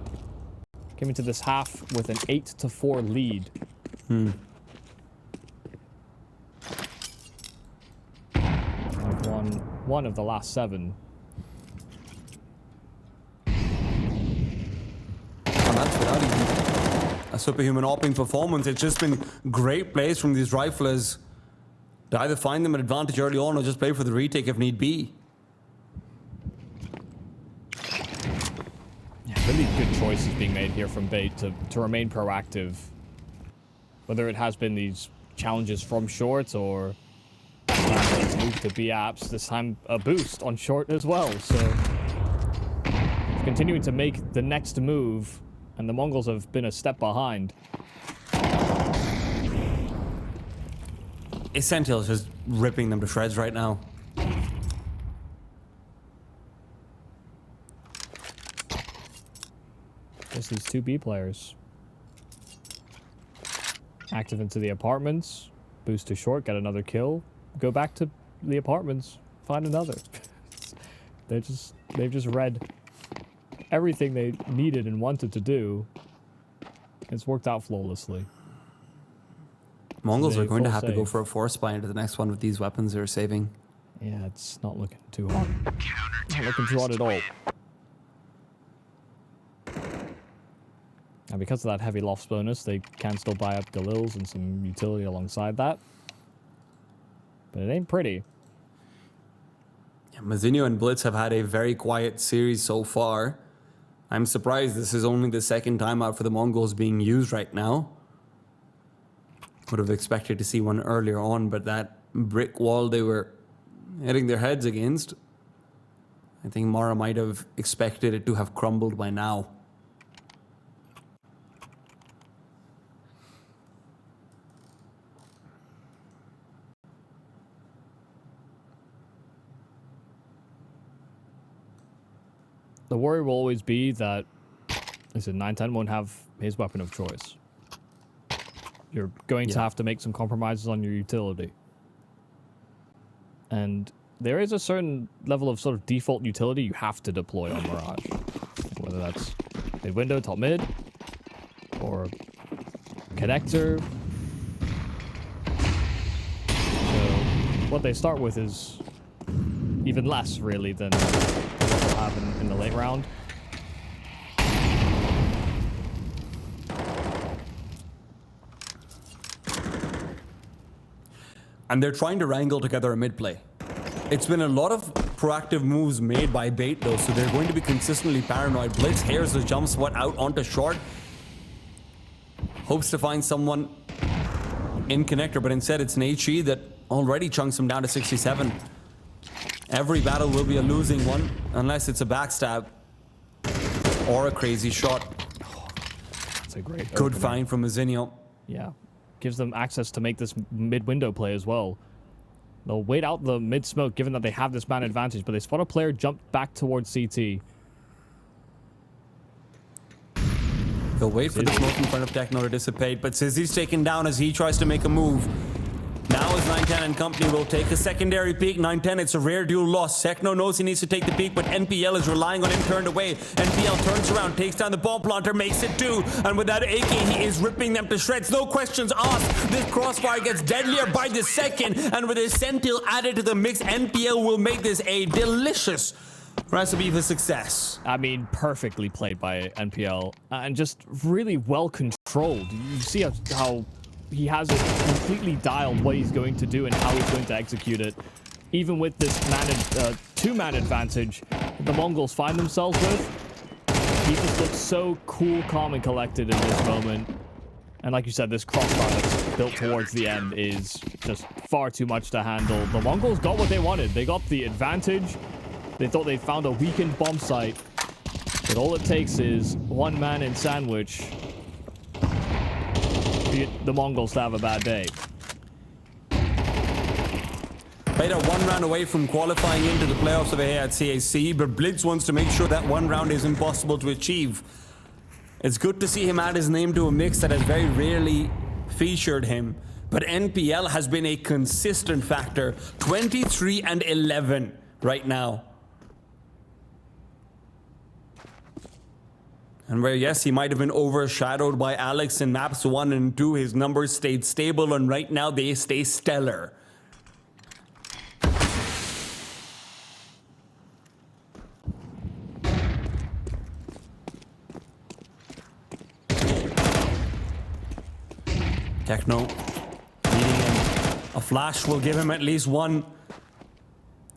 Came into this half with an 8-4 lead. One of the last 7. And that's without even a superhuman opening performance. It's just been great plays from these riflers to either find them an advantage early on or just play for the retake if need be. Yeah, really good choices being made here from Bait to remain proactive. Whether it has been these challenges from short or move to B apps, this time a boost on short as well. So continuing to make the next move, and the MongolZ have been a step behind. Essential is just ripping them to shreds right now. Just these 2 B players. Active into the apartments, boost to short, get another kill, go back to the apartments, find another. They've just read everything they needed and wanted to do. It's worked out flawlessly. MongolZ are going to have to go for a force buy into the next one with these weapons they're saving. Yeah, it's not looking too hot. Not looking too hot at all. And because of that heavy lofts bonus, they can still buy up Galils and some utility alongside that. But it ain't pretty. Yeah, Mazinho and Blitz have had a very quiet series so far. I'm surprised this is only the second timeout for the Mongols being used right now. Would have expected to see one earlier on, but that brick wall they were hitting their heads against, I think Mara might have expected it to have crumbled by now. The worry will always be that, listen, 910 won't have his weapon of choice. You're going to have to make some compromises on your utility. And there is a certain level of sort of default utility you have to deploy on Mirage. Whether that's mid window, top mid, or connector. So what they start with is even less, really, than what they'll have in the late round. And they're trying to wrangle together a mid play. It's been a lot of proactive moves made by Bait though, so they're going to be consistently paranoid. Blitz hears the jump spot out onto short. Hopes to find someone in connector, but instead it's an HE that already chunks him down to 67. Every battle will be a losing one, unless it's a backstab or a crazy shot. It's a great Good opening. find from Mazinho. Yeah. Gives them access to make this mid-window play as well. They'll wait out the mid-smoke given that they have this man advantage, but they spot a player jump back towards CT. They'll wait for the smoke in front of Techno to dissipate, but Sizzy's taken down as he tries to make a move. Now as 910 and company will take a secondary peek. 910, it's a rare duel loss. Techno knows he needs to take the peek, but NPL is relying on him turned away. NPL turns around, takes down the bomb planter, makes it 2. And with that AK, he is ripping them to shreds. No questions asked. This crossfire gets deadlier by the second. And with his Sentinel added to the mix, NPL will make this a delicious recipe for success. I mean, perfectly played by NPL. And just really well controlled. You see how he has it completely dialed what he's going to do and how he's going to execute it. Even with this two-man advantage the Mongols find themselves with, he just looks so cool, calm, and collected in this moment. And like you said, this crossfire that's built towards the end is just far too much to handle. The Mongols got what they wanted. They got the advantage. They thought they found a weakened bomb site. But all it takes is one man in sandwich the Mongols to have a bad day. Beta 1 round away from qualifying into the playoffs over here at CAC, but Blitz wants to make sure that 1 round is impossible to achieve. It's good to see him add his name to a mix that has very rarely featured him, but NPL has been a consistent factor. 23 and 11 right now. And where, yes, he might have been overshadowed by Alex in maps 1 and 2, his numbers stayed stable, and right now they stay stellar. Techno leading him. A flash will give him at least 1.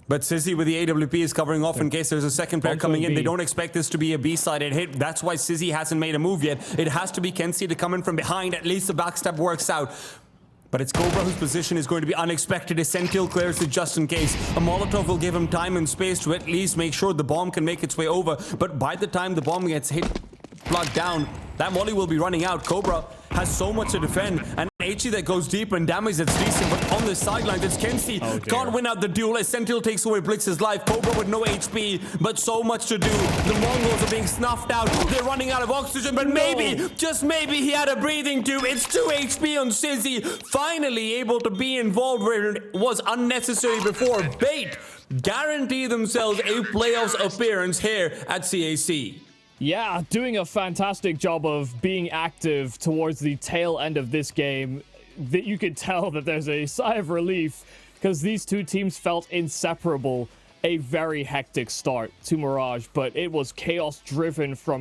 But Sizzy with the AWP is covering off in case there's a second player coming in. They don't expect this to be a B-sided hit. That's why Sizzy hasn't made a move yet. It has to be Kenzie to come in from behind. At least the backstab works out. But it's Cobra whose position is going to be unexpected. His Sentinel clears it just in case. A Molotov will give him time and space to at least make sure the bomb can make its way over. But by the time the bomb gets hit, plugged down, that molly will be running out. Cobra has so much to defend, and HE that goes deep and damage that's decent, but on the sidelines it's Kenzie. Can't win out the duel as Sentinel takes away Blitz's life. Cobra with no HP, but so much to do. The Mongols are being snuffed out. They're running out of oxygen, but maybe, just maybe, he had a breathing tube. It's 2 HP on Sizzy, finally able to be involved where it was unnecessary before. Bait guarantee themselves a playoffs appearance here at CAC. Yeah, doing a fantastic job of being active towards the tail end of this game. That you could tell that there's a sigh of relief because these two teams felt inseparable. A very hectic start to Mirage, but it was chaos driven from